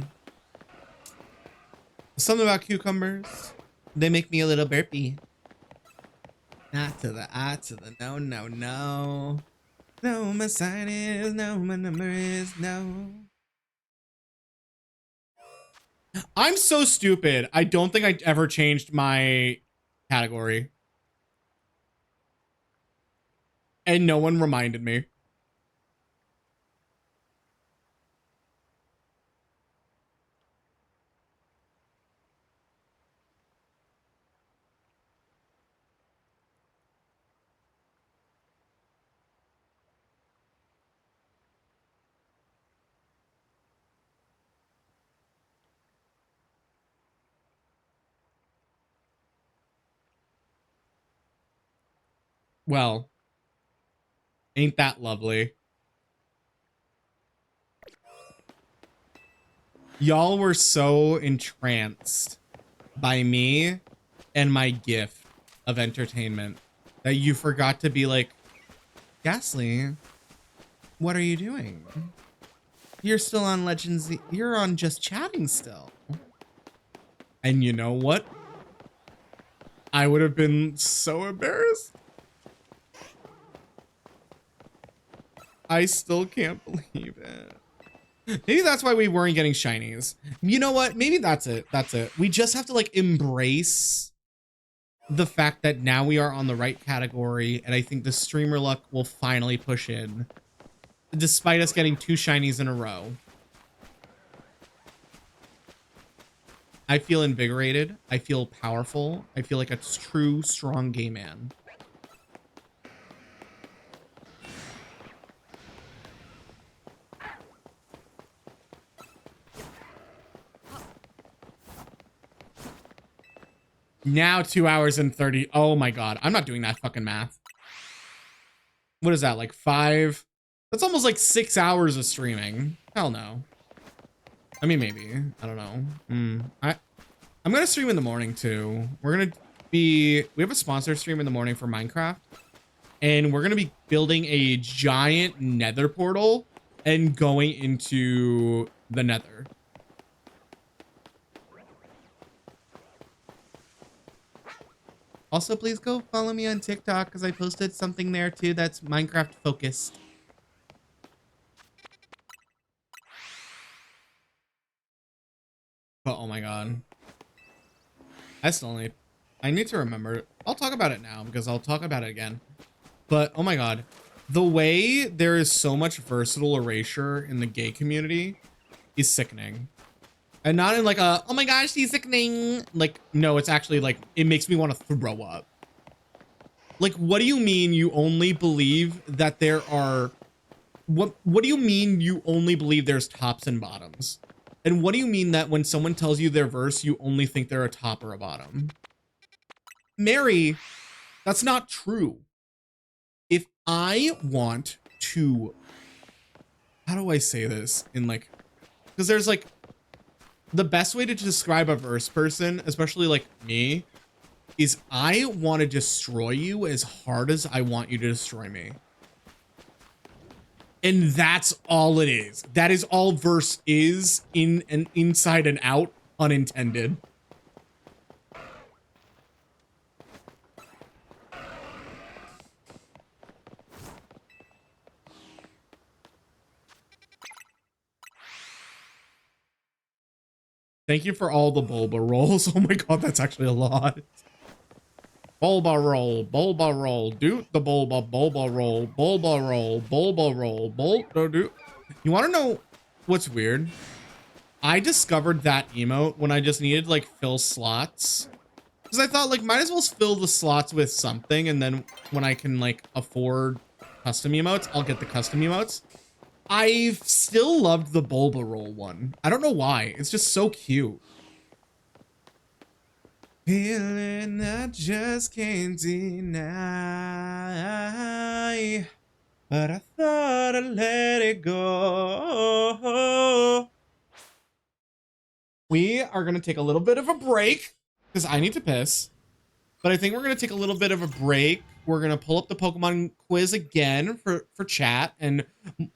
something about cucumbers. They make me a little burpy. Not to the to the no. No, my sign is no, my number is no. I'm so stupid. I don't think I ever changed my category. And no one reminded me. Well, ain't that lovely? Y'all were so entranced by me and my gift of entertainment that you forgot to be like, Ghastly, what are you doing? You're still on Legends. You're on just chatting still. And you know what? I would have been so embarrassed. I still can't believe it. Maybe that's why we weren't getting shinies. You know what? Maybe that's it. That's it. We just have to like embrace the fact that now we are on the right category. And I think the streamer luck will finally push in despite us getting 2 shinies in a row. I feel invigorated. I feel powerful. I feel like a true strong gay man. Now 2 hours and 30. Oh my God. I'm not doing that fucking math. What is that? Like 5? That's almost like 6 hours of streaming. Hell no. I mean, maybe. I don't know. I'm going to stream in the morning too. We have a sponsor stream in the morning for Minecraft. And we're going to be building a giant nether portal and going into the nether. Also, please go follow me on TikTok because I posted something there too that's Minecraft focused. But oh my god. I need to remember. I'll talk about it now because I'll talk about it again. But oh my god. The way there is so much versatile erasure in the gay community is sickening. And not in like a, oh my gosh, he's sickening. Like, no, it's actually like, it makes me want to throw up. Like, what do you mean you only believe that there are, what do you mean you only believe there's tops and bottoms? And what do you mean that when someone tells you their verse, you only think they're a top or a bottom? Mary, that's not true. If I want to, how do I say this in like, because there's like, the best way to describe a verse person, especially like me, is I want to destroy you as hard as I want you to destroy me. And that's all it is. That is all verse is, in and inside and out, unintended. Thank you for all the Bulba rolls. Oh my god, that's actually a lot. Bulba roll, do the Bulba roll, do. You want to know what's weird? I discovered that emote when I just needed like fill slots. Because I thought like might as well fill the slots with something, and then when I can like afford custom emotes, I'll get the custom emotes. I've still loved the Bulba roll one. I don't know why. It's just so cute. Feeling I just can't deny, but I thought I'd let it go. We are going to take a little bit of a break because I need to piss. But I think we're going to take a little bit of a break. We're going to pull up the Pokemon quiz again for chat. And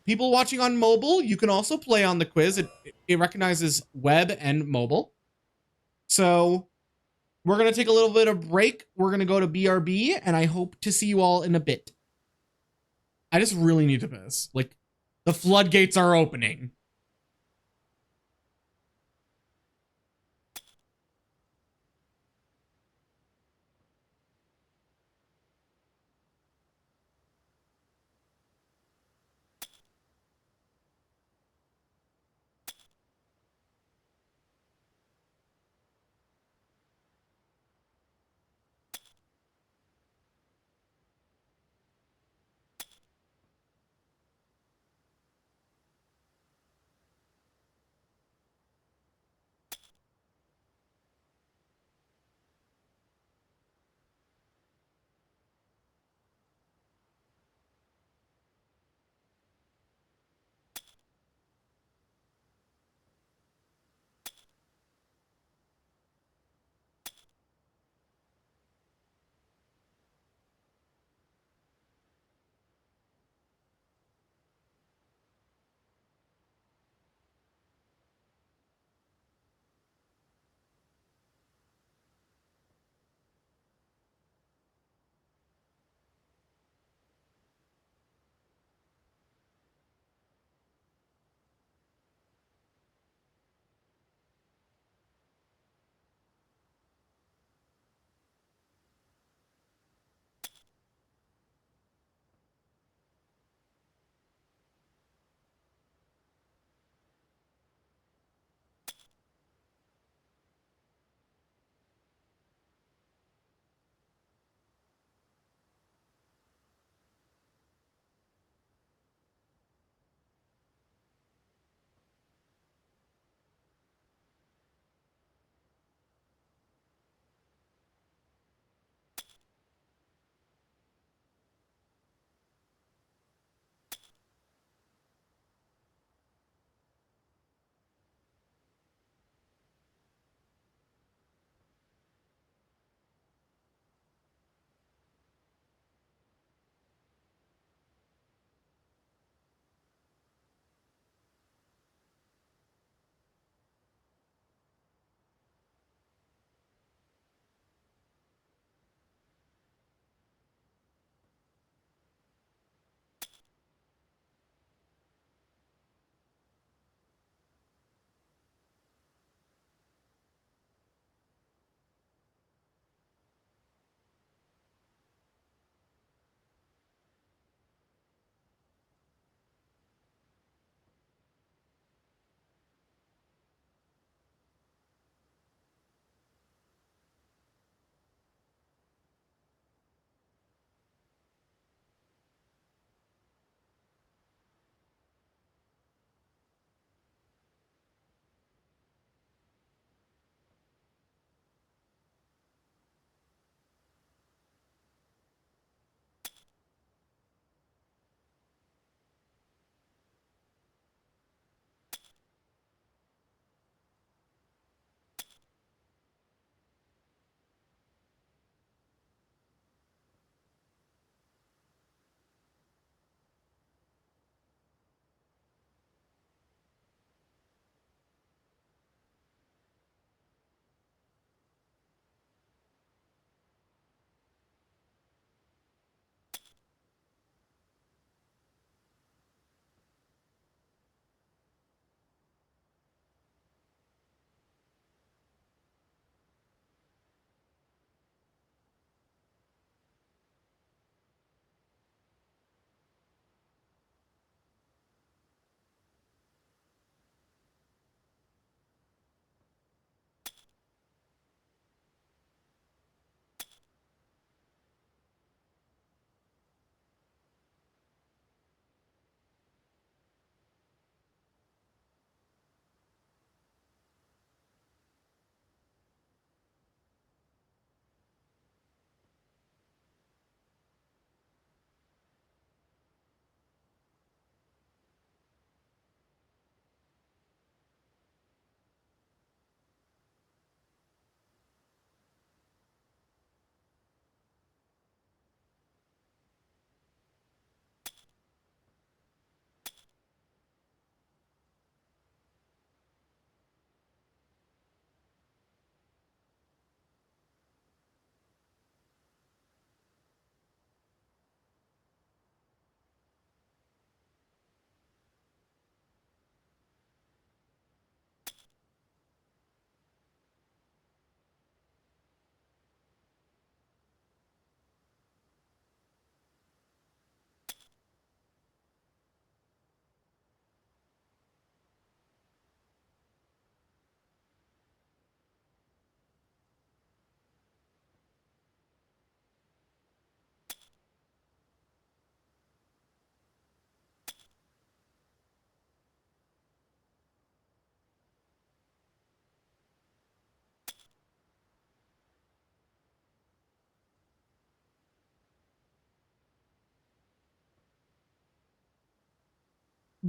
people watching on mobile, you can also play on the quiz. It recognizes web and mobile. So we're going to take a little bit of break. We're going to go to BRB, and I hope to see you all in a bit. I just really need to piss. Like, the floodgates are opening.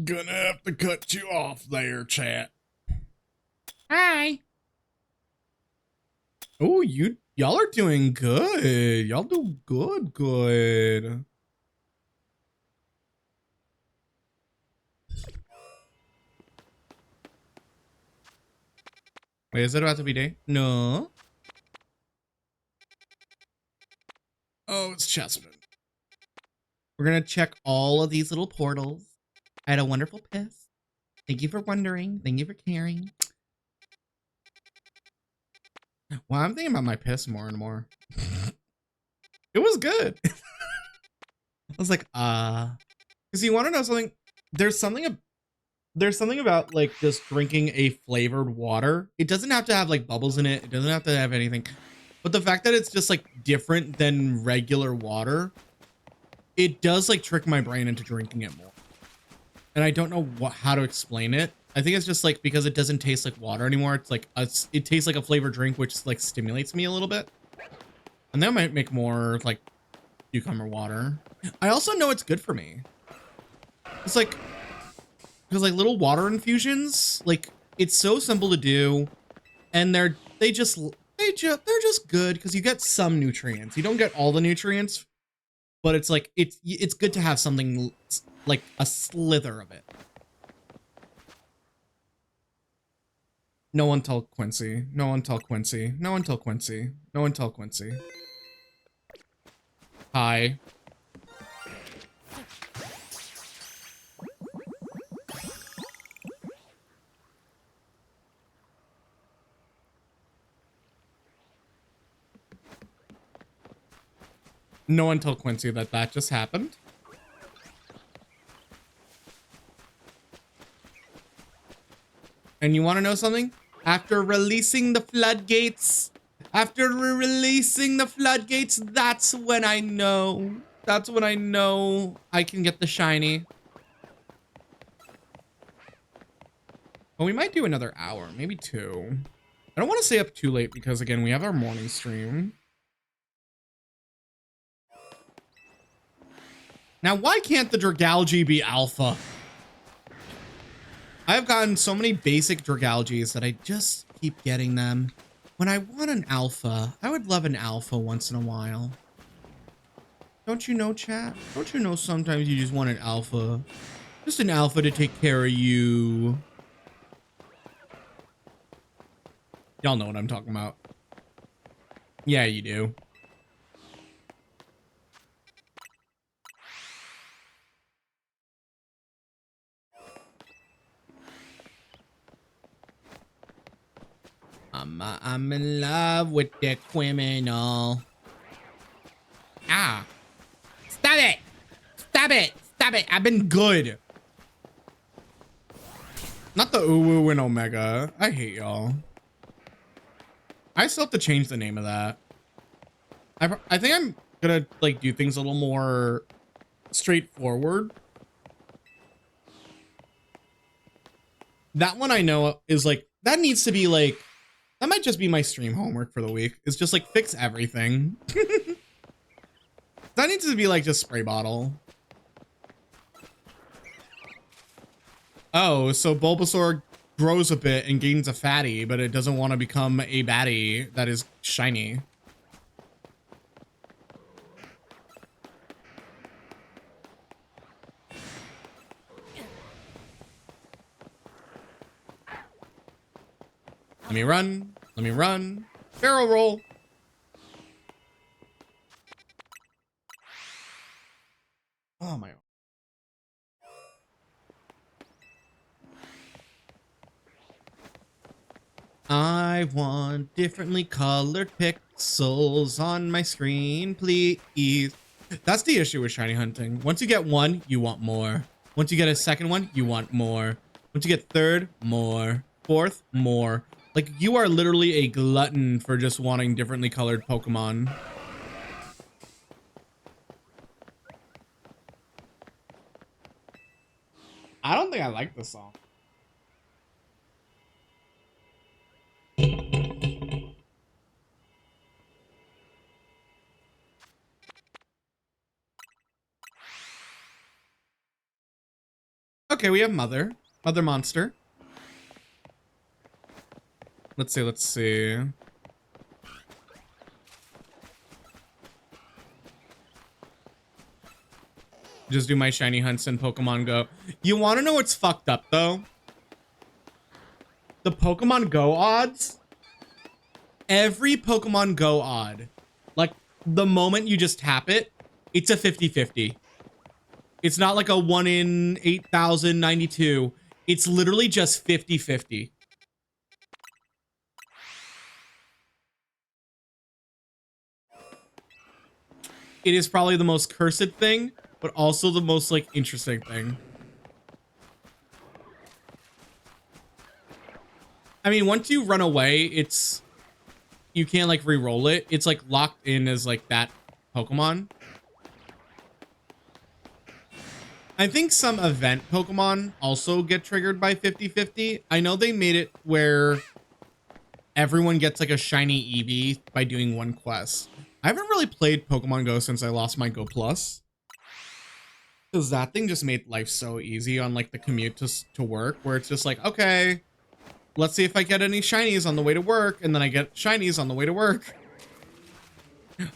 Gonna have to cut you off there, chat. Hi. Oh, y'all are doing good. Y'all do good. Wait, is it about to be day? No. Oh, it's Chessman. We're gonna check all of these little portals. I had a wonderful piss. Thank you for wondering. Thank you for caring. Well, I'm thinking about my piss more and more. It was good. I was like, because you want to know something? There's something about like just drinking a flavored water. It doesn't have to have like bubbles in it. It doesn't have to have anything. But the fact that it's just like different than regular water, it does like trick my brain into drinking it more. And I don't know how to explain it. I think it's just like because it doesn't taste like water anymore. It's like it tastes like a flavored drink, which like stimulates me a little bit. And that might make more like cucumber water. I also know it's good for me. It's like, because like little water infusions, like it's so simple to do, and they're just good because you get some nutrients. You don't get all the nutrients, but it's like it's good to have something like a slither of it. No one tell Quincy. No one tell Quincy. No one tell Quincy. No one tell Quincy. Hi. No one tell Quincy that just happened. And you want to know something? After releasing the floodgates, that's when I know. That's when I know I can get the shiny. Well, we might do another hour, maybe 2. I don't want to stay up too late because, again, we have our morning stream. Now, why can't the Dragalge be alpha? I've gotten so many basic Dragalges that I just keep getting them. When I want an alpha, I would love an alpha once in a while. Don't you know, chat? Don't you know sometimes you just want an alpha? Just an alpha to take care of you. Y'all know what I'm talking about. Yeah, you do. I'm in love with the criminal. Ah. Stop it! Stop it! Stop it! I've been good. Not the Uwu and Omega. I hate y'all. I still have to change the name of that. I think I'm gonna like do things a little more straightforward. That one I know is like, that needs to be like, that might just be my stream homework for the week. It's just like fix everything. That needs to be like just spray bottle. Oh, so Bulbasaur grows a bit and gains a fatty, but it doesn't want to become a baddie that is shiny. Let me run. Let me run. Barrel roll. Oh my. I want differently colored pixels on my screen, please. That's the issue with shiny hunting. Once you get one, you want more. Once you get a second one, you want more. Once you get third, more. Fourth, more. Like, you are literally a glutton for just wanting differently colored Pokemon. I don't think I like this song. Okay, we have Mother. Mother Monster. Let's see, let's see. Just do my shiny hunts in Pokemon Go. You want to know what's fucked up, though? The Pokemon Go odds? Every Pokemon Go odd, like the moment you just tap it, it's a 50-50. It's not like a 1 in 8,092. It's literally just 50-50. It is probably the most cursed thing, but also the most like interesting thing. I mean, once you run away, it's you can't like re-roll it. It's like locked in as like that Pokemon. I think some event Pokemon also get triggered by 50-50. I know they made it where everyone gets like a shiny Eevee by doing one quest. I haven't really played Pokemon Go since I lost my Go Plus. Because that thing just made life so easy on like the commute to work, where it's just like, okay, let's see if I get any shinies on the way to work. And then I get shinies on the way to work.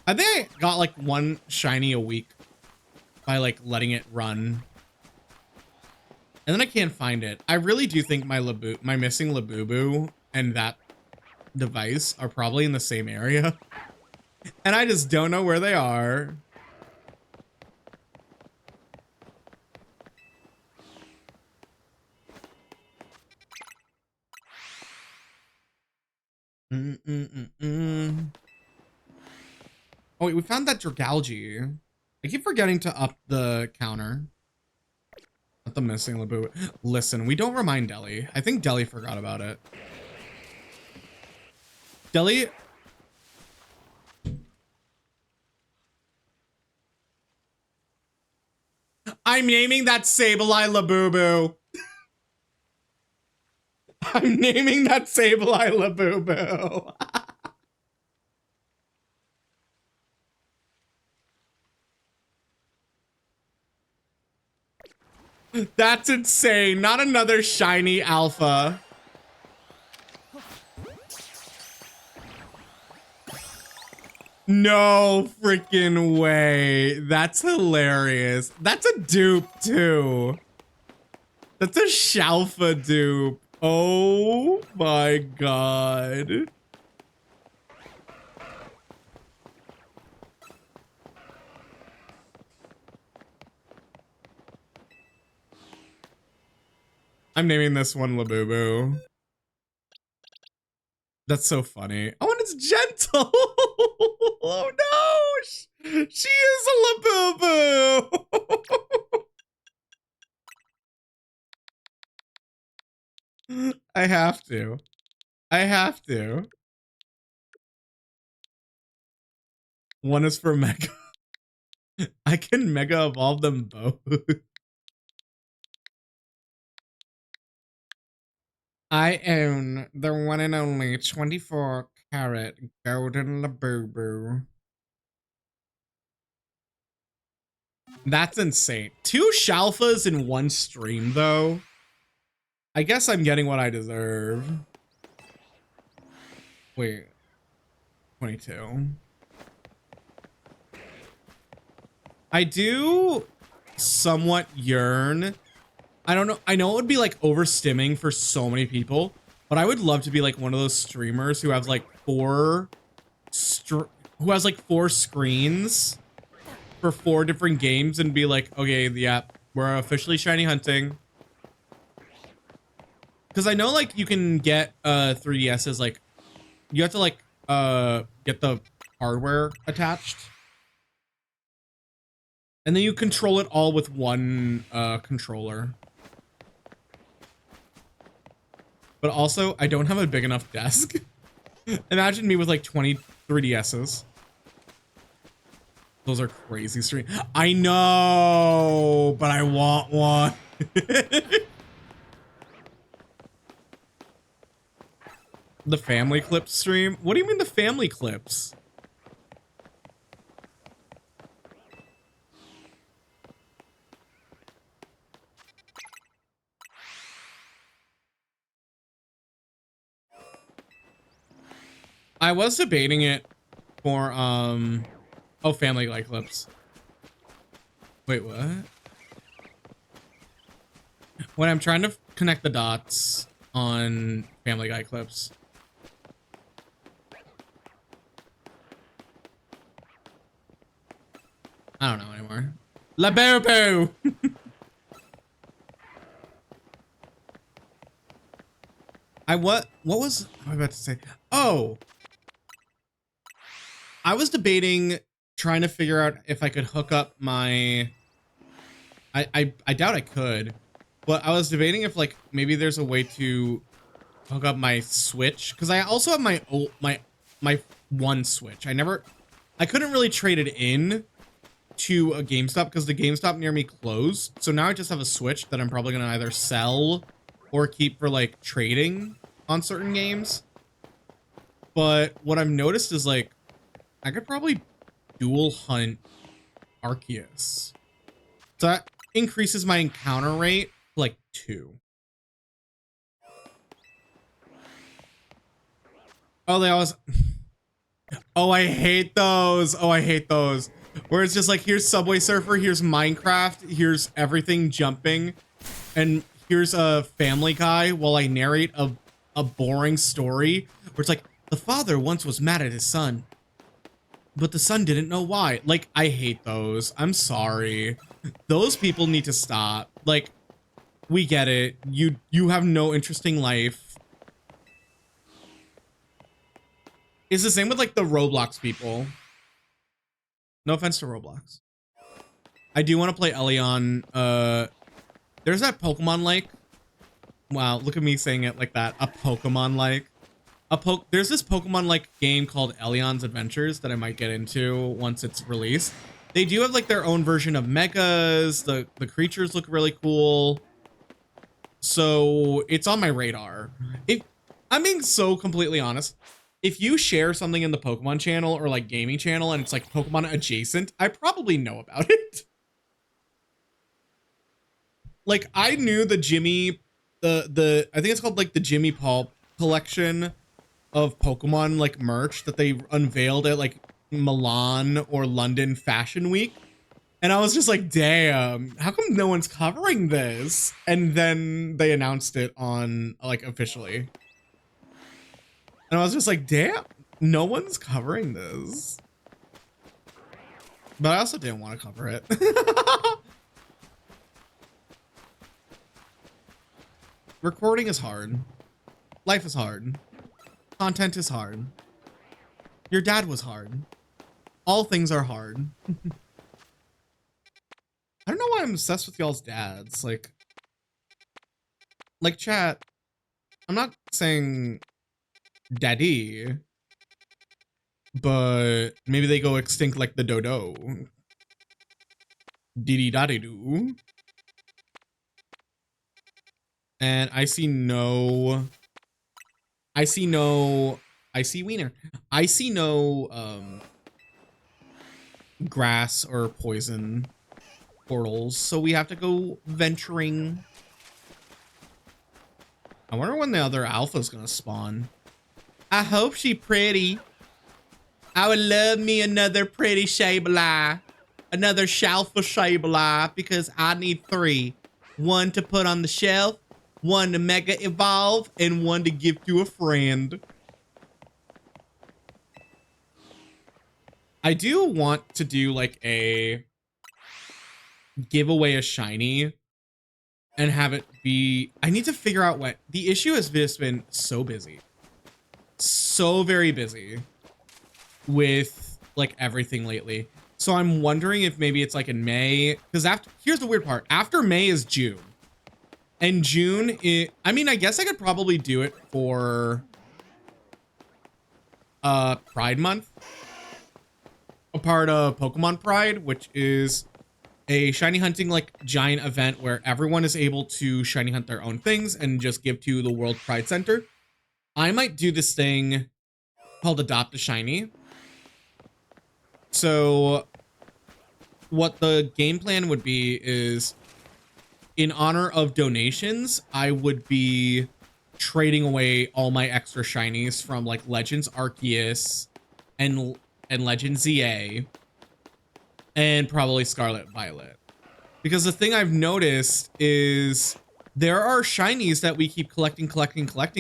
I think I got like one shiny a week by like letting it run. And then I can't find it. I really do think my missing Labubu and that device are probably in the same area. And I just don't know where they are. Oh wait, we found that Dragalge. I keep forgetting to up the counter. Not the missing Labubu. Listen, we don't remind Deli. I think Deli forgot about it. Deli... I'm naming that Sableye Labubu. I'm naming that Sableye Labubu. That's insane. Not another shiny alpha. No freaking way. That's hilarious. That's a dupe too. That's a Shalfa dupe. Oh my god. I'm naming this one Labubu. That's so funny. Oh, and it's gentle. Oh no. She is a Labubu. I have to. I have to. One is for Mega. I can Mega evolve them both. I own the one and only 24-carat golden Labubu. That's insane. 2 Shalfas in one stream, though. I guess I'm getting what I deserve. Wait. 22. I do somewhat yearn. I don't know. I know it would be like overstimming for so many people, but I would love to be like one of those streamers who has like 4 screens for 4 different games and be like, okay, yeah, we're officially shiny hunting. Because I know like you can get 3DSs, like you have to like get the hardware attached. And then you control it all with one controller. But also, I don't have a big enough desk. Imagine me with like 20 3DSs. Those are crazy stream. I know, but I want one. The family clips stream? What do you mean the family clips? I was debating it for oh, Family Guy clips. Wait, what? When I'm trying to connect the dots on Family Guy clips. I don't know anymore. La Boo. What was I about to say? Oh, I was debating trying to figure out if I could hook up my I doubt I could, but I was debating if like maybe there's a way to hook up my Switch, because I also have my one Switch. I couldn't really trade it in to a GameStop because the GameStop near me closed. So now I just have a Switch that I'm probably gonna either sell or keep for like trading on certain games. But what I've noticed is like I could probably dual hunt Arceus. So that increases my encounter rate to like 2. Oh, they always oh, I hate those. Oh, I hate those. Where it's just like, here's Subway Surfer, here's Minecraft, here's everything jumping, and here's a Family Guy while I narrate a boring story where it's like, the father once was mad at his son, but the son didn't know why. Like, I hate those. I'm sorry. Those people need to stop. Like, we get it. You have no interesting life. It's the same with like the Roblox people. No offense to Roblox. I do want to play Elion. There's that Pokemon like. Wow, look at me saying it like that. A Pokemon like. There's this Pokemon like game called Elion's Adventures that I might get into once it's released. They do have like their own version of megas. The creatures look really cool. So it's on my radar. I'm being so completely honest. If you share something in the Pokemon channel or like gaming channel and it's like Pokemon adjacent, I probably know about it. Like I knew the Jimmy, I think it's called like the Jimmy Paul collection of Pokemon like merch that they unveiled at like Milan or London Fashion Week. And I was just like, damn, how come no one's covering this? And then they announced it on like officially. And I was just like, damn, no one's covering this. But I also didn't want to cover it. Recording is hard. Life is hard. Content is hard. Your dad was hard. All things are hard. I don't know why I'm obsessed with y'all's dads. Like chat, I'm not saying daddy, but maybe they go extinct like the dodo. Dee daddy doo. And I see wiener. I see no grass or poison portals, so we have to go venturing. I wonder when the other alpha's gonna spawn. I hope she pretty. I would love me another pretty Sableye. Another Shalfa Sableye, because I need 3. 1 to put on the shelf, 1 to mega evolve, and 1 to give to a friend. I do want to do like a giveaway a shiny and have it be, I need to figure out what the issue has just been. So busy, so very busy with like everything lately. So I'm wondering if maybe it's like in May, because here's the weird part, after May is June, and June I mean, I guess I could probably do it for Pride Month, a part of Pokemon Pride, which is a shiny hunting like giant event where everyone is able to shiny hunt their own things and just give to the World Pride Center. I might do this thing called Adopt a Shiny. So what the game plan would be is, in honor of donations, I would be trading away all my extra shinies from like Legends Arceus and Legends ZA and probably Scarlet Violet. Because the thing I've noticed is there are shinies that we keep collecting,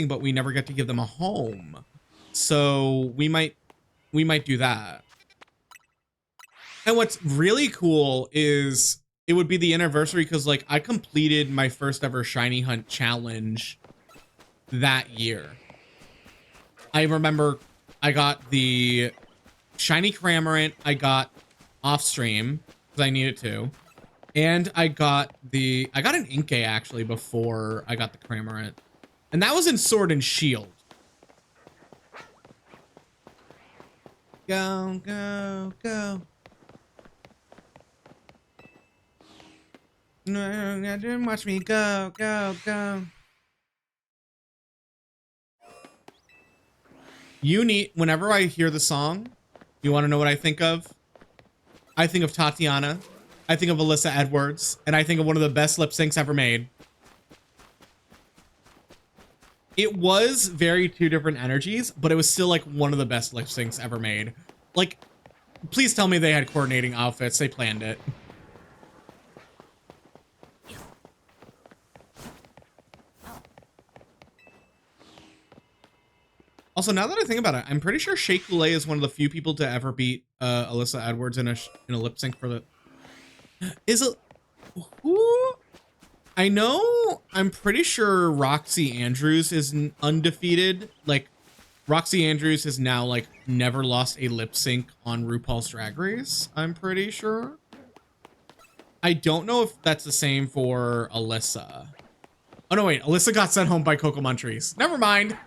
but we never get to give them a home. So we might do that. And what's really cool is it would be the anniversary because like I completed my first ever shiny hunt challenge that year. I remember I got the shiny Cramorant I got off stream because I needed to. And I got an Inkay actually before I got the Cramorant. And that was in Sword and Shield. Go, go, go. No, didn't watch me go, go, go. Whenever I hear the song, you want to know what I think of? I think of Tatiana. I think of Alyssa Edwards. And I think of one of the best lip syncs ever made. It was very two different energies, but it was still like one of the best lip syncs ever made. Like, please tell me they had coordinating outfits. They planned it. Also, now that I think about it, I'm pretty sure Shea Coulee is one of the few people to ever beat Alyssa Edwards in a lip sync for the... Who? I know, I'm pretty sure Roxy Andrews is undefeated. Like, Roxy Andrews has now, like, never lost a lip sync on RuPaul's Drag Race, I'm pretty sure. I don't know if that's the same for Alyssa. Oh, no, wait. Alyssa got sent home by Coco Montrese. Never mind.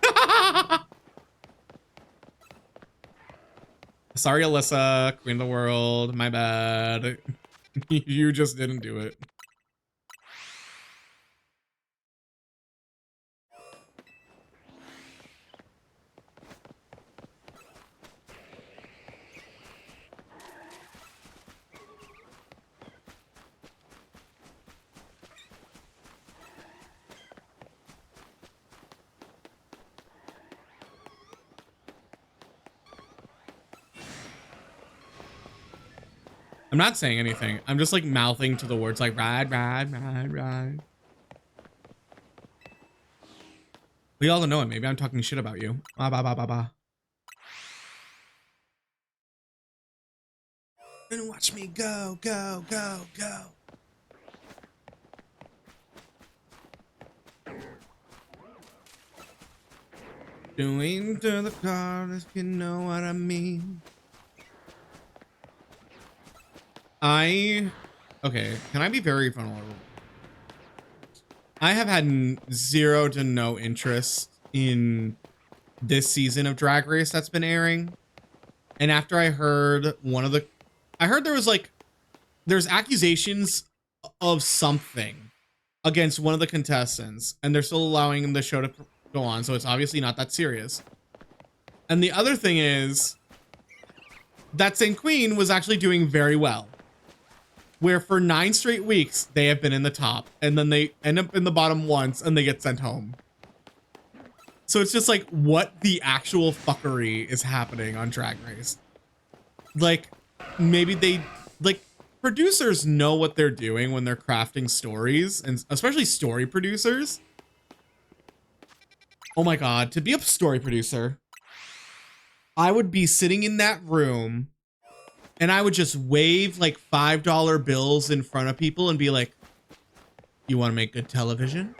Sorry, Alyssa. Queen of the world. My bad. You just didn't do it. I'm not saying anything. I'm just like mouthing to the words like ride, ride, ride, ride. We all don't know it. Maybe I'm talking shit about you. Ba ba ba ba ba. And watch me go, go, go, go. Doing to the car, if you know what I mean. Okay, can I be very vulnerable? I have had zero to no interest in this season of Drag Race that's been airing. And after I heard I heard there was like, there's accusations of something against one of the contestants, and they're still allowing the show to go on, so it's obviously not that serious. And the other thing is that St. Queen was actually doing very well. Where for 9 straight weeks, they have been in the top, and then they end up in the bottom once, and they get sent home. So it's just like, what the actual fuckery is happening on Drag Race? Like, maybe producers know what they're doing when they're crafting stories, and especially story producers. Oh my God, to be a story producer, I would be sitting in that room and I would just wave like $5 bills in front of people and be like, you want to make good television?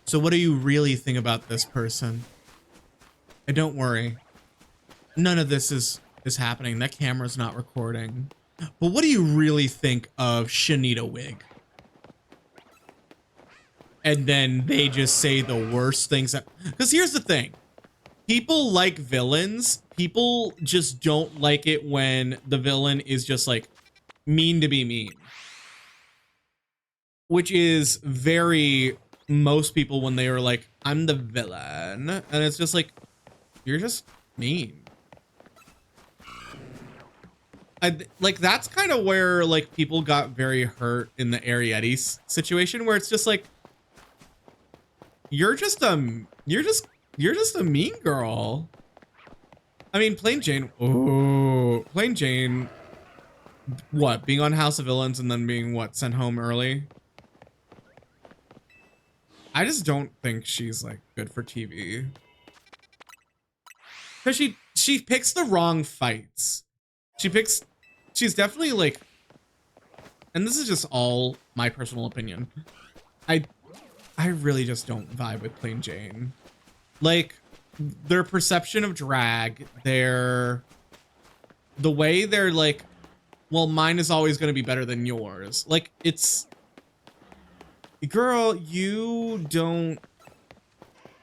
So what do you really think about this person? And don't worry, none of this is happening. That camera's not recording. But what do you really think of Shanita Wig? And then they just say the worst things. Because here's the thing. People like villains. People just don't like it when the villain is just like mean to be mean. Which is very most people when they are like, I'm the villain. And it's just like, you're just mean. Like that's kind of where like people got very hurt in the Arietti situation, where it's just like, you're just a mean girl. I mean, Plain Jane. Oh, Plain Jane. What? Being on House of Villains and then being what? Sent home early. I just don't think she's like good for TV. Cause she picks the wrong fights. She's definitely like, and this is just all my personal opinion. I really just don't vibe with Plain Jane. Like, their perception of drag, the way they're like, well, mine is always going to be better than yours. Like, it's, girl, you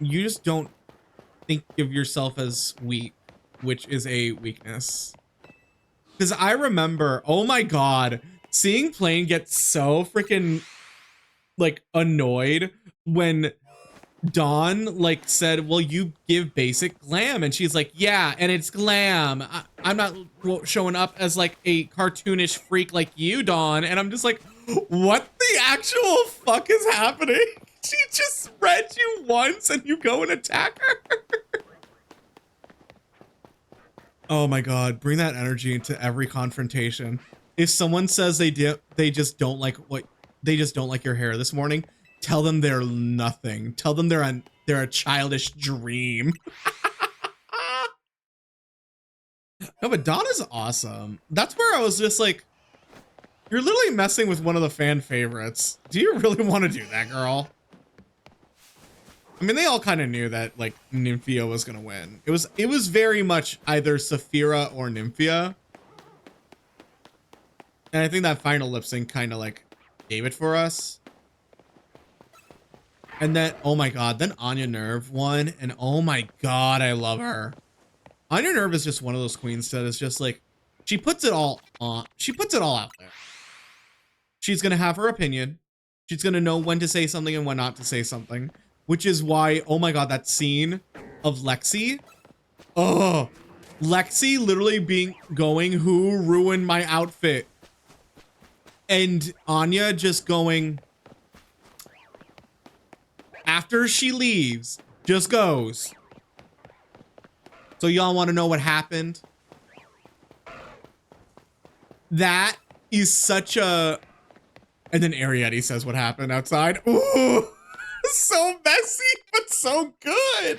just don't think of yourself as weak, which is a weakness. Because I remember, oh my god, seeing Plain get so freaking like annoyed when Dawn like said, well, you give basic glam, and she's like, yeah, and it's glam. I'm not showing up as like a cartoonish freak like you, Dawn. And I'm just like, what the actual fuck is happening? She just read you once and you go and attack her. Oh my god, bring that energy into every confrontation. If someone says they just don't like your hair this morning, tell them they're nothing. Tell them they're a childish dream. No, but Dawn is awesome. That's where I was just like, you're literally messing with one of the fan favorites. Do you really want to do that, girl? I mean, they all kind of knew that like Nymphia was gonna win. It was very much either Saphira or Nymphia. And I think that final lip sync kind of like gave it for us. And then, oh my god, then Anya Nerve won, and oh my god, I love her. Anya Nerve is just one of those queens that is just like, she puts it all on, she puts it all out there. She's gonna have her opinion. She's gonna know when to say something and when not to say something. Which is why, oh my god, that scene of Lexi. Oh, Lexi literally going, who ruined my outfit? And Anya just going, after she leaves, just goes, so y'all want to know what happened? That is such a, and then Arietti says what happened outside. Ooh, so messy, but so good.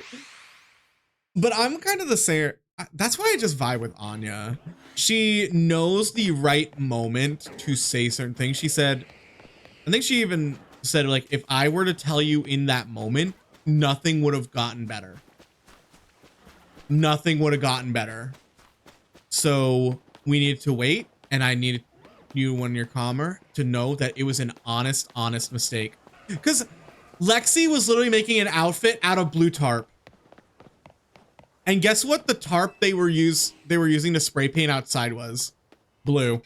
But I'm kind of the same. That's why I just vibe with Anya. She knows the right moment to say certain things. She said, I think she even said, like, if I were to tell you in that moment, nothing would have gotten better. Nothing would have gotten better. So we needed to wait, and I needed you, when you're calmer, to know that it was an honest mistake. Because Lexi was literally making an outfit out of blue tarp. And guess what the tarp they were using to spray paint outside was? Blue.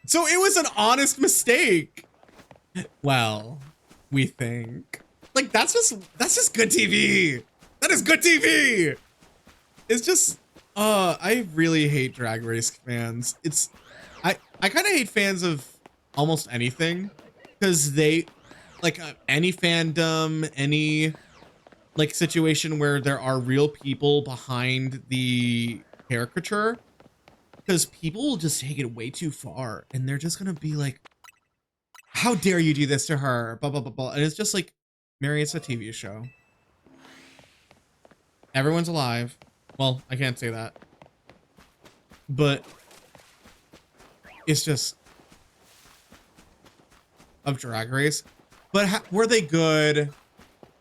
So it was an honest mistake. Well, we think. Like, that's just good TV. That is good TV. It's just, I really hate Drag Race fans. I kind of hate fans of almost anything, because they, like, any fandom, any like situation where there are real people behind the caricature, because people will just take it way too far, and they're just gonna be like, how dare you do this to her, blah blah blah blah. And it's just like, Mary, it's a TV show. Everyone's alive. Well, I can't say that, but it's just of Drag Race. But were they good?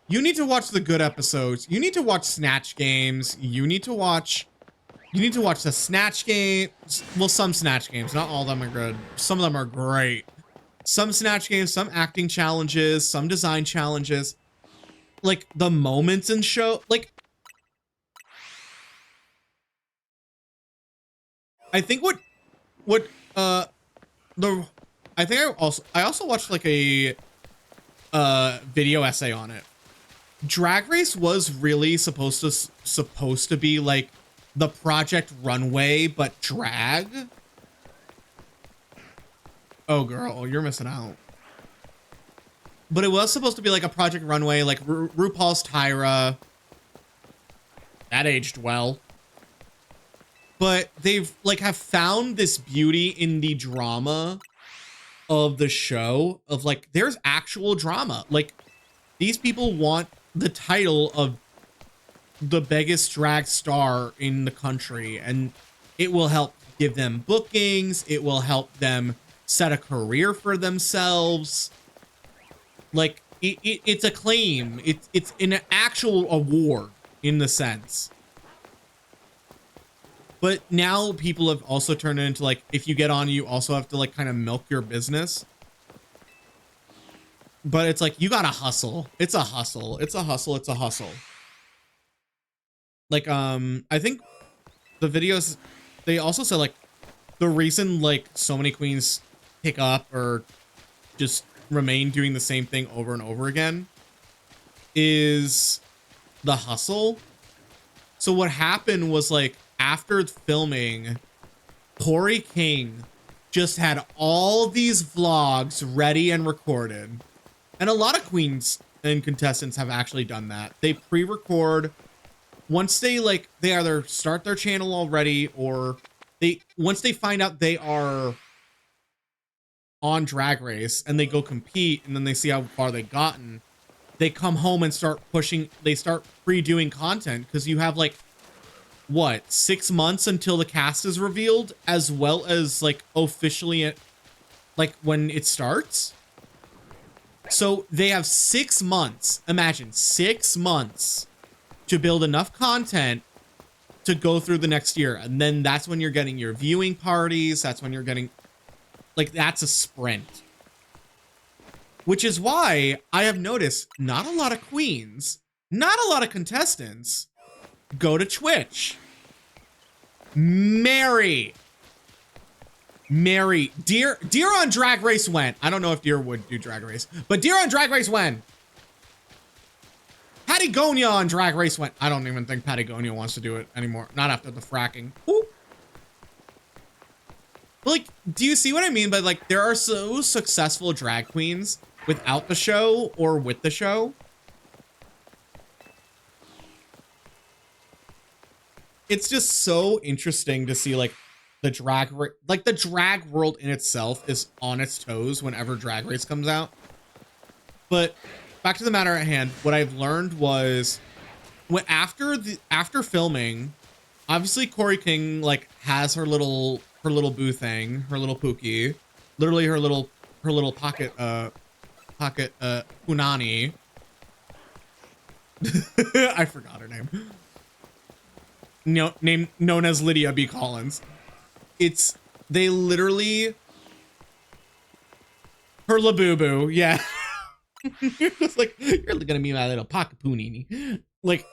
You need to watch the good episodes. You need to watch Snatch Games. You need to watch the Snatch Games. Well, some Snatch Games. Not all of them are good. Some of them are great. Some Snatch Games, some acting challenges, some design challenges. Like, the moments in show, like, I think I also watched like a video essay on it. Drag Race was really supposed to be like the Project Runway, but drag. Oh, girl, you're missing out. But it was supposed to be like a Project Runway, like RuPaul's Tyra. That aged well. But they've like have found this beauty in the drama of the show of like, there's actual drama. Like, these people want the title of the biggest drag star in the country, and it will help give them bookings. It will help them set a career for themselves. Like, it's a claim. It's an actual award in the sense. But now people have also turned it into like, if you get on, you also have to like kind of milk your business. But it's like, you gotta hustle. It's a hustle. It's a hustle. It's a hustle. Like, I think the videos, they also said like the reason like so many queens pick up or just remain doing the same thing over and over again is the hustle. So what happened was like, after filming, Corey King just had all these vlogs ready and recorded. And a lot of queens and contestants have actually done that. They pre-record once they like, they either start their channel already, or once they find out they are on Drag Race and they go compete and then they see how far they've gotten, they come home and start pushing, they start pre-doing content, because you have like, what, 6 months until the cast is revealed, as well as like officially like when it starts. So they have 6 months, imagine 6 months to build enough content to go through the next year. And then that's when you're getting your viewing parties. That's when you're getting, like, that's a sprint. Which is why I have noticed not a lot of queens, not a lot of contestants go to Twitch. Mary, Deer on Drag Race went. I don't know if Deer would do Drag Race, but Deer on Drag Race went. Patagonia on Drag Race went. I don't even think Patagonia wants to do it anymore. Not after the fracking. Ooh. Like, do you see what I mean? But like, there are so successful drag queens without the show or with the show. It's just so interesting to see like the drag world in itself is on its toes whenever Drag Race comes out. But back to the matter at hand, what I've learned was when after filming, obviously Corey King like has her little boo thing, her little pookie, literally her little pocket punani. I forgot her name. Known as Lydia B. Collins. They literally, her labubu, yeah. You're just like, you're gonna be my little pocket punini. Like,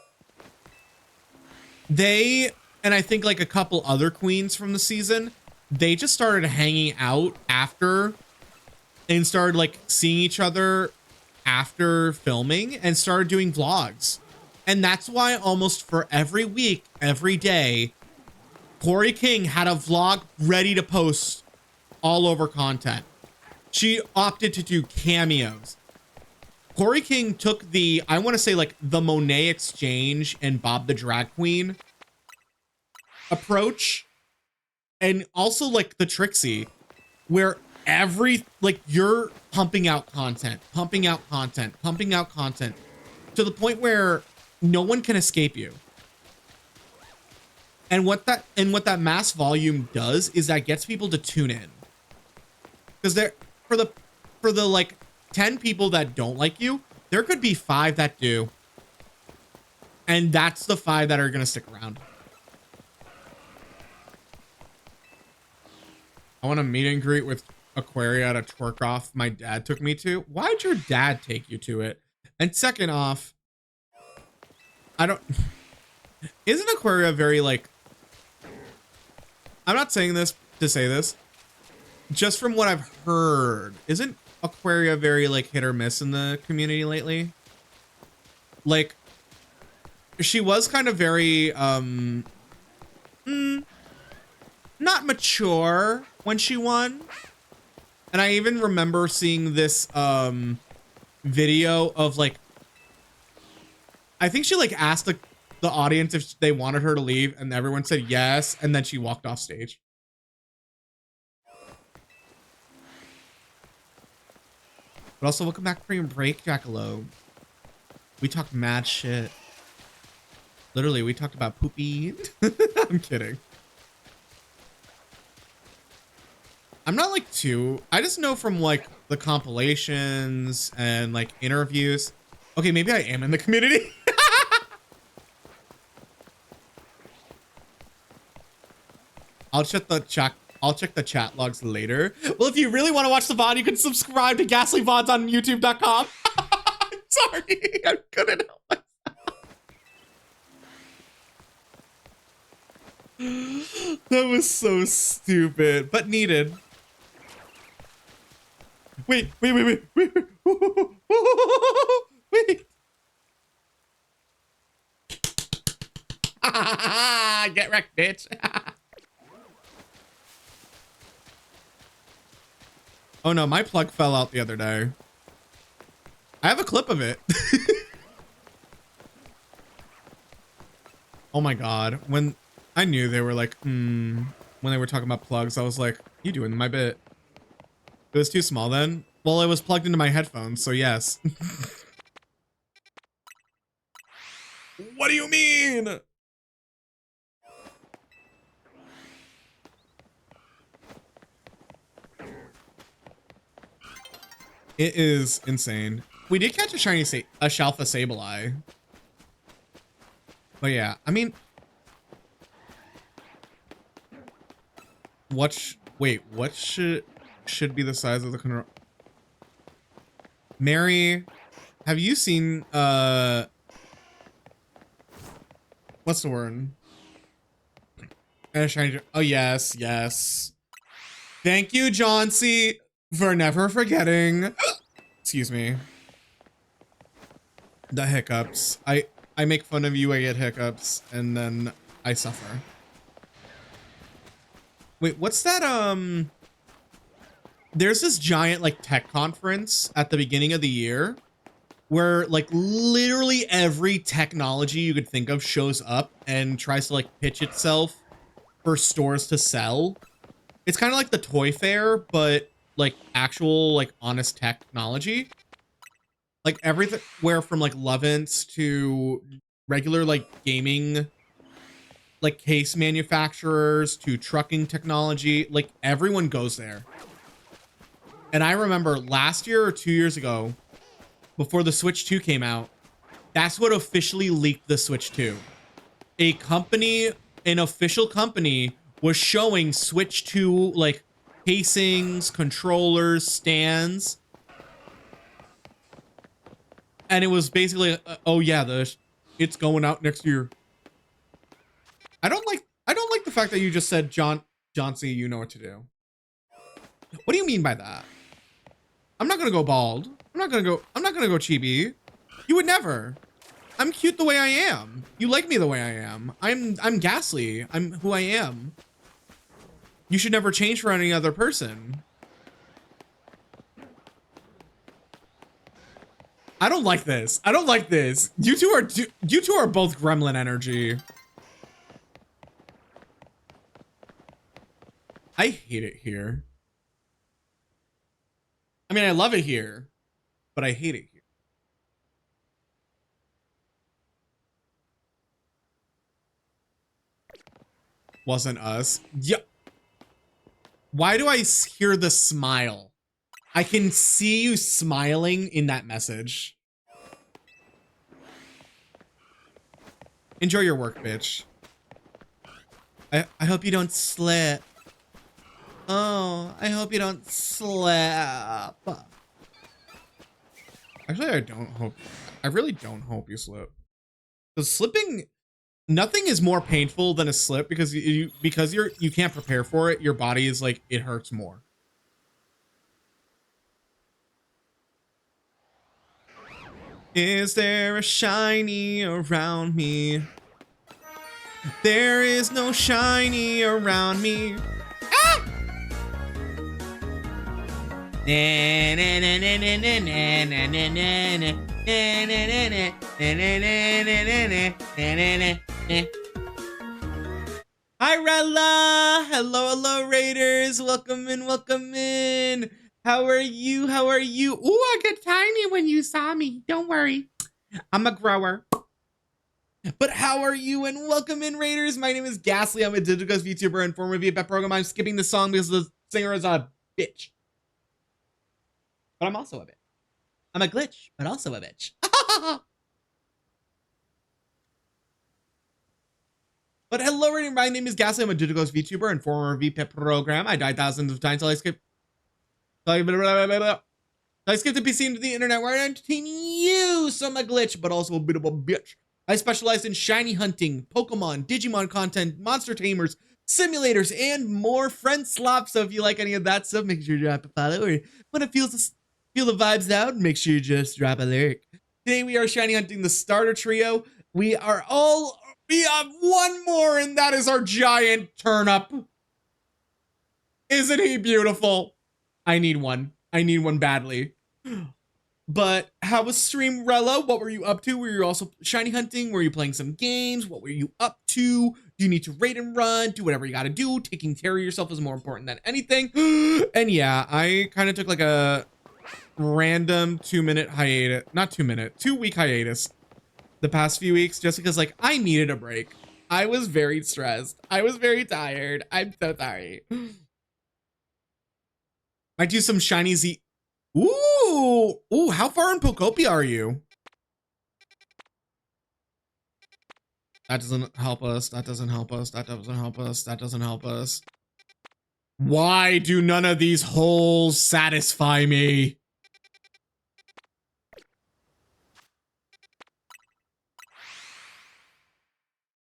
and I think like a couple other queens from the season, they just started hanging out after and started like seeing each other after filming and started doing vlogs. And that's why almost for every week, every day, Corey King had a vlog ready to post all over content. She opted to do cameos. Corey King took the, I want to say like the Monet Exchange and Bob the Drag Queen approach. And also like the Trixie, where you're pumping out content to the point where no one can escape you. And what that mass volume does is that gets people to tune in. Because for the like 10 people that don't like you, there could be 5 that do. And that's the 5 that are gonna stick around. I want to meet and greet with Aquaria at a twerk off my dad took me to. Why'd your dad take you to it? And second off, isn't Aquaria very like, I'm not saying this to say this, just from what I've heard, isn't Aquaria very like hit or miss in the community lately? Like, she was kind of very not mature when she won. And I even remember seeing this video of like, I think she like asked the audience if they wanted her to leave, and everyone said yes, and then she walked off stage. But also, welcome back from your break, Jackalope. We talked mad shit. Literally, we talked about poopy. I'm kidding. I'm not like I just know from like the compilations and like interviews. Okay, maybe I am in the community. I'll check the chat logs later. Well, if you really want to watch the VOD, you can subscribe to GhastlyVODs on YouTube.com. Sorry, I couldn't help myself. That was so stupid, but needed. Wait. Wait. Get wrecked, bitch. Oh no, my plug fell out the other day. I have a clip of it. Oh my god. When I knew they were like, when they were talking about plugs, I was like, you doing my bit. It was too small then. Well, it was plugged into my headphones, so yes. What do you mean? It is insane. We did catch a shiny a Shalfa Sableye. But yeah, I mean, what should be the size of the control? Mary, have you seen what's the word? Oh yes. Thank you, John C, for never forgetting. Excuse me. The hiccups. I make fun of you, I get hiccups, and then I suffer. Wait, what's that? There's this giant like tech conference at the beginning of the year where like literally every technology you could think of shows up and tries to like pitch itself for stores to sell. It's kind of like the toy fair, but like actual like honest technology. Like everything, where from like Lovense to regular like gaming, like case manufacturers to trucking technology, like everyone goes there. And I remember last year or 2 years ago, before the Switch 2 came out, that's what officially leaked the Switch 2. An official company was showing Switch 2 like casings, controllers, stands. And it was basically, oh yeah, it's going out next year. I don't like the fact that you just said, John C, you know what to do. What do you mean by that? I'm not gonna go bald. I'm not gonna go chibi. You would never. I'm cute the way I am. You like me the way I am. I'm Ghastly. I'm who I am. You should never change for any other person. I don't like this. I don't like this. You two are both gremlin energy. I hate it here. I mean, I love it here, but I hate it here. Wasn't us. Yeah. Why do I hear the smile? I can see you smiling in that message. Enjoy your work, bitch. I hope you don't slip. Oh, I hope you don't slip. Actually, I really don't hope you slip. Because slipping, nothing is more painful than a slip because you can't prepare for it. Your body is like, it hurts more. Is there a shiny around me? There is no shiny around me. Ah! Hi, Rella. Hello, hello, Raiders. Welcome in, welcome in. How are you? How are you? Ooh, I got tiny when you saw me. Don't worry. I'm a grower. But how are you? And welcome in, Raiders. My name is Ghastly. I'm a digital VTuber and former VPET program. I'm skipping the song because the singer is a bitch. But I'm also a bitch. I'm a glitch, but also a bitch. But hello, Raiders. My name is Ghastly. I'm a digital VTuber and former VPET program. I died thousands of times till I skipped. I skipped the PC into the internet where I entertain you. So I'm a glitch, but also a bit of a bitch. I specialize in shiny hunting, Pokemon, Digimon content, monster tamers, simulators, and more friend slop. So if you like any of that stuff, make sure you drop a follow. Or when it feels feel the vibes out, make sure you just drop a lyric. Today we are shiny hunting the starter trio. We have one more, and that is our giant turnip. Isn't he beautiful? I need one. I need one badly. But how was stream, Rella? What were you up to? Were you also shiny hunting? Were you playing some games? What were you up to? Do you need to raid and run? Do whatever you gotta do. Taking care of yourself is more important than anything. And yeah, I kind of took like a random 2-minute hiatus. Not 2-minute, 2-week hiatus the past few weeks just because like I needed a break. I was very stressed. I was very tired. I'm so sorry. Might do some shiny Z. Ooh, how far in Pokopia are you? That doesn't help us. That doesn't help us. That doesn't help us. That doesn't help us. Why do none of these holes satisfy me?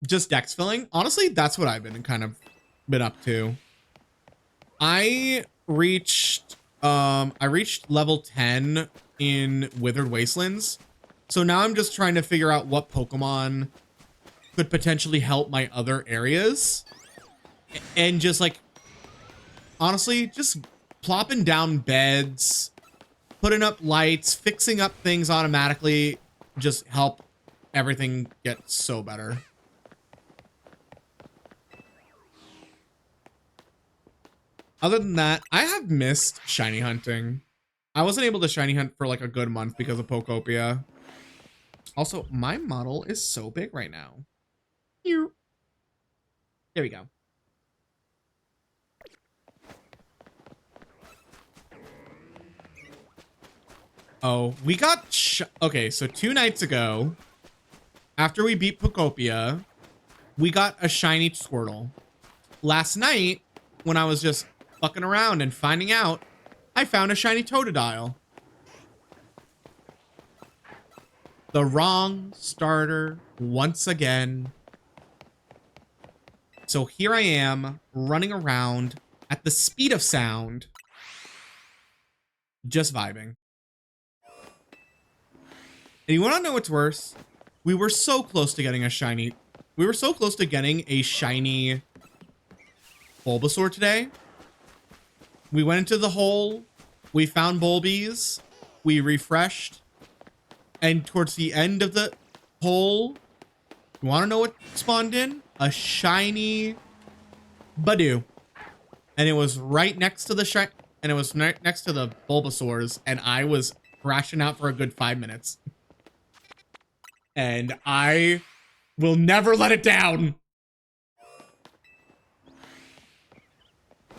Just dex filling? Honestly, that's what I've been been up to. I reached level 10 in Withered Wastelands. So now I'm just trying to figure out what Pokemon could potentially help my other areas. And just like, honestly, just plopping down beds, putting up lights, fixing up things automatically, just help everything get so better. Other than that, I have missed shiny hunting. I wasn't able to shiny hunt for like a good month because of Pokopia. Also, my model is so big right now. Here. There we go. Oh, we got okay, so 2 nights ago, after we beat Pokopia, we got a shiny Squirtle. Last night, when I was just fucking around and finding out, I found a shiny Totodile. The wrong starter once again. So here I am, running around at the speed of sound, just vibing. And you want to know what's worse? We were so close to getting a shiny. We were so close to getting a shiny Bulbasaur today. We went into the hole. We found Bulbies. We refreshed. And towards the end of the hole, you want to know what spawned in? A shiny Badoo. And it was right next to the and it was right next to the Bulbasaurs. And I was crashing out for a good 5 minutes. And I will never let it down.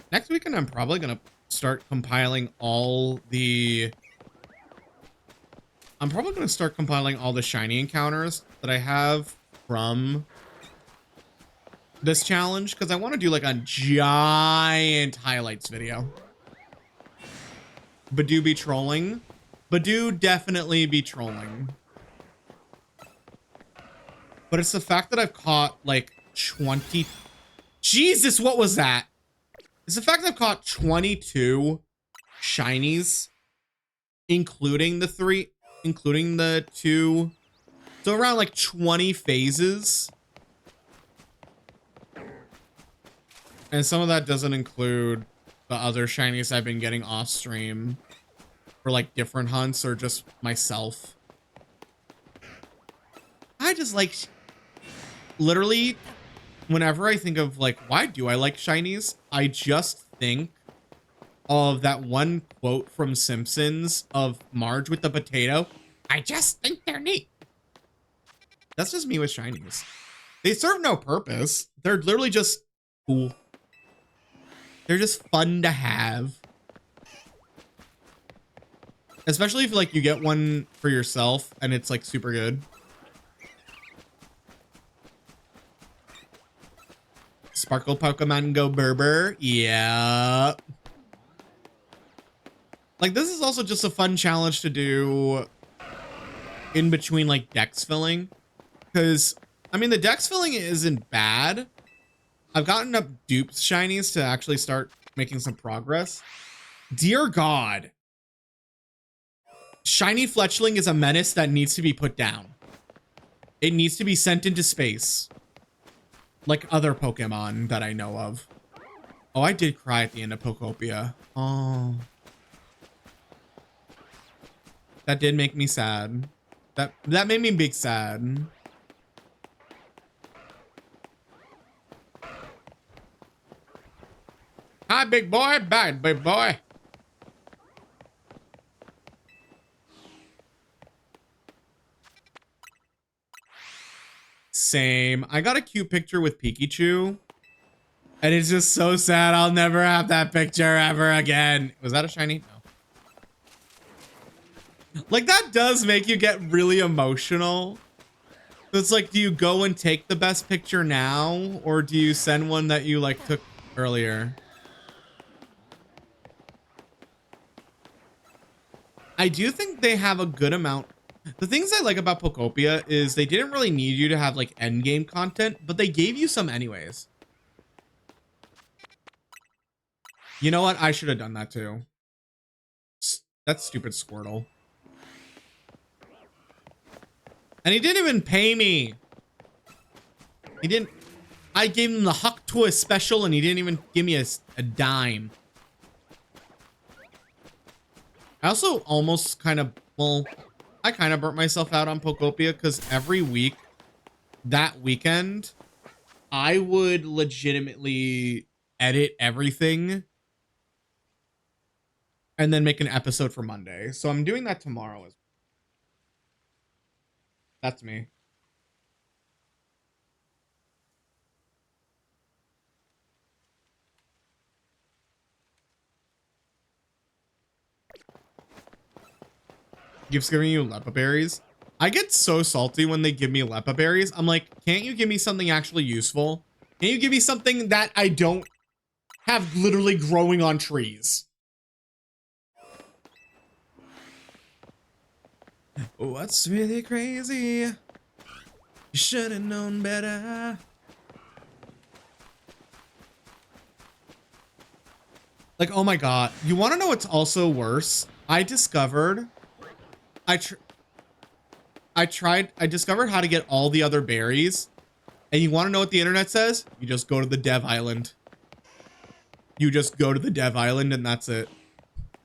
Next weekend, I'm probably going to start compiling all the... I'm probably going to start compiling all the shiny encounters that I have from this challenge, because I want to do like a giant highlights video. Badoo be trolling. Badoo definitely be trolling. But it's the fact that I've caught like 20... Jesus, what was that? It's the fact that I've caught 22 shinies, including the 2. So around like 20 phases. And some of that doesn't include the other shinies I've been getting off stream. for like different hunts or just myself. I just like literally whenever I think of like, why do I like shinies? I just think of that one quote from Simpsons of Marge with the potato. I just think they're neat. That's just me with shinies. They serve no purpose. They're literally just cool. They're just fun to have. Especially if like you get one for yourself and it's like super good. Sparkle Pokemon Go Berber. Yeah. Like this is also just a fun challenge to do in between like dex filling. Because, I mean, the dex filling isn't bad. I've gotten up dupes shinies to actually start making some progress. Dear God. Shiny Fletchling is a menace that needs to be put down. It needs to be sent into space. Like other Pokemon that I know of. Oh, I did cry at the end of Pokopia. Oh. That did make me sad. That made me big sad. Hi, big boy. Bye, big boy. Same. I got a cute picture with Pikachu. And it's just so sad. I'll never have that picture ever again. Was that a shiny? No. Like, that does make you get really emotional. It's like, do you go and take the best picture now? Or do you send one that you, like, took earlier? I do think they have a good amount. The things I like about Pokopia is they didn't really need you to have, like, endgame content, but they gave you some anyways. You know what? I should have done that too. That's stupid Squirtle. And he didn't even pay me. He didn't. I gave him the Huck Twist special and he didn't even give me a dime. I also almost kind of, well, I kind of burnt myself out on Pokopia because every week, that weekend, I would legitimately edit everything and then make an episode for Monday. So I'm doing that tomorrow. That's me. Keeps giving you Lepa berries. I get so salty when they give me Lepa berries. I'm like, can't you give me something actually useful? Can't you give me something that I don't have literally growing on trees? What's really crazy? You should have known better. Like, oh my God. You want to know what's also worse? I discovered how to get all the other berries. And you want to know what the internet says? You just go to the dev island. You just go to the dev island and that's it.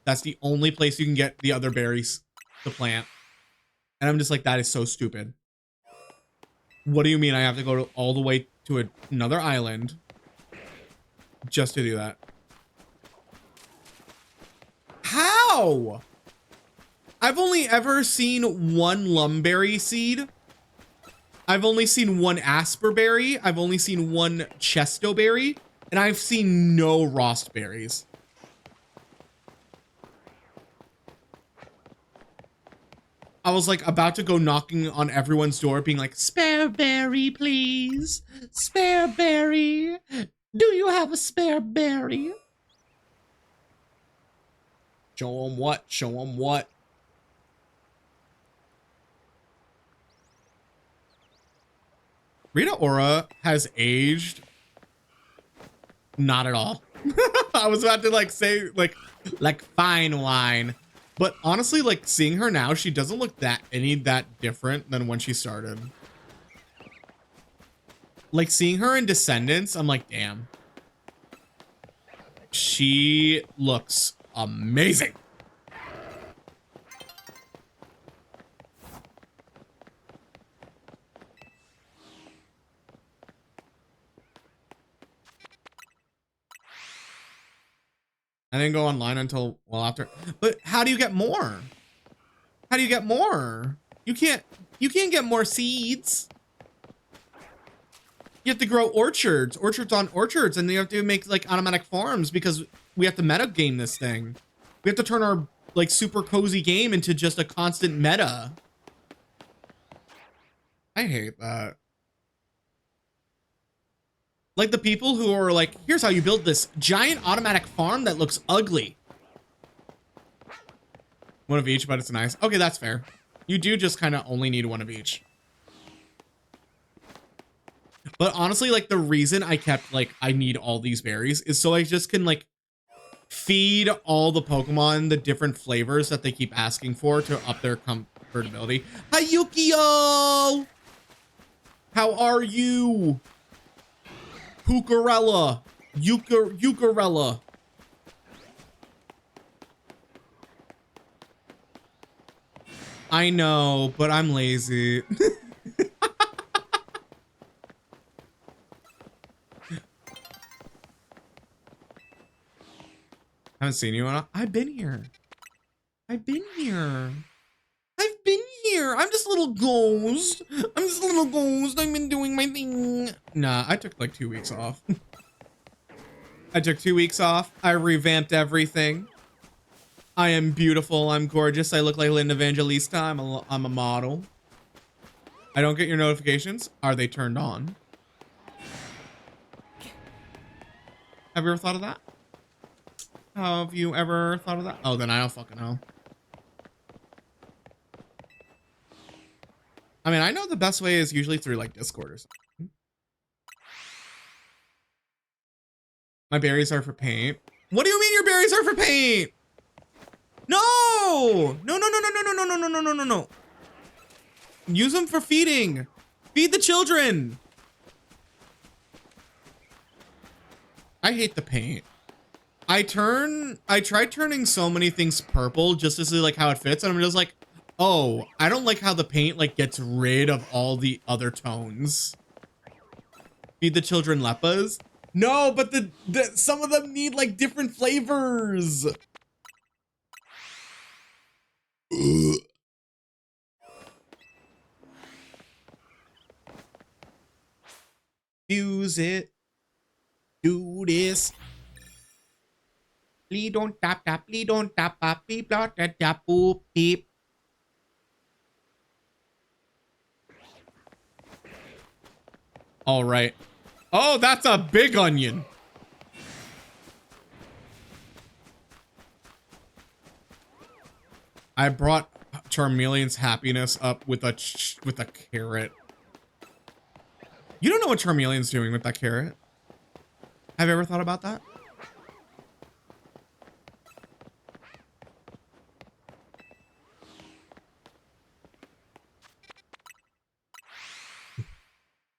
That's the only place you can get the other berries to plant. And I'm just like, that is so stupid. What do you mean I have to go all the way to another island just to do that? How? I've only ever seen one lumberry seed. I've only seen one asperberry. I've only seen one chestoberry. And I've seen no rostberries. I was like about to go knocking on everyone's door being like, spare berry, please. Spare berry. Do you have a spare berry? Show them what? Show them what? Rita Ora has aged not at all. I was about to like say like fine wine. But honestly, like seeing her now, she doesn't look that different than when she started. Like seeing her in Descendants, I'm like, damn. She looks amazing. I didn't go online until well after. But how do you get more? How do you get more? You can't get more seeds. You have to grow orchards on orchards, and you have to make like automatic farms because we have to meta game this thing. We have to turn our like super cozy game into just a constant meta. I hate that. Like the people who are like, here's how you build this giant automatic farm that looks ugly. One of each, but it's nice. Okay, that's fair. You do just kind of only need one of each. But honestly, like the reason I kept like, I need all these berries is so I just can like feed all the Pokemon the different flavors that they keep asking for to up their comfortability. Hi, Yukio! How are you? Pucarella. Ukarella. I know, but I'm lazy. Haven't seen you in a... I've been here. I've been here. I've been here. I'm just a little ghost. I'm just a little ghost. I've been doing my thing. Nah, I took like 2 weeks off. I took 2 weeks off. I revamped everything. I am beautiful. I'm gorgeous. I look like Linda Evangelista. I'm a model. I don't get your notifications. Are they turned on? Have you ever thought of that? Have you ever thought of that? Oh, then I don't fucking know. I mean, I know the best way is usually through like Discord or something. My berries are for paint. What do you mean your berries are for paint? No! No, no, no, no, no, no, no, no, no, no, no, no, no. Use them for feeding. Feed the children. I hate the paint. I tried turning so many things purple just to see like how it fits, and I'm just like, oh, I don't like how the paint like gets rid of all the other tones. Feed the children leppas? No, but the some of them need like different flavors. Ugh. Fuse it. Do this. Please don't tap tap. Please don't tap tap. Beep tap tap boop beep. All right. Oh, that's a big onion. I brought Charmeleon's happiness up with a carrot. You don't know what Charmeleon's doing with that carrot. Have you ever thought about that?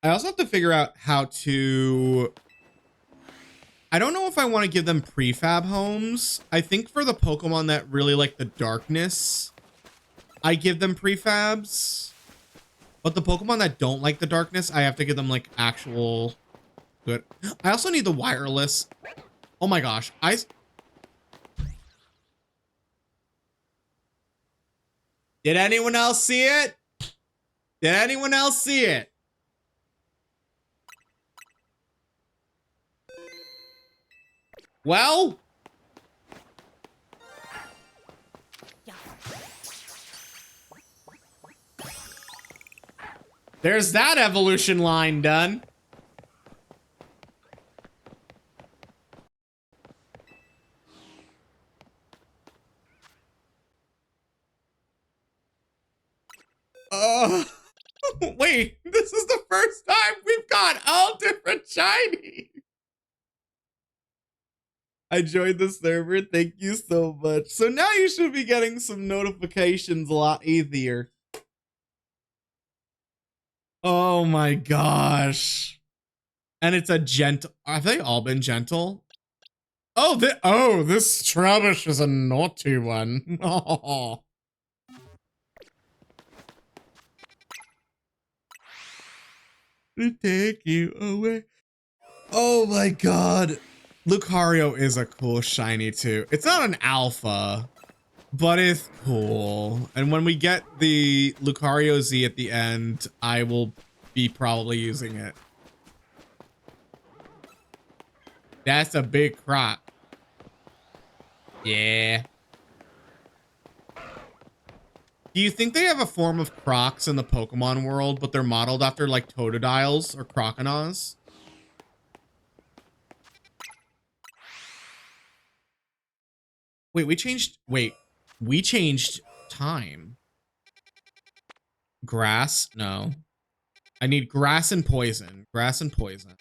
I also have to figure out how to... I don't know if I want to give them prefab homes. I think for the Pokemon that really like the darkness, I give them prefabs. But the Pokemon that don't like the darkness, I have to give them like actual good. I also need the wireless. Oh my gosh. Did anyone else see it? Did anyone else see it? Well, there's that evolution line done. Wait, this is the first time we've got all different shiny. I joined the server. Thank you so much. So now you should be getting some notifications a lot easier. Oh my gosh. And it's a gentle. Have they all been gentle? Oh, this Trubbish is a naughty one. Oh. To take you away. Oh my god. Lucario is a cool shiny too. It's not an alpha, but it's cool. And when we get the Lucario Z at the end, I will be probably using it. That's a big crop. Yeah. Do you think they have a form of Crocs in the Pokemon world, but they're modeled after like Totodiles or Croconaws? Wait, we changed time. Grass? No. I need grass and poison. Grass and poison.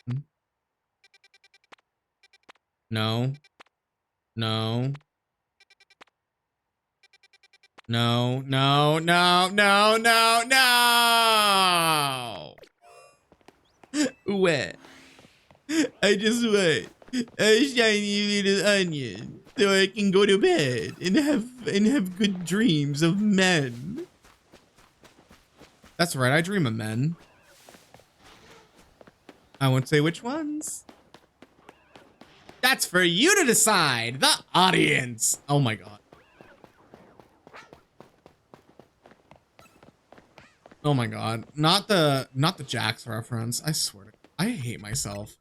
No. No. No, no, no, no, no, no. What? I just want a shiny little onion so I can go to bed and have good dreams of men. That's right, I dream of men. I won't say which ones. That's for you to decide, the audience. Oh my god. Oh my god. Not the Jax reference. I swear to God. I hate myself.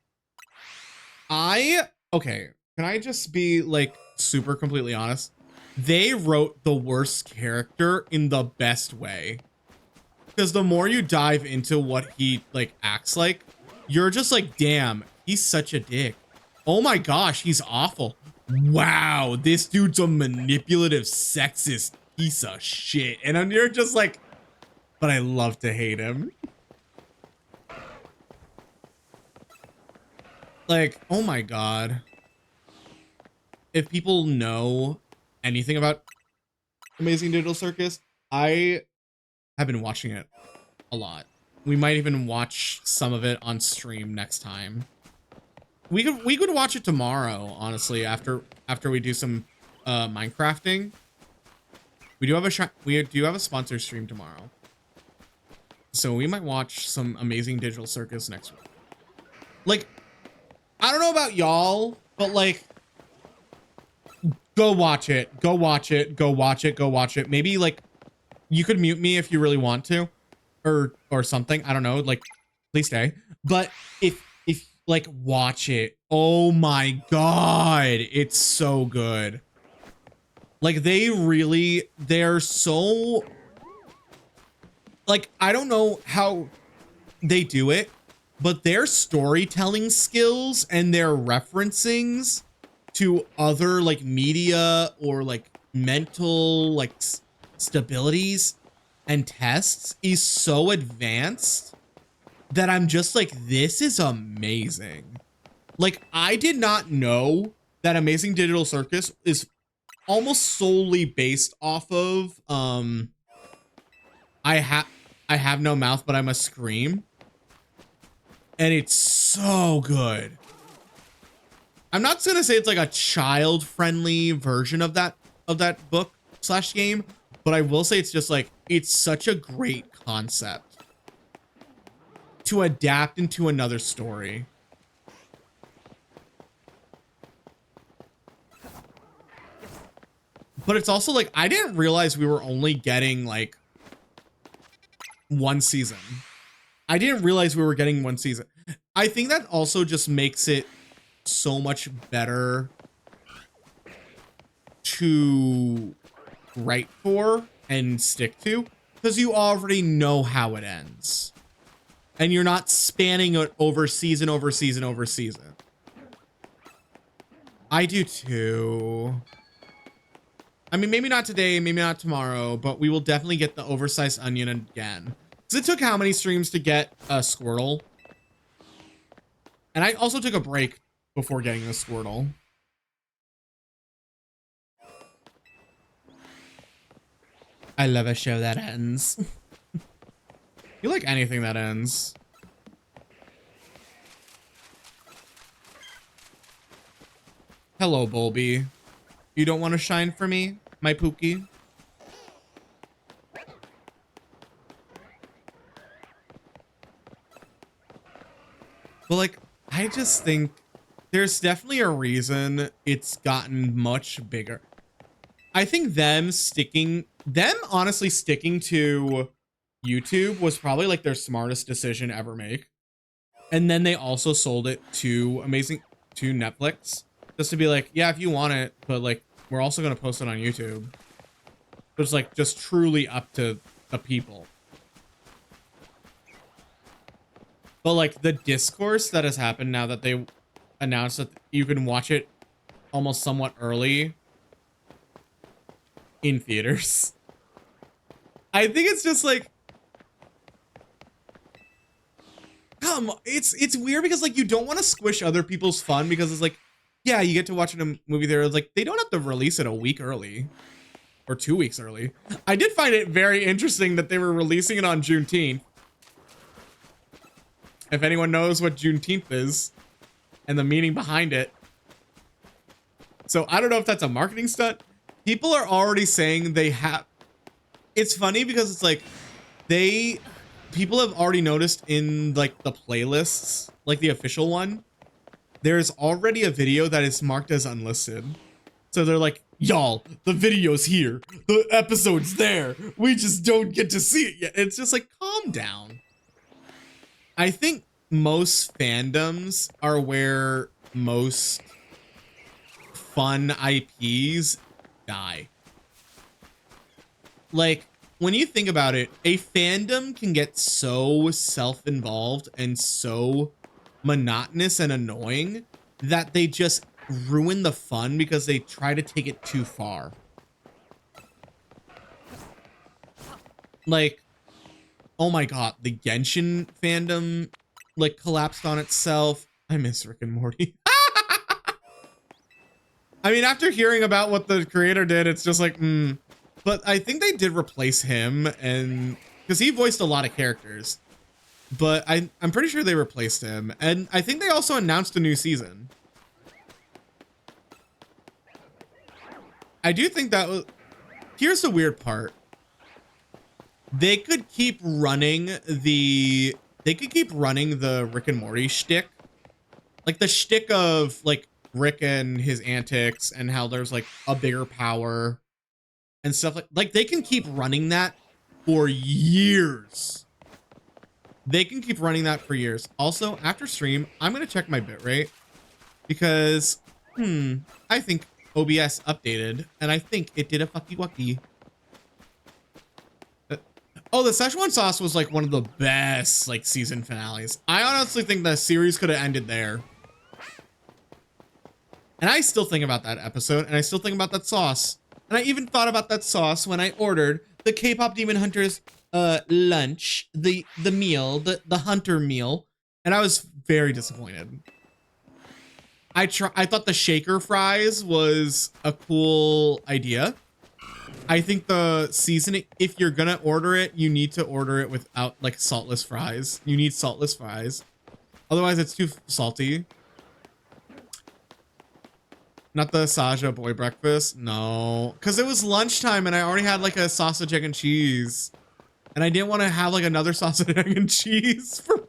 Okay, can I just be like super completely honest? They wrote the worst character in the best way. Because the more you dive into what he like acts like, you're just like, damn, he's such a dick. Oh my gosh, he's awful. Wow, this dude's a manipulative, sexist piece of shit. And then you're just like, but I love to hate him. Like, oh my god. If people know anything about Amazing Digital Circus, I have been watching it a lot. We might even watch some of it on stream next time. We could watch it tomorrow, honestly, after we do some Minecrafting. We do have a sponsor stream tomorrow. So we might watch some Amazing Digital Circus next week. Like, I don't know about y'all, but like, go watch it. Go watch it. Go watch it. Go watch it. Maybe like you could mute me if you really want to, or something. I don't know. Like, please stay. But if like watch it. Oh my god, it's so good. Like they're so like, I don't know how they do it, but their storytelling skills and their referencings to other like media or like mental like stabilities and tests is so advanced that I'm just like, this is amazing. Like, I did not know that Amazing Digital Circus is almost solely based off of I have no mouth but I must scream. And it's so good. I'm not gonna say it's like a child-friendly version of that book / game, but I will say it's just like, it's such a great concept to adapt into another story. But it's also like, I didn't realize we were only getting like one season. I didn't realize we were getting one season. I think that also just makes it so much better to write for and stick to, because you already know how it ends. And you're not spanning it over season over season over season. I do too. I mean, maybe not today, maybe not tomorrow, but we will definitely get the oversized onion again. Because it took how many streams to get a Squirtle? And I also took a break before getting the Squirtle. I love a show that ends. You like anything that ends. Hello, Bulby. You don't want to shine for me, my Pookie? But like, I just think there's definitely a reason it's gotten much bigger. I think them honestly sticking to YouTube was probably like their smartest decision ever make. And then they also sold it to Netflix, just to be like, yeah, if you want it, but like we're also gonna post it on YouTube. But it's like just truly up to the people. But like the discourse that has happened now that they announced that you can watch it almost somewhat early in theaters. I think it's just like, it's weird because like you don't want to squish other people's fun because it's like, yeah, you get to watch a movie there. It's like they don't have to release it a week early or 2 weeks early. I did find it very interesting that they were releasing it on Juneteenth. If anyone knows what Juneteenth is and the meaning behind it. So I don't know if that's a marketing stunt. People are already saying they have. It's funny because it's like people have already noticed in like the playlists, like the official one, there's already a video that is marked as unlisted. So they're like, y'all, the video's here. The episode's there. We just don't get to see it yet. It's just like, calm down. I think most fandoms are where most fun IPs die. Like, when you think about it, a fandom can get so self-involved and so monotonous and annoying that they just ruin the fun because they try to take it too far. Like, oh my god, the Genshin fandom like collapsed on itself. I miss Rick and Morty. I mean, after hearing about what the creator did, it's just like, But I think they did replace him, and because he voiced a lot of characters. But I'm pretty sure they replaced him, and I think they also announced a new season. I do think that was. Here's the weird part. They could keep running the Rick and Morty shtick, like the shtick of like Rick and his antics and how there's like a bigger power and stuff like they can keep running that for years. They can keep running that for years. Also, after stream, I'm gonna check my bitrate because I think OBS updated and I think it did a fucky wucky. Oh, the Szechuan sauce was like one of the best like season finales. I honestly think the series could have ended there. And I still think about that episode, and I still think about that sauce. And I even thought about that sauce when I ordered the K-pop Demon Hunters lunch, the meal, the hunter meal, and I was very disappointed. I thought the shaker fries was a cool idea. I think the seasoning, if you're gonna order it, you need to order it without like saltless fries. You need saltless fries. Otherwise it's too salty. Not the Saja boy breakfast. No, because it was lunchtime and I already had like a sausage, egg, and cheese. And I didn't want to have like another sausage, egg, and cheese for...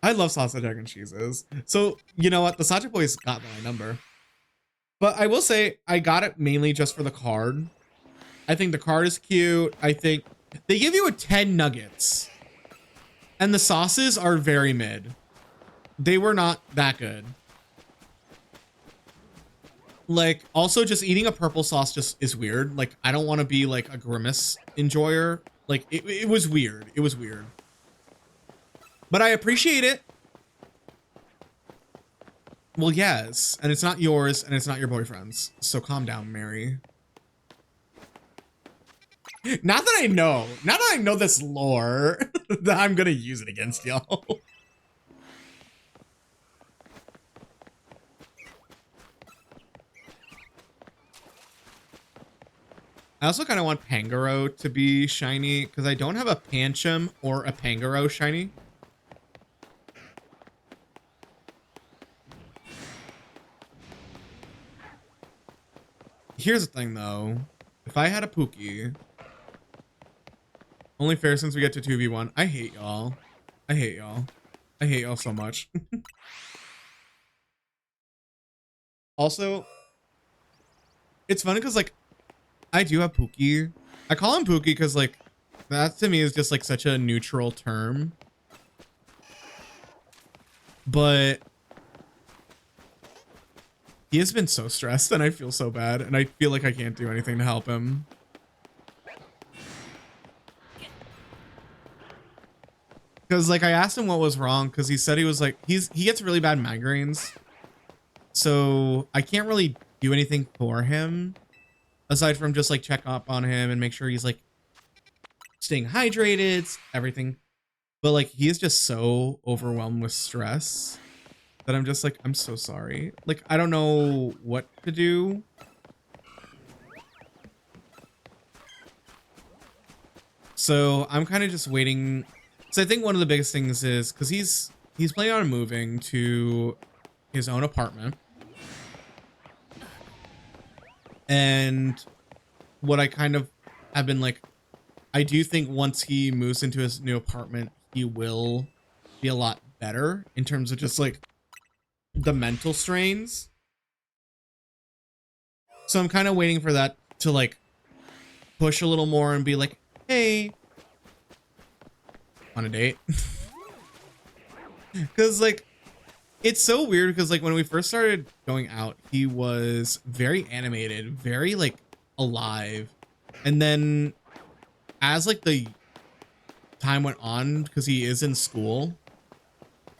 I love sausage, egg, and cheeses. So, you know what? The Saja boys got my number. But I will say I got it mainly just for the card. I think the card is cute. I think they give you a 10 nuggets. And the sauces are very mid. They were not that good. Like, also just eating a purple sauce just is weird. Like, I don't want to be like a grimace enjoyer. Like, it was weird. It was weird. But I appreciate it. Well, yes. And it's not yours and it's not your boyfriend's. So calm down, Mary. Not that I know this lore, that I'm gonna use it against y'all. I also kind of want Pangoro to be shiny because I don't have a Pancham or a Pangoro shiny. Here's the thing though. If I had a Pookie, only fair since we get to 2v1. I hate y'all. I hate y'all. I hate y'all so much. Also, it's funny because like I do have Pookie. I call him Pookie because like that to me is just like such a neutral term. But he has been so stressed and I feel so bad and I feel like I can't do anything to help him. Because like I asked him what was wrong because he said he was like he gets really bad migraines. So I can't really do anything for him aside from just like check up on him and make sure he's like staying hydrated, everything. But like he is just so overwhelmed with stress that I'm just like, I'm so sorry. Like I don't know what to do. So I'm kind of just waiting. So I think one of the biggest things is because he's planning on moving to his own apartment. And what I kind of have been like, I do think once he moves into his new apartment, he will be a lot better in terms of just like the mental strains. So I'm kind of waiting for that to like push a little more and be like, hey, on a date. Because like it's so weird because like when we first started going out, he was very animated, very like alive. And then as like the time went on, because he is in school,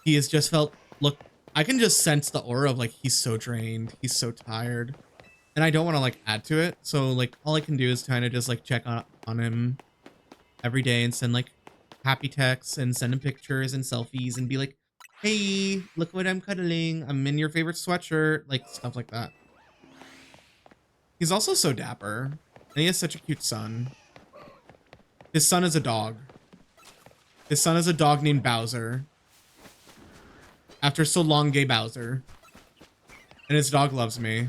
he has just felt, look, I can just sense the aura of like he's so drained, he's so tired. And I don't want to like add to it. So like all I can do is kind of just like check on him every day and send like happy texts and send him pictures and selfies and be like, hey, look what I'm cuddling. I'm in your favorite sweatshirt, like stuff like that. He's also so dapper and he has such a cute son. His son is a dog. His son is a dog named Bowser. After so long, gay Bowser. And his dog loves me.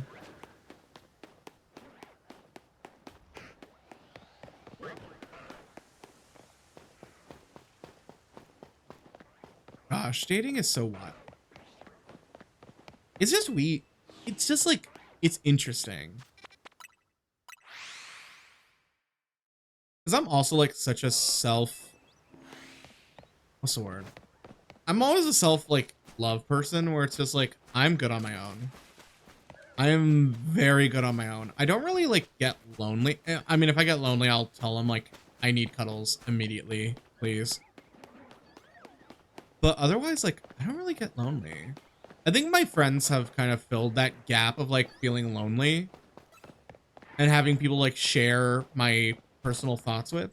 Gosh, dating is so wild. It's just it's just like, it's interesting. Because I'm also like such a what's the word? I'm always a like love person where it's just like, I'm good on my own. I am very good on my own. I don't really like get lonely. I mean, if I get lonely, I'll tell him like, I need cuddles immediately, please. But otherwise, like, I don't really get lonely. I think my friends have kind of filled that gap of like feeling lonely and having people like share my personal thoughts with.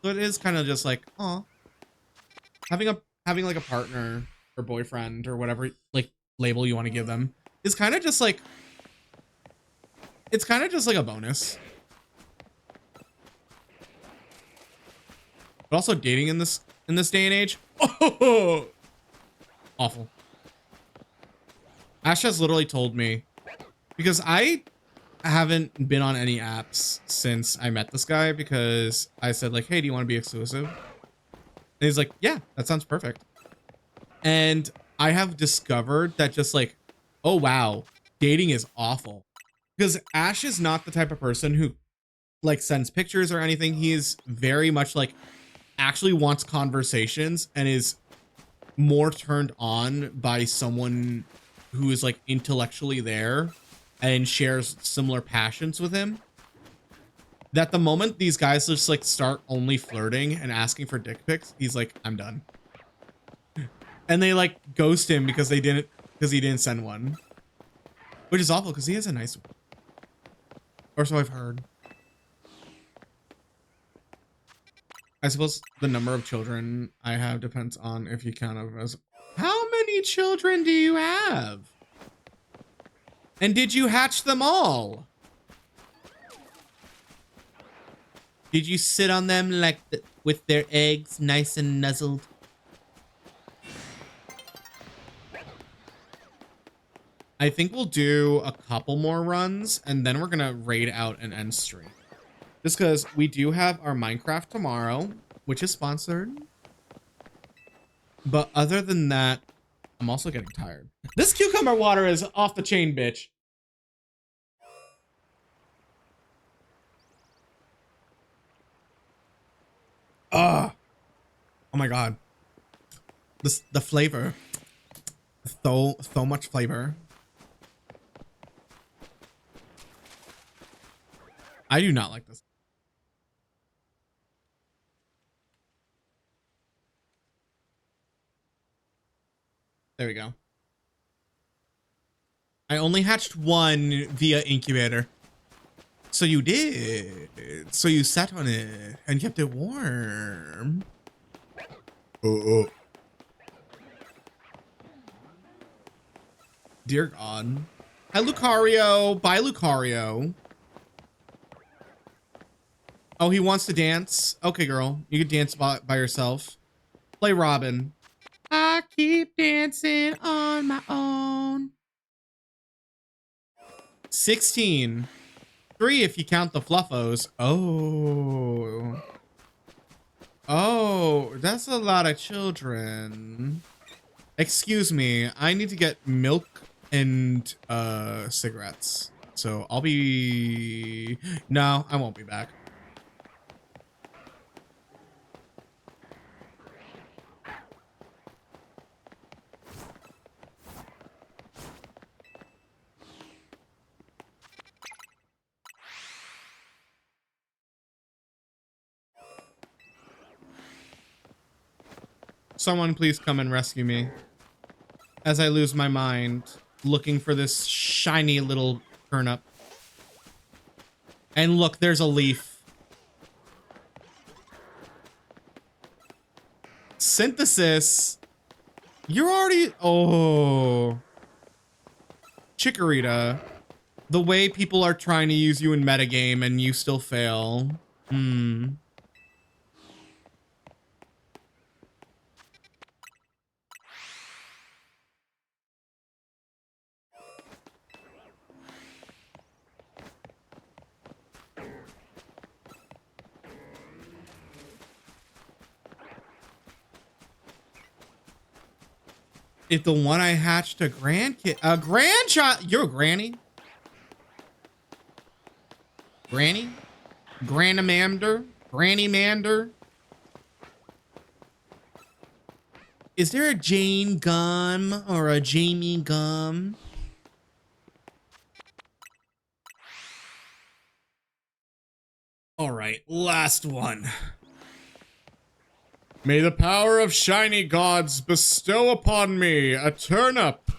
So it is kind of just like, oh, having like a partner or boyfriend or whatever like label you want to give them is kind of just like, it's kind of just like a bonus. But also dating in this day and age, oh, awful. Ash has literally told me, because I haven't been on any apps since I met this guy, because I said like, hey, do you want to be exclusive? And he's like, yeah, that sounds perfect. And I have discovered that just like, oh wow, dating is awful. Because Ash is not the type of person who like sends pictures or anything. He is very much like actually wants conversations and is more turned on by someone who is like intellectually there and shares similar passions with him. That the moment these guys just like start only flirting and asking for dick pics, he's like, I'm done. And they like ghost him because he didn't send one. Which is awful because he has a nice one. Or so I've heard. I suppose the number of children I have depends on if you count them as, how many children do you have? And did you hatch them all? Did you sit on them like with their eggs nice and nuzzled? I think we'll do a couple more runs and then we're gonna raid out and end stream. Just because we do have our Minecraft tomorrow, which is sponsored. But other than that, I'm also getting tired. This cucumber water is off the chain, bitch. Oh my god. The flavor. So much flavor. I do not like this. There we go. I only hatched one via incubator. So you did. So you sat on it and kept it warm. Oh. Dear God. Hi, Lucario. Bye, Lucario. Oh, he wants to dance. Okay, girl. You can dance by yourself. Play Robin. I keep dancing on my own. 16. 3 if you count the fluffos. Oh. Oh, that's a lot of children. Excuse me. I need to get milk and cigarettes. So I'll be... No, I won't be back. Someone please come and rescue me as I lose my mind looking for this shiny little turnip. And look, there's a leaf. Synthesis. You're already... Oh. Chikorita. The way people are trying to use you in metagame and you still fail. Hmm. If the one I hatched a grandchild, you're a granny? Granny? Grannymander? Grannymander? Is there a Jane Gum or a Jamie Gum? All right, last one. May the power of shiny gods bestow upon me a turnip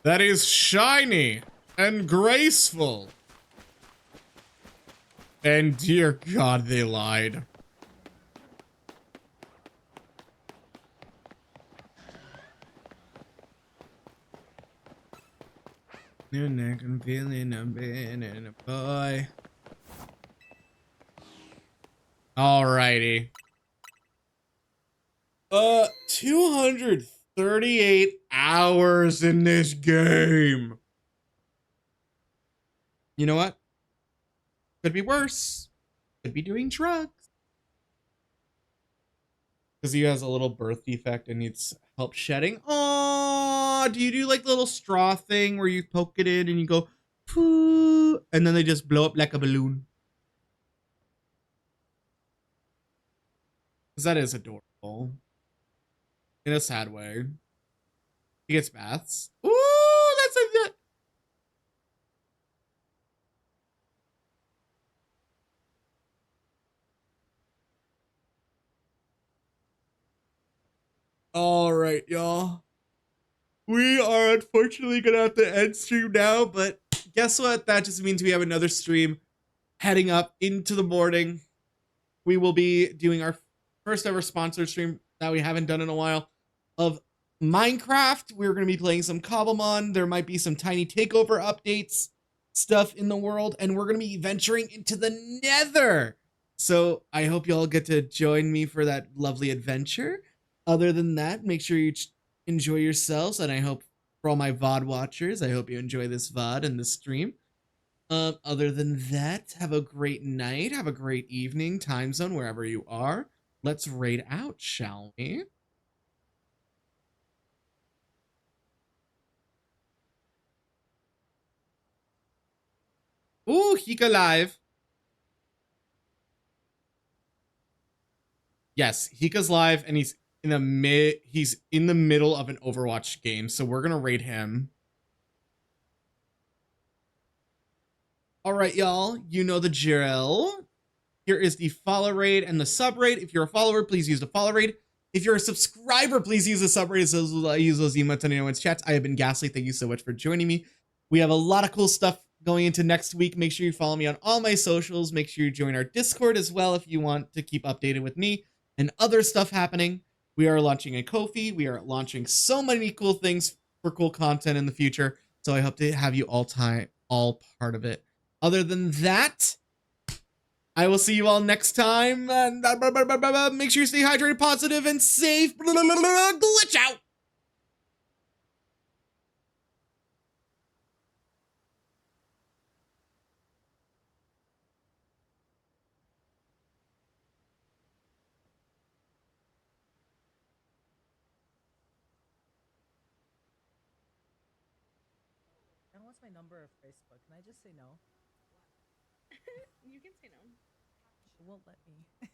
that is shiny and graceful. And dear God, they lied. I'm feeling a bit and a boy. Alrighty. 238 hours in this game. You know what? Could be worse. Could be doing drugs. Because he has a little birth defect and needs help shedding. Oh, do you do like the little straw thing where you poke it in and you go, poo, and then they just blow up like a balloon? Because that is adorable. In a sad way. He gets baths. Ooh, that's a good. All right, y'all. We are unfortunately gonna have to end stream now, but guess what? That just means we have another stream heading up into the morning. We will be doing our first ever sponsored stream that we haven't done in a while of Minecraft. We're going to be playing some Cobblemon. There might be some tiny takeover updates stuff in the world, and we're going to be venturing into the Nether. So I hope y'all get to join me for that lovely adventure. Other than that, make sure you enjoy yourselves, and I hope for all my VOD watchers, I hope you enjoy this VOD and this stream. Other than that, have a great night, have a great evening, time zone, wherever you are. Let's raid out, shall we? Ooh, Hika live. Yes, Hika's live, and he's in the middle of an Overwatch game, so we're gonna raid him. All right, y'all, you know the drill. Here is the follow raid and the sub raid. If you're a follower, please use the follow raid. If you're a subscriber, please use the sub raid. So I use those emotes in anyone's chats. I have been Ghastly. Thank you so much for joining me. We have a lot of cool stuff going into next week. Make sure you follow me on all my socials. Make sure you join our Discord as well if you want to keep updated with me and other stuff happening. We are launching a Ko-fi. We are launching so many cool things for cool content in the future. So I hope to have you all part of it. Other than that, I will see you all next time. And make sure you stay hydrated, positive, and safe. Glitch out. And what's my number of Facebook? Can I just say no? You can say no. It won't let me.